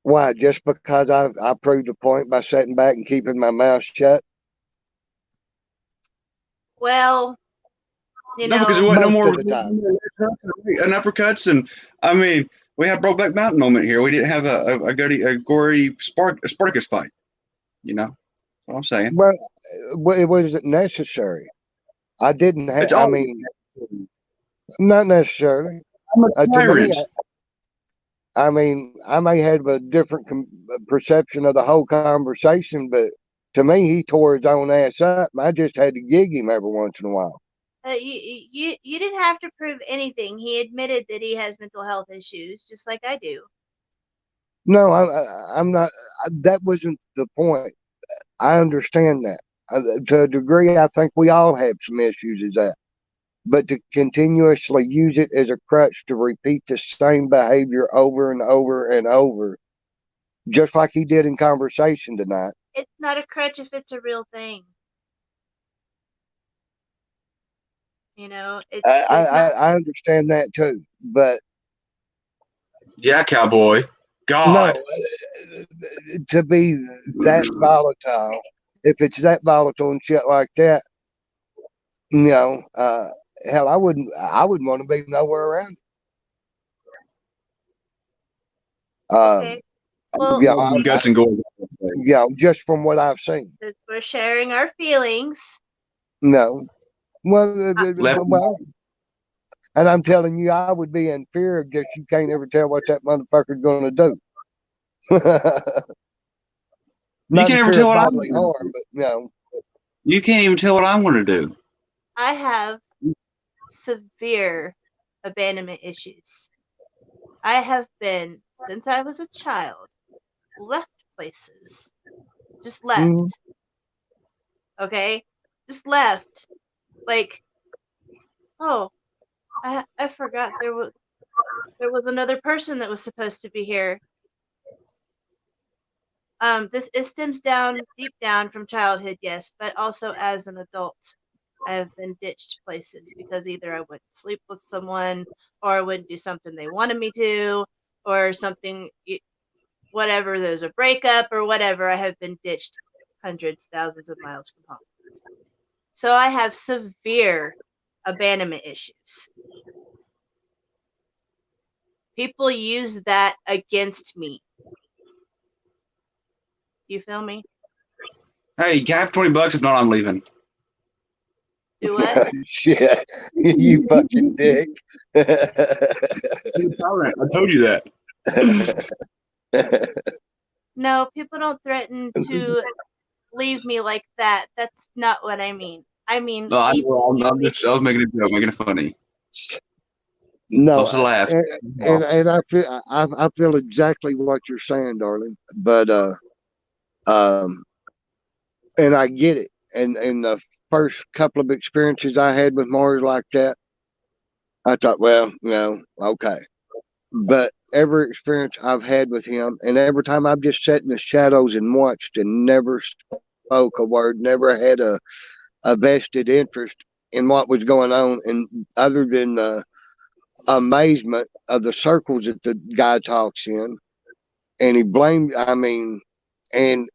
Why? Just because I proved a point by sitting back and keeping my mouth shut? Well, because it wasn't no more and uppercuts, and I mean, we had Brokeback Mountain moment here. We didn't have a gory Spartacus fight. That's what I'm saying. Well, it wasn't necessary. I didn't have. I mean, not necessarily. To me, I mean, I may have a different perception of the whole conversation, but to me, he tore his own ass up. I just had to gig him every once in a while. You didn't have to prove anything. He admitted that he has mental health issues, just like I do. No, I'm not. That wasn't the point. I understand that. To a degree, I think we all have some issues as that. But to continuously use it as a crutch to repeat the same behavior over and over and over, just like he did in conversation tonight. It's not a crutch if it's a real thing. You know, I, it's not. I understand that too, but Yeah, cowboy. God. no, to be that volatile, if it's that volatile and shit like that, you know, hell, I wouldn't want to be nowhere around. Okay. Well, Yeah, Guts and gore. yeah, just from what I've seen. we're sharing our feelings. No, well, Left. well, and I'm telling you, I would be in fear of just you can't ever tell what that motherfucker's going to do. You Not can't in ever fear tell of what I'm bodily going to harm, do. but no. You can't even tell what I'm going to do. I have severe abandonment issues. I have been, since I was a child, left places. Just left. Mhm. Okay? Just left. Like, oh, I forgot there was another person that was supposed to be here. It stems down deep down from childhood, yes, but also as an adult. I have been ditched places because either I wouldn't sleep with someone, or I wouldn't do something they wanted me to, or something, whatever. There's a breakup or whatever. I have been ditched hundreds, thousands of miles from home. So I have severe abandonment issues. People use that against me. You feel me? Hey, have $20. If not, I'm leaving. Do what? Shit, you fucking dick. I told you that. No, people don't threaten to leave me like that. That's not what I mean. I mean, No, I leave know. me. I was making a joke, making it funny. No, Supposed to laugh. and I feel exactly what you're saying, darling. But um, and I get it. And the first couple of experiences I had with Mars like that, I thought, well, okay. But every experience I've had with him, and every time I've just sat in the shadows and watched and never spoke a word, never had a vested interest in what was going on, and other than the amazement of the circles that the guy talks in, and he blamed, I mean, and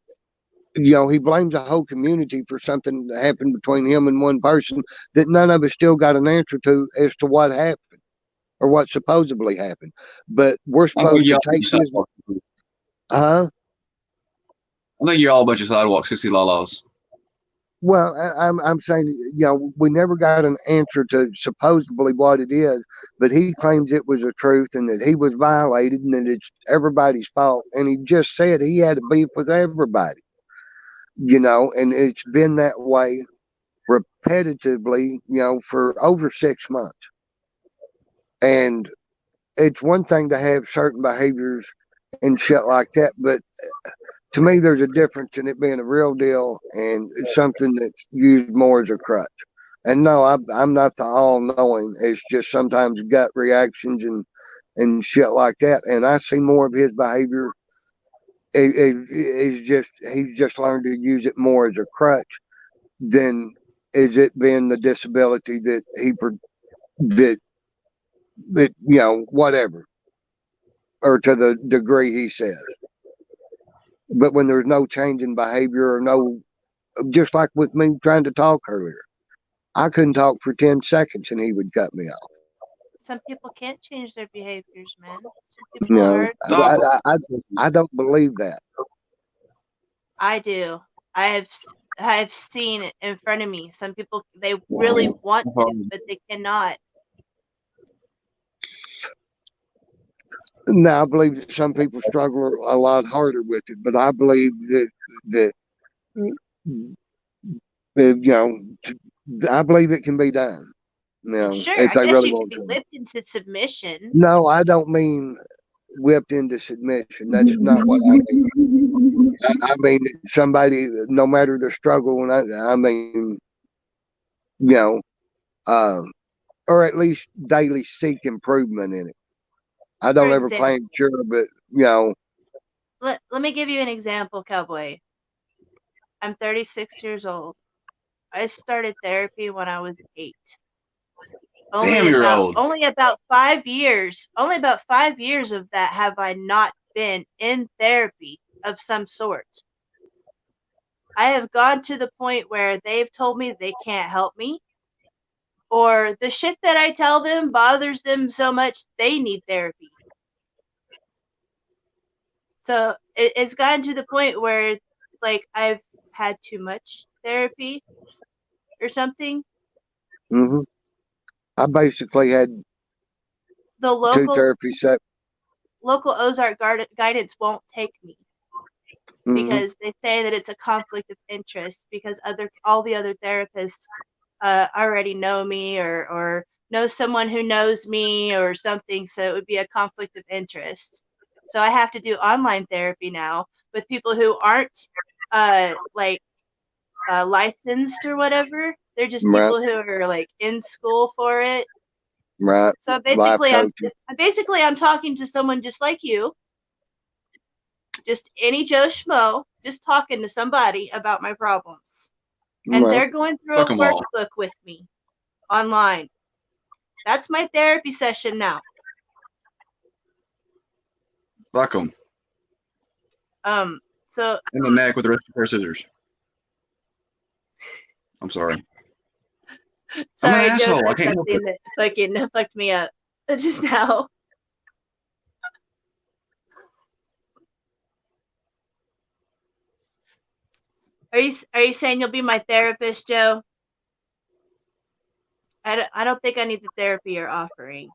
he blames the whole community for something that happened between him and one person that none of us still got an answer to as to what happened or what supposedly happened. But we're I think supposed to y'all take his, huh? I think you're all a bunch of sidewalk sissy lalas. Well, I'm saying, we never got an answer to supposedly what it is, but he claims it was the truth and that he was violated and that it's everybody's fault. And he just said he had a beef with everybody, and it's been that way repetitively, for over 6 months. And it's one thing to have certain behaviors and shit like that, but to me, there's a difference in it being a real deal and it's something that's used more as a crutch. And no, I'm not the all knowing. It's just sometimes gut reactions and shit like that. And I see more of his behavior. He's just learned to use it more as a crutch than is it being the disability that whatever, or to the degree he says. But when there's no change in behavior or no, just like with me trying to talk earlier, I couldn't talk for 10 seconds and he would cut me off. Some people can't change their behaviors, man. Some people are. I don't believe that. I do. I've seen it in front of me. Some people, they really want to, but they cannot. Now, I believe that some people struggle a lot harder with it, but I believe that I believe it can be done. Sure, if I they guess really you could want be to. whipped into submission. No, I don't mean whipped into submission. That's not what I mean. I mean somebody, no matter their struggle, and I mean, or at least daily seek improvement in it. I don't For ever example, claim sure, but let me give you an example, Cowboy. I'm 36 years old. I started therapy when I was 8. Damn, you're old. Only about 5 years. Only about 5 years of that have I not been in therapy of some sort. I have gone to the point where they've told me they can't help me, or the shit that I tell them bothers them so much they need therapy. So it's gotten to the point where, like, I've had too much therapy or something. Hmm. I basically had The 2 local therapy sessions. local Ozark guidance won't take me because they say that it's a conflict of interest because all the other therapists already know me or know someone who knows me or something, so it would be a conflict of interest. So I have to do online therapy now with people who aren't licensed or whatever. They're just Right. people who are like in school for it. Right. So Life basically I'm talking to someone just like you, just any Joe Schmo, just talking to somebody about my problems, and Right. they're going through Fuck a 'em all. workbook with me online. That's my therapy session now. Fuck them. So In the neck with the rest of pair of scissors. I'm sorry. sorry, I'm an Joe, asshole. I for can't help something that fucking fucked me up just now. Are you saying you'll be my therapist, Joe? I don't think I need the therapy you're offering.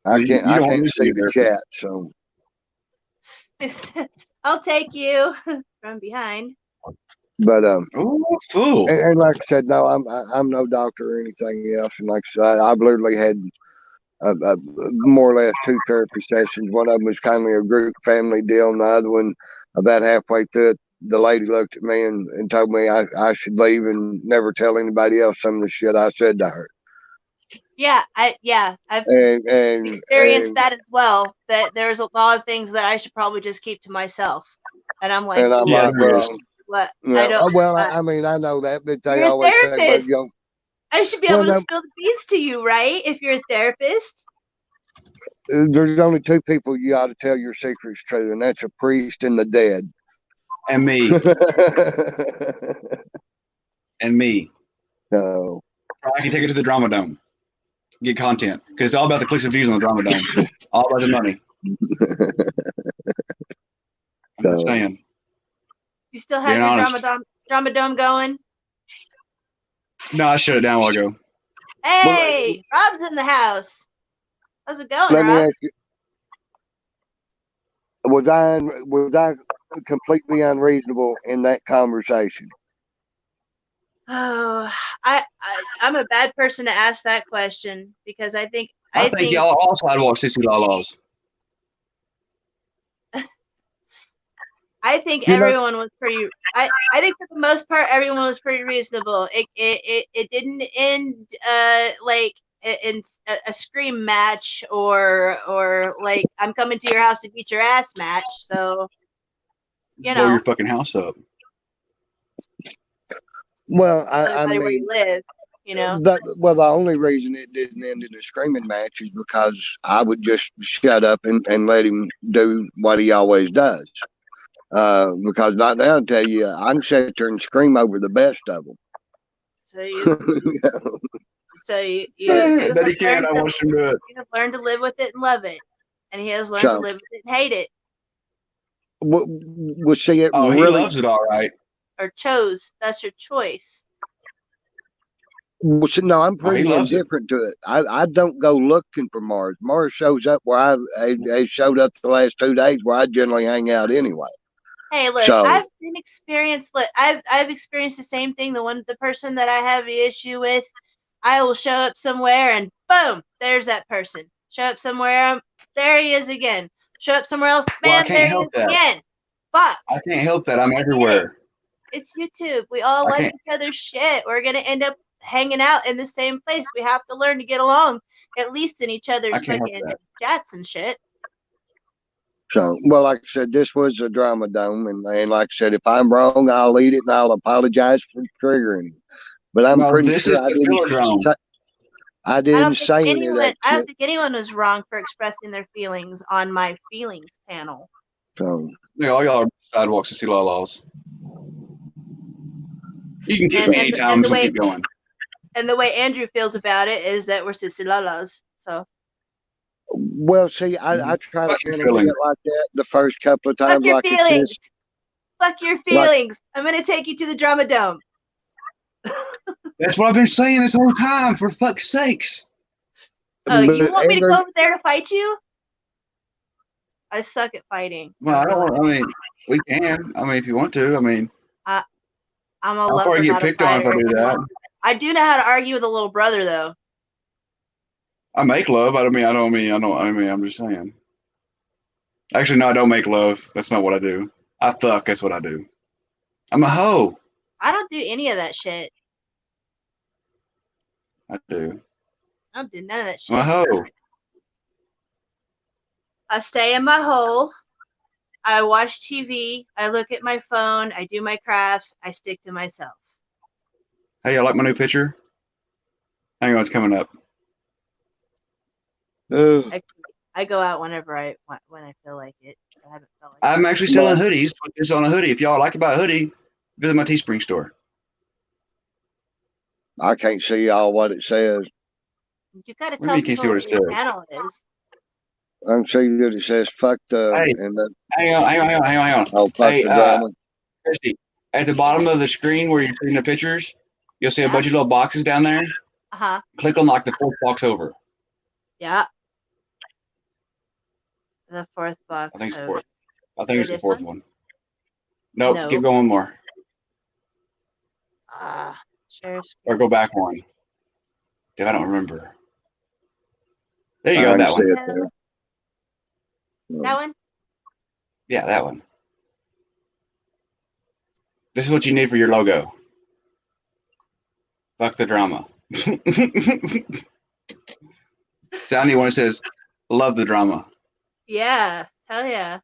I can't need see to the either. chat, so I'll take you from behind. but Oh, fool. and like I said, no, I'm no doctor or anything else, and like I said, I've literally had more or less 2 therapy sessions. One of them was kind of a group family deal, and the other one, about halfway through it, the lady looked at me and told me I should leave and never tell anybody else some of the shit I said to her. Yeah, I've And experienced that as well. That there's a lot of things that I should probably just keep to myself, and I'm like, and I'm Yeah, like, there is. well, what? you I know, don't. well, I mean, I know that, but they You're a always say, well, therapist. you know, I should be Well, able to no. spill the beans to you, right? If you're a therapist. there's only 2 people you ought to tell your secrets to, and that's a priest and the dead. And me. And me. No. I can take it to the Drama Dome. Get content. Because it's all about the clicks and views on the Drama Dome. All about the money. I'm just saying. You still have Being your honest. Drama Dome going? No, I shut it down a while ago. Hey, Rob's in the house. How's it going, Let me Rob? ask you, was I completely unreasonable in that conversation? Oh, I'm a bad person to ask that question because I think y'all all sidewalk sissy laws. I think You know- everyone was pretty. I think for the most part everyone was pretty reasonable. It didn't end like in a scream match or like I'm coming to your house to beat your ass match. So you Blow know, your fucking house up. Well, I everybody where mean, you live, you know. the only reason it didn't end in a screaming match is because I would just shut up and let him do what he always does. Because right now, I'll tell you, I can sit there and scream over the best of them. So you That he can. I watched him do it. You have learned to live with it and love it, and he has learned to So- live with it and hate it, Well, see, it Oh, he really. loves it all right. or chose. That's your choice. Well, see, no, I'm pretty loves it. indifferent to it. I don't go looking for Mars. Mars shows up where I showed up the last 2 days where I generally hang out anyway. Hey, look, So- I've experienced the same thing. The person that I have the issue with, I will show up somewhere and boom, there's that person. Show up somewhere, there he is again. Show up somewhere else, Well, I bam, can't there he help is that. again. Fuck, I can't help that. I'm everywhere. it's YouTube. We all I like can't- each other's shit. We're gonna end up hanging out in the same place. We have to learn to get along, at least in each other's I can't help fucking that. chats and shit. So, well, like I said, this was a drama dome, and like I said, if I'm wrong, I'll eat it and I'll apologize for triggering him. But I'm No, pretty this sure is I the filler didn't. dome. I I didn't don't think say any of that I don't shit. think anyone was wrong for expressing their feelings on my feelings panel. So, Yeah, all y'all are sidewalks to see laws. You can kick And- me and- anytime. and I'm the just gonna way- keep going. And the way Andrew feels about it is that we're sisilalas. So well, see, I try to Fuck your handle feelings. it like that the first couple of fuck times, your like it's feelings. just Fuck your feelings. I'm gonna take you to the Drama Dome. That's what I've been saying this whole time. For fuck's sakes. Oh, you but want me to Andrew- go over there to fight you? I suck at fighting. Well, I don't want. I mean, we can. I mean, if you want to. I mean, I'm a I'll lover, probably get not a picked on if I fighter. do that. I do know how to argue with a little brother, though. I make love. I mean, I'm just saying. Actually, no, I don't make love. That's not what I do. I fuck. That's what I do. I'm a hoe. I don't do any of that shit. I do. I don't do none of that I'm a shit. hoe. I stay in my hole. I watch TV. I look at my phone. I do my crafts. I stick to myself. Hey, I like my new picture. Hang on, it's coming up. I go out whenever I feel like it. I haven't felt like I'm it. actually selling hoodies with this on a hoodie. If y'all like to buy a hoodie, visit my Teespring store. I can't see all what it says. You gotta What do tell you mean, can't see people what what it your says? channel is. I can see that it says fuck the Hey. and then Hang on. oh fuck Hey, the drama. Christy, at the bottom of the screen where you're seeing the pictures, you'll see a Yeah. bunch of little boxes down there. Uh-huh. Click on like the fourth box over. Yeah. The fourth box. I think it's the of- fourth. I think it's the This fourth one? one. Nope, No. keep going more. Share Or go back one. Dude, I don't remember. There you I go, can that see one. it there. That one? Yeah, that one. This is what you need for your logo. Fuck the drama. Soundy one says, love the drama. Yeah. Hell yeah.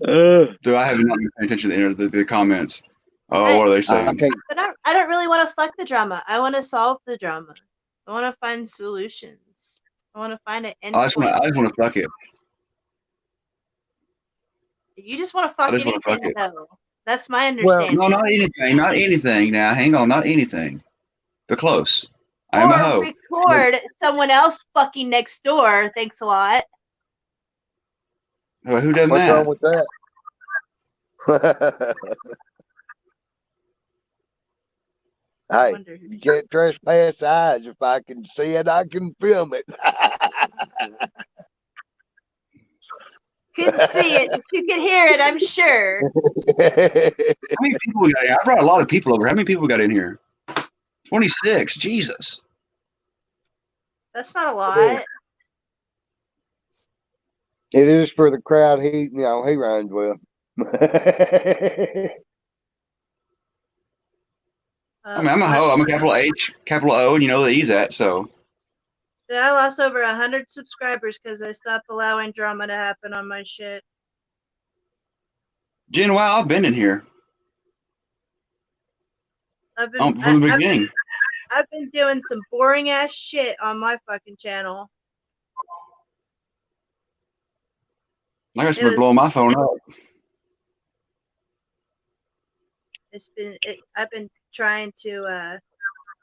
Do I have not been paying attention to the comments? Oh, what are they I saying? can't. But I don't really want to fuck the drama. I want to solve the drama. I want to find solutions. I want to find an end I just point. want to fuck it. You just want to fuck I just wanna anything, fuck it. though. That's my understanding. No, not anything. Not anything. Now, hang on. Not anything. But close. I am a hoe. Record someone else fucking next door. Thanks a lot. Well, who done What's that? wrong with that? I Hey, wonder who. you can't trespass the eyes. If I can see it, I can film it. Couldn't see it, but you could hear it, I'm sure. How many people we got in? I brought a lot of people over. How many people we got in here? 26. Jesus. That's not a lot. It is for the crowd he runs with. I mean, I'm a hoe. I'm a capital H, capital O, and you know where the E's at, so. I lost over 100 subscribers because I stopped allowing drama to happen on my shit. Jen, wow, I've been in here I've been from the beginning. I've been doing some boring ass shit on my fucking channel. I guess been blowing my phone up. I've been trying to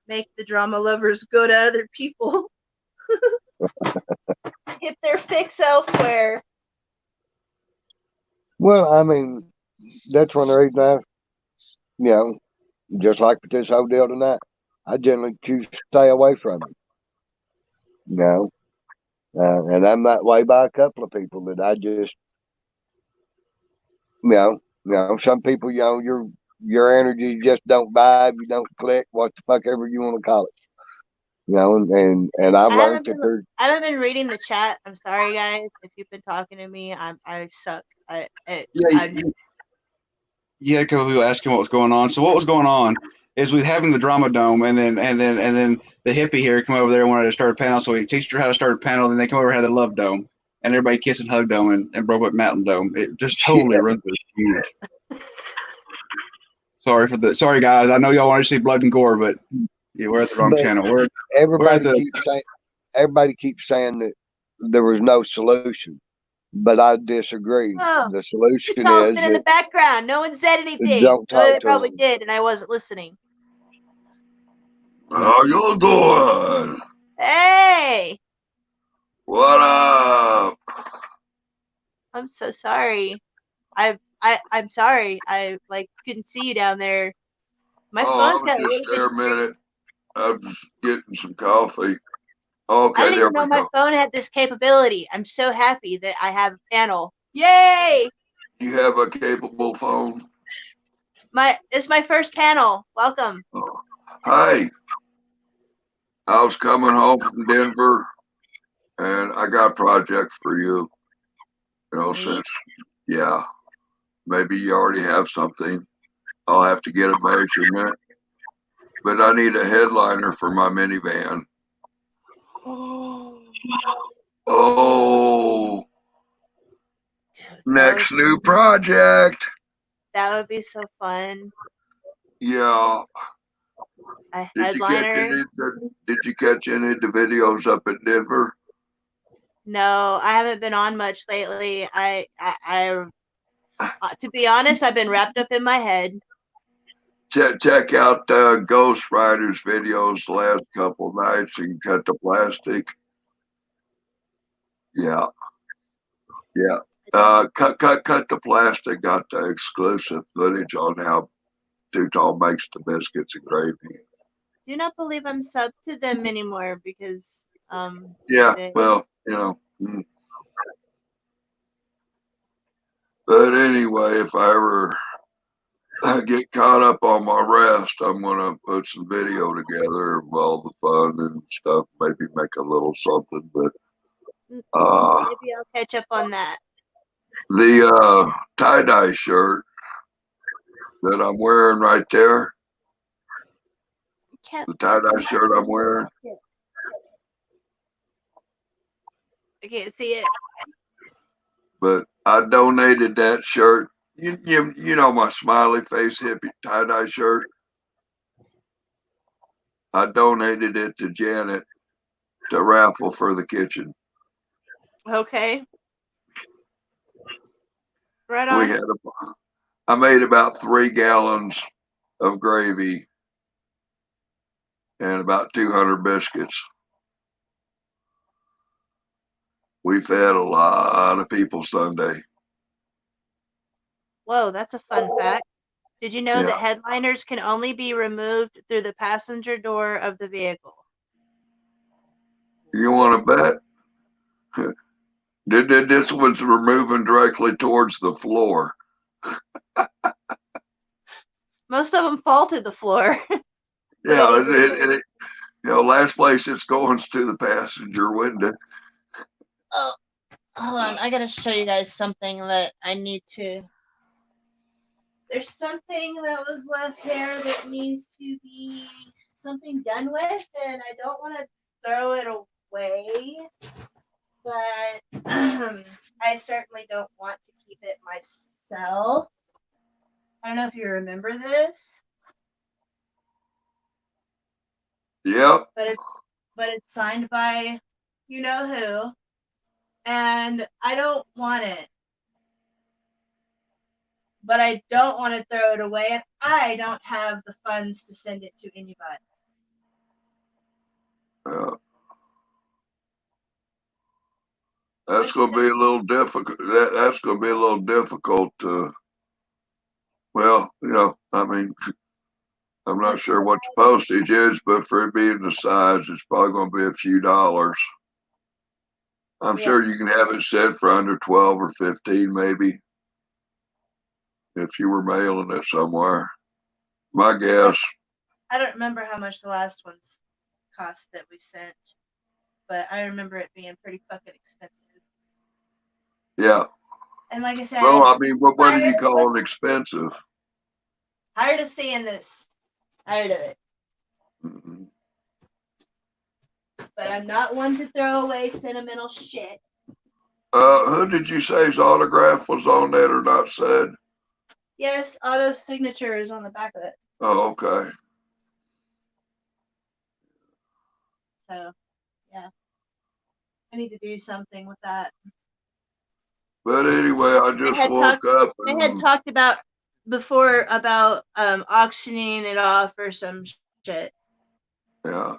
make the drama lovers go to other people. Get their fix elsewhere. Well, I mean, that's one of the reasons just like with this whole deal tonight, I generally choose to stay away from it. And I'm that way by a couple of people that I just, some people, your energy just don't vibe, you don't click, what the fuck ever you want to call it. And I've learned that there's. I haven't been reading the chat. I'm sorry, guys. If you've been talking to me, I suck. You had a couple people asking what was going on. So what was going on is we having the drama dome, and then the hippie here come over there and wanted to start a panel. So we teach her how to start a panel. Then they come over and had the love dome, and everybody kiss and hug dome and broke up Mountain Dome. It just totally runs the community. Sorry, guys. I know y'all want to see blood and gore, but yeah, we're at the wrong But channel. We're at everybody the keeps saying that there was no solution, but I disagree. Oh, The solution y'all is been in the that background. No one said anything. don't Oh, they talk to probably them. did, and I wasn't listening. How you doing? Hey, What up? I'm so sorry. I'm sorry. I couldn't see you down there. My Oh, phone's I got a was really just there a big. minute. I was getting some coffee. I Okay, didn't there even know we my go. phone had this capability. I'm so happy that I have a panel. Yay! You have a capable phone? It's my first panel. Welcome. Oh. Hi. I was coming home from Denver, and I got a project for you. Neat. Yeah, maybe you already have something. I'll have to get a measurement, but I need a headliner for my minivan. Oh, next new project. That would be so fun. Yeah. A Did you catch headliner. any of the videos up in Denver? No, I haven't been on much lately. To be honest, I've been wrapped up in my head. Check out Ghost Rider's videos the last couple nights and cut the plastic. Yeah. Cut the plastic. Got the exclusive footage on how Too Tall makes the biscuits and gravy. Do not believe I'm sub to them anymore because Yeah. Well, But anyway, if I ever get caught up on my rest, I'm gonna put some video together of all the fun and stuff. Maybe make a little something. But maybe I'll catch up on that. the tie-dye shirt that I'm wearing right there, the tie-dye shirt I'm wearing. I can't see it. But I donated that shirt. You know my smiley face hippie tie-dye shirt. I donated it to Janet to raffle for the kitchen. Okay. Right on. I made about 3 gallons of gravy and about 200 biscuits. We fed a lot of people Sunday. Whoa, that's a fun fact. Did you know Yeah. that headliners can only be removed through the passenger door of the vehicle? You want to bet? This one's moving directly towards the floor. Most of them fall to the floor. Yeah, last place it's going is to the passenger window. Oh, hold on. I gotta show you guys something that I need to. There's something that was left there that needs to be something done with, and I don't want to throw it away, but I certainly don't want to keep it myself. I don't know if you remember this. Yep. But it's signed by you know who, and I don't want it. But I don't want to throw it away, and I don't have the funds to send it to anybody. That's going to be a little difficult. That's going to be a little difficult to. Well, I mean, I'm not sure what the postage is, but for it being the size, it's probably going to be a few dollars. I'm sure you can have it set for under 12 or 15, maybe, if you were mailing it somewhere. My guess. I don't remember how much the last ones cost that we sent, but I remember it being pretty fucking expensive. Yeah. And like I said, well, I mean, what do you call it expensive? Tired of seeing this. Tired of it. Mm-hmm. But I'm not one to throw away sentimental shit. Who did you say his autograph was on that or not said? Yes, auto signature is on the back of it. Oh, okay. So, yeah. I need to do something with that. But anyway, I just woke up They had and talked about before about auctioning it off or some shit, yeah.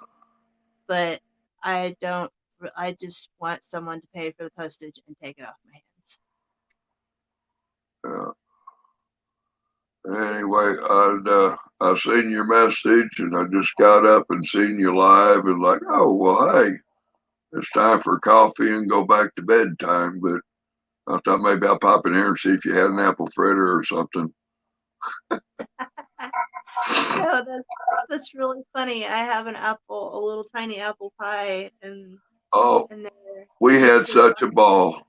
but I don't. I just want someone to pay for the postage and take it off my hands. Yeah. Anyway, I seen your message and I just got up and seen you live and like, oh well, hey, it's time for coffee and go back to bedtime. But I thought maybe I'll pop in here and see if you had an apple fritter or something. No, that's really funny. I have an apple, a little tiny apple pie, and Oh, there. we had such a ball.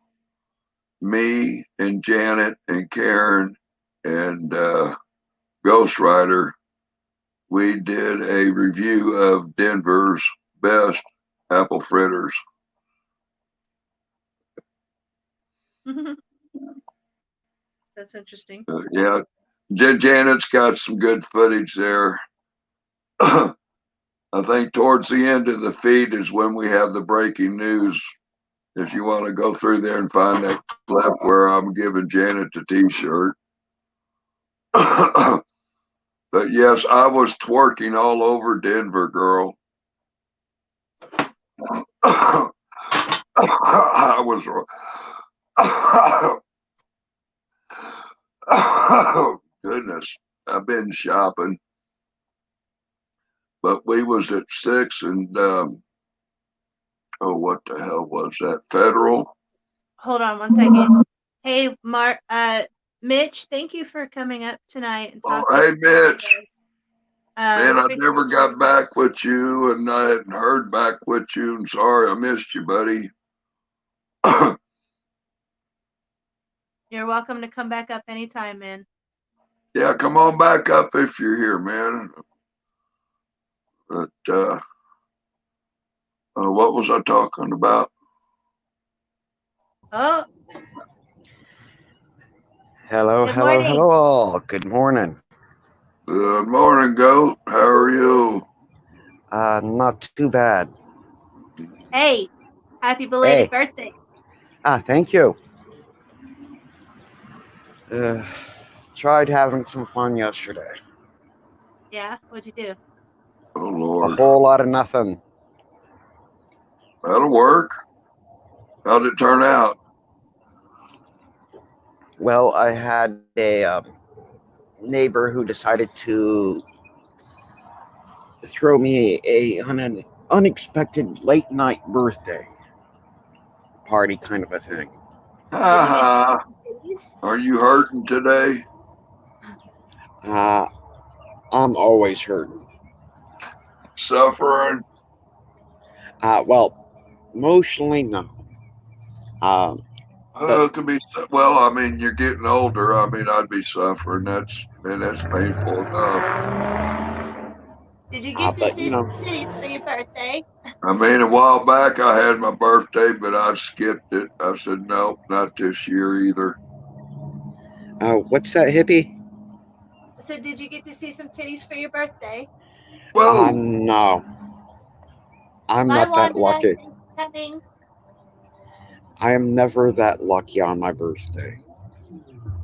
Me and Janet and Karen and Ghost Rider. We did a review of Denver's best apple fritters. That's interesting. Yeah, Janet's got some good footage there. I think towards the end of the feed is when we have the breaking news. If you want to go through there and find that clip where I'm giving Janet the t-shirt. But yes, I was twerking all over Denver, girl. I was. Oh, goodness, I've been shopping. But we was at 6 and oh, what the hell was that? Federal? Hold on one second. Hey, Mitch, thank you for coming up tonight and Oh, talking. hey, Mitch. Man, I appreciate never you. got back with you and I hadn't heard back with you. And sorry I missed you, buddy. You're welcome to come back up anytime, man. Yeah, come on back up if you're here, man. But what was I talking about? Oh, Hello, Good hello, morning. hello all. Good morning. Good morning, Goat. How are you? Not too bad. hey, happy belated birthday. Thank you. Tried having some fun yesterday. Yeah, what'd you do? Oh, A Lord. whole lot of nothing. That'll work. How'd it turn out? Well, I had a neighbor who decided to throw me an unexpected late night birthday party kind of a thing. Ha ha. Are you hurting today? I'm always hurting. Suffering? Well, emotionally, no. It could be. Well, I mean, you're getting older. I mean, I'd be suffering. That's painful enough. Did you get to but, see some titties for your birthday? I mean, a while back I had my birthday, but I skipped it. I said, nope, not this year either. What's that, hippie? I said, did you get to see some titties for your birthday? Whoa. No. I'm My not that lucky. coming. I am never that lucky on my birthday.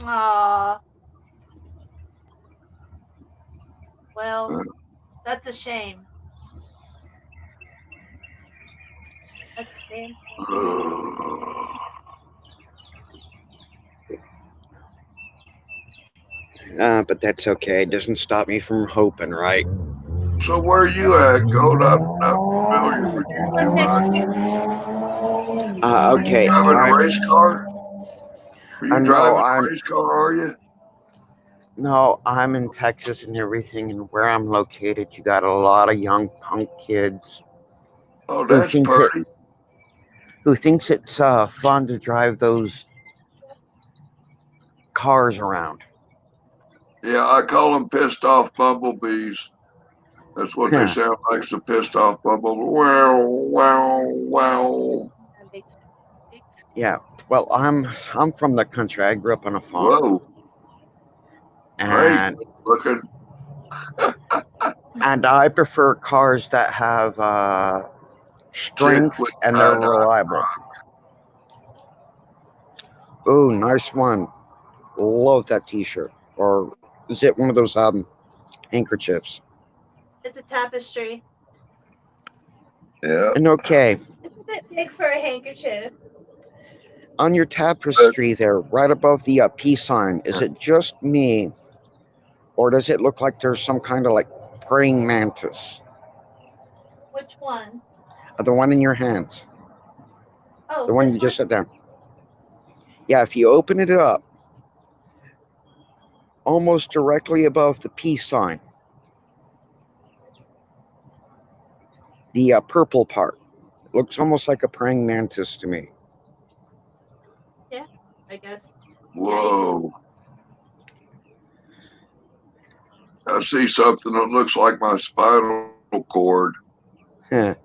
Aw. Well, that's a shame. That's a damn shame. But that's okay. It doesn't stop me from hoping, right? So where are you at, Goat? I'm not familiar with you too much. Okay. Are you driving a race car? Are you driving No, a race car, are you? No, I'm in Texas and everything, and where I'm located, you got a lot of young punk kids. Oh, that's pretty. Who thinks it's fun to drive those cars around. Yeah, I call them pissed off bumblebees. That's what they sound like, the pissed off bumblebee. Wow, wow, wow. Yeah, well, I'm from the country. I grew up on a farm. Whoa. And looking. and I prefer cars that have strength with and they're tie-dye. reliable. Oh, nice one. Love that T-shirt. Or is it one of those handkerchiefs? It's a tapestry. Yeah. And okay, It's a bit big for a handkerchief. on your tapestry there, right above the peace sign, is it just me, or does it look like there's some kind of like praying mantis? Which one? The one in your hands, Oh, the one this you just set down. Yeah, if you open it up, almost directly above the peace sign, the purple part, looks almost like a praying mantis to me. Yeah, I guess. Whoa. I see something that looks like my spinal cord. Huh.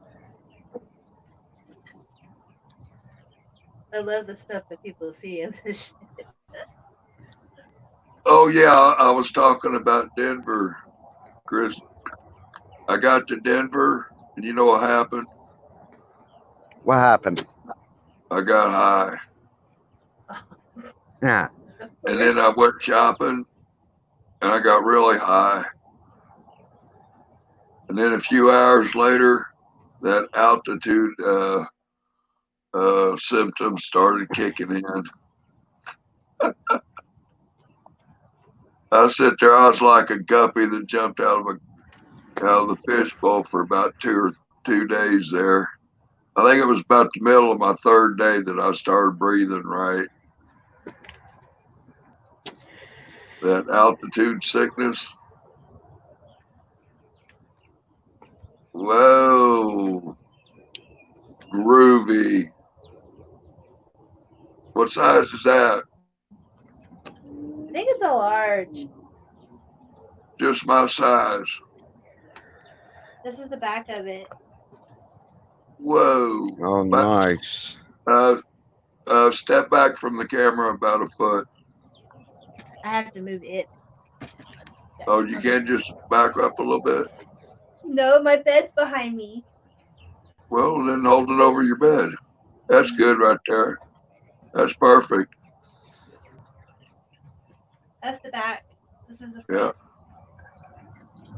I love the stuff that people see in this shit. Oh yeah, I was talking about Denver, Chris. I got to Denver, and you know what happened? What happened? I got high. Yeah. And then I went shopping, and I got really high. And then a few hours later, that altitude symptoms started kicking in. I sit there, I was like a guppy that jumped out of the fishbowl for about 2 days there. I think it was about the middle of my third day that I started breathing right. That altitude sickness. Whoa. Groovy. What size is that? I think it's a large. Just my size. This is the back of it. Whoa. Oh, nice. Step back from the camera about a foot. I have to move it. Oh, you can't just back up a little bit? No, my bed's behind me. Well, then hold it over your bed. That's good right there. That's perfect. That's the back. This is the front.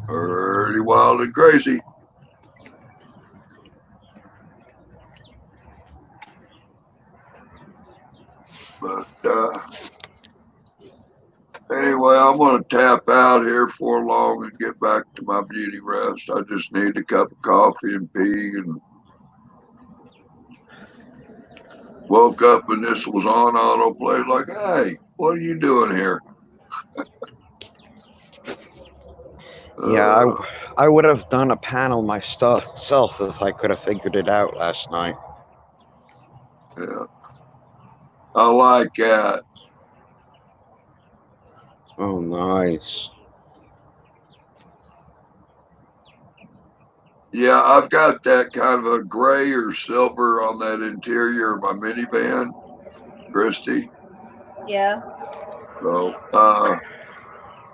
Yeah. Pretty wild and crazy. But anyway, I'm going to tap out here for long and get back to my beauty rest. I just need a cup of coffee and pee, and woke up and this was on autoplay. Like, hey, what are you doing here? Yeah, I would have done a panel myself if I could have figured it out last night. Yeah. I like that. Oh, nice. Yeah, I've got that kind of a gray or silver on that interior of my minivan, Christy. Yeah. So,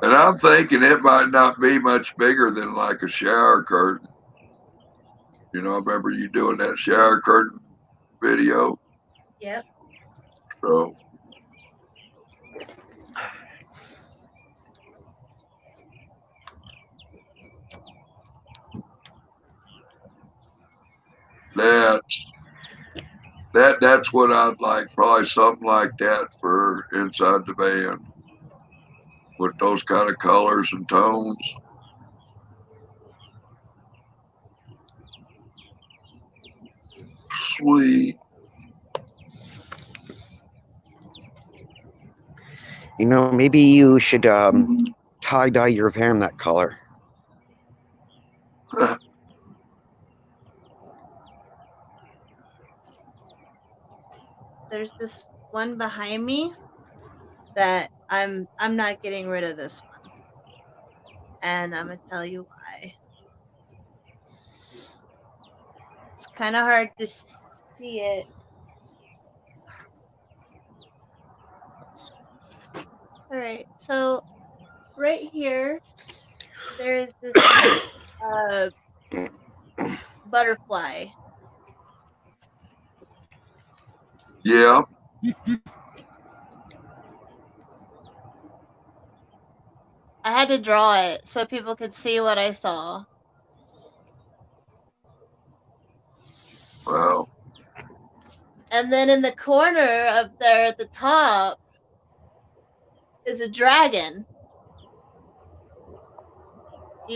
and I'm thinking it might not be much bigger than like a shower curtain. You know, I remember you doing that shower curtain video. Yep. So, that's what I'd like, probably something like that for inside the van with those kind of colors and tones. Sweet. You know, maybe you should tie-dye your van that color. There's this one behind me that I'm not getting rid of this one. And I'm gonna tell you why. It's kind of hard to see it. All right, so right here, there's this butterfly. Yeah. I had to draw it so people could see what I saw. Well, And then in the corner up there at the top is a dragon.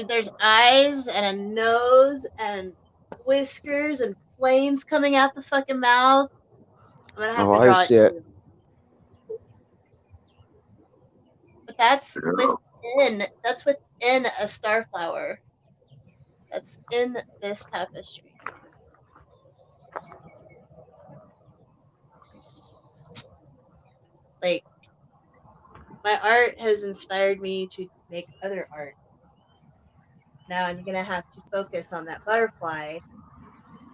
There's eyes and a nose and whiskers and flames coming out the fucking mouth. I'm gonna have Oh, to I draw it see it. too. But that's yeah. within a starflower. That's in this tapestry. Like, my art has inspired me to make other art. Now I'm gonna have to focus on that butterfly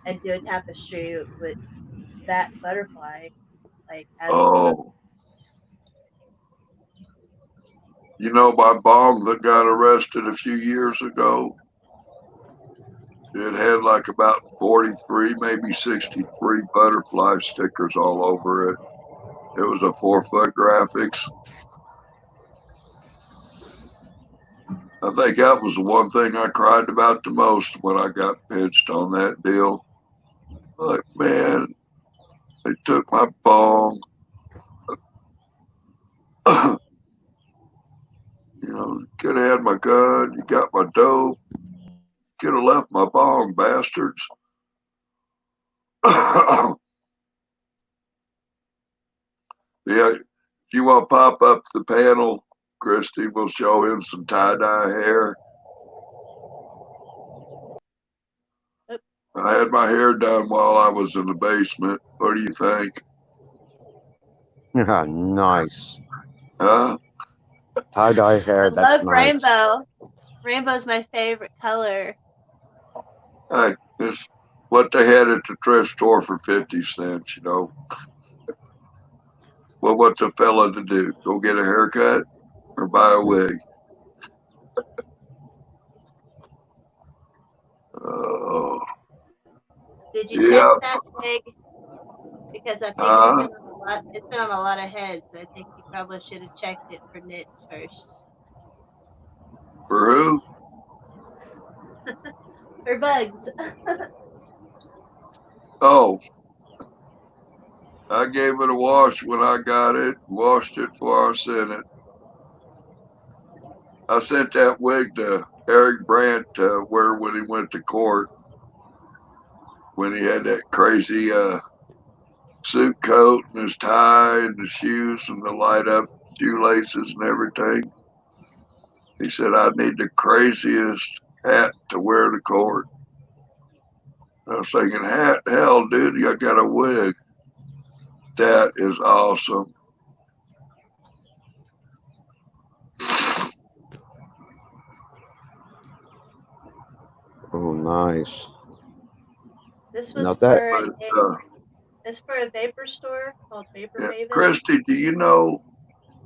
and do a tapestry with that butterfly, like as Oh. You know, my bong that got arrested a few years ago, it had like about 43, maybe 63 butterfly stickers all over it. It was a 4-foot graphics. I think that was the one thing I cried about the most when I got pitched on that deal. Like, man, they took my bong. You know, could have had my gun. You got my dope. Could have left my bong, bastards. Yeah, if you want to pop up the panel, Christy, we'll show him some tie-dye hair. I had my hair done while I was in the basement. What do you think? Nice. Huh? Tie-dye hair, I that's love nice. rainbow. Rainbow's my favorite color. Hey, it's what they had at the thrift store for 50 cents, you know. Well, what's a fella to do? Go get a haircut or buy a wig? Oh, Did you check yeah. that wig? Because I think it's been on a lot of heads. I think you probably should have checked it for nits first. For who? For bugs. Oh, I gave it a wash when I got it. Washed it before I sent it. I sent that wig to Eric Brandt to wear when he went to court. When he had that crazy suit coat and his tie and the shoes and the light up shoelaces and everything. He said, I need the craziest hat to wear to court. I was thinking, hat, hell, dude, you got a wig. That is awesome. Oh, nice. This was Now that for a vapor store called Vapor yeah. Maven. Christy, do you know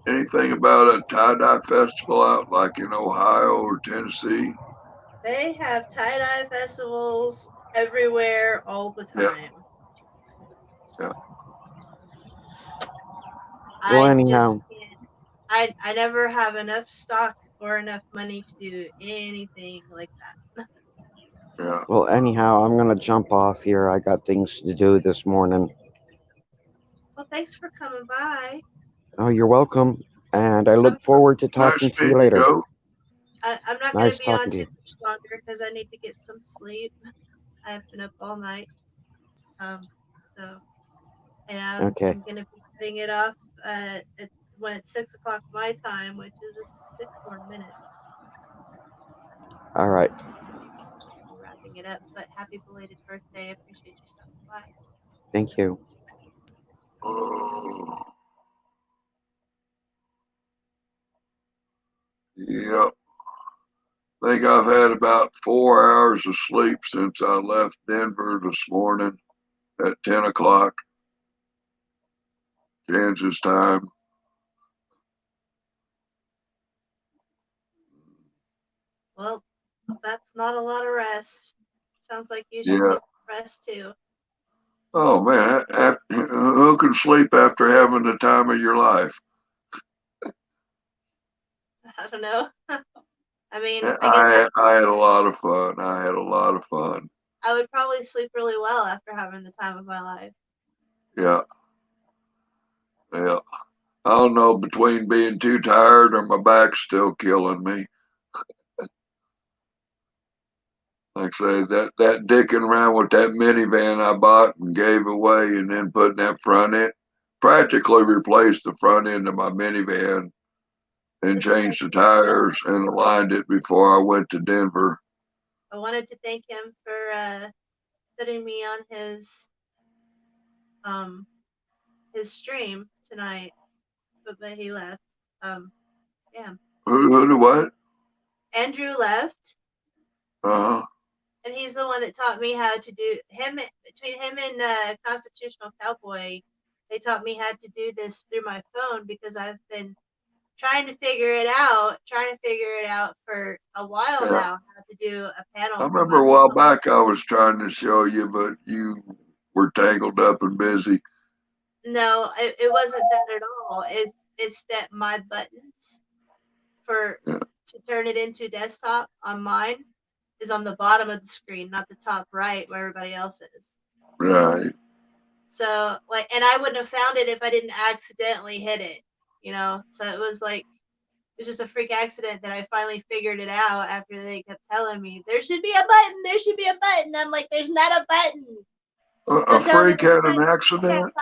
anything about a tie-dye festival out like in Ohio or Tennessee? They have tie-dye festivals everywhere all the time. Yeah. well, anyhow, I never have enough stock or enough money to do anything like that. Yeah. well, anyhow, I'm gonna jump off here. I got things to do this morning. Well, thanks for coming by. Oh, you're welcome, and I look forward to talking Nice to you meeting later. Joe. I'm not Nice going to be on talking to too you. much longer because I need to get some sleep. I've been up all night. So yeah, Okay. I'm going to be cutting it off when it's 6 o'clock my time, which is 6 more minutes. All right. Wrapping it up, but happy belated birthday. I appreciate you stopping by. Thank you. Yep. I think I've had about 4 hours of sleep since I left Denver this morning at 10 o'clock Kansas time. That's not a lot of rest. Sounds like you should Yeah. get rest too. Oh man, who can sleep after having the time of your life? I don't know. I mean, I guess I had a lot of fun. I had a lot of fun. I would probably sleep really well after having the time of my life. Yeah. Yeah. I don't know, between being too tired or my back's still killing me. Like I say, that dicking around with that minivan I bought and gave away and then putting that front end, practically replaced the front end of my minivan and changed the tires and aligned it before I went to Denver. I wanted to thank him for putting me on his stream tonight, but he left. Damn. Who do what? Andrew left, Uh-huh. and he's the one that taught me how to do between him and Constitutional Cowboy. They taught me how to do this through my phone because I've been trying to figure it out for a while Yeah. now, how to do a panel. I remember a while back I was trying to show you, but you were tangled up and busy. No, it wasn't that at all. It's that my buttons to turn it into desktop on mine is on the bottom of the screen, not the top right where everybody else is. Right. So and I wouldn't have found it if I didn't accidentally hit it, you know? So it was just a freak accident that I finally figured it out after they kept telling me there should be a button, there should be a button. I'm like, there's not a button. A freak had an accident?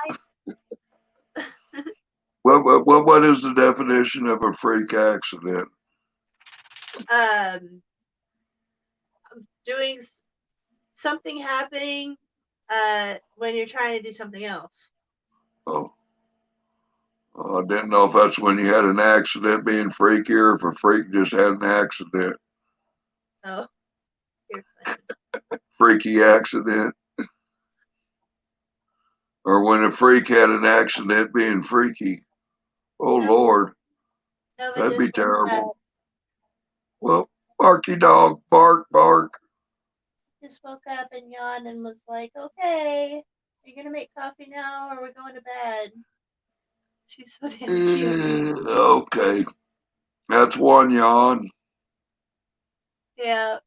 What is the definition of a freak accident? Doing something happening when you're trying to do something else. Oh. I didn't know if that's when you had an accident being freaky or if a freak just had an accident. Oh, you're funny. Freaky accident. Or when a freak had an accident being freaky. Oh, Lord. No, That'd be terrible. Well, barky dog, bark, bark. Just woke up and yawned and was like, okay, are you going to make coffee now or are we going to bed? She's so damn cute. Okay. That's one yawn. Yeah.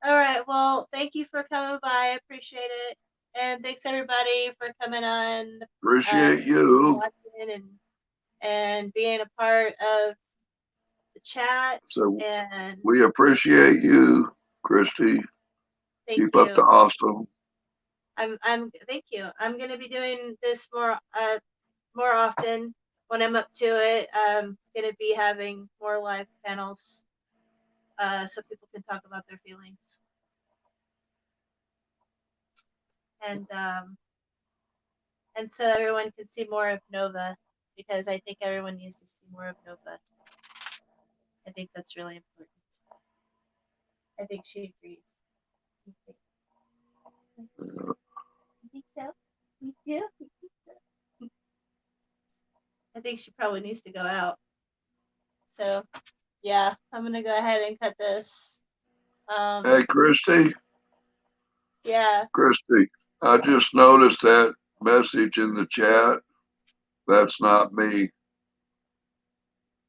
All right. Well, thank you for coming by. I appreciate it. And thanks everybody for coming on. Appreciate you. Watching and being a part of the chat. So and we appreciate you, Christy. Keep up the awesome. Thank you. I'm gonna be doing this more often when I'm up to it. I'm gonna be having more live panels so people can talk about their feelings. And so everyone can see more of Nova, because I think everyone needs to see more of Nova. I think that's really important. I think she agrees. I think so. Me too. I think she probably needs to go out. So, yeah, I'm gonna go ahead and cut this. Hey, Christy. Yeah. Christy, I just noticed that message in the chat. That's not me.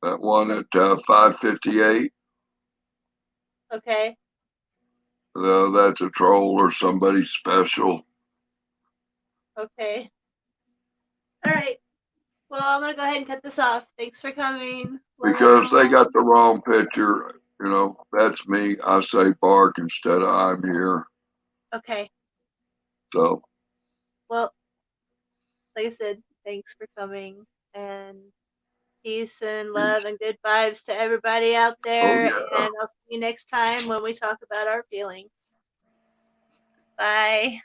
That one at 5:58. Okay. That's a troll or somebody special. Okay. All right. Well, I'm gonna go ahead and cut this off. Thanks for coming. Because they got the wrong picture. You know, that's me. I say bark instead of I'm here. Okay. So. Well, like I said, thanks for coming, and peace and love and good vibes to everybody out there. Oh, yeah. And I'll see you next time when we talk about our feelings. Bye.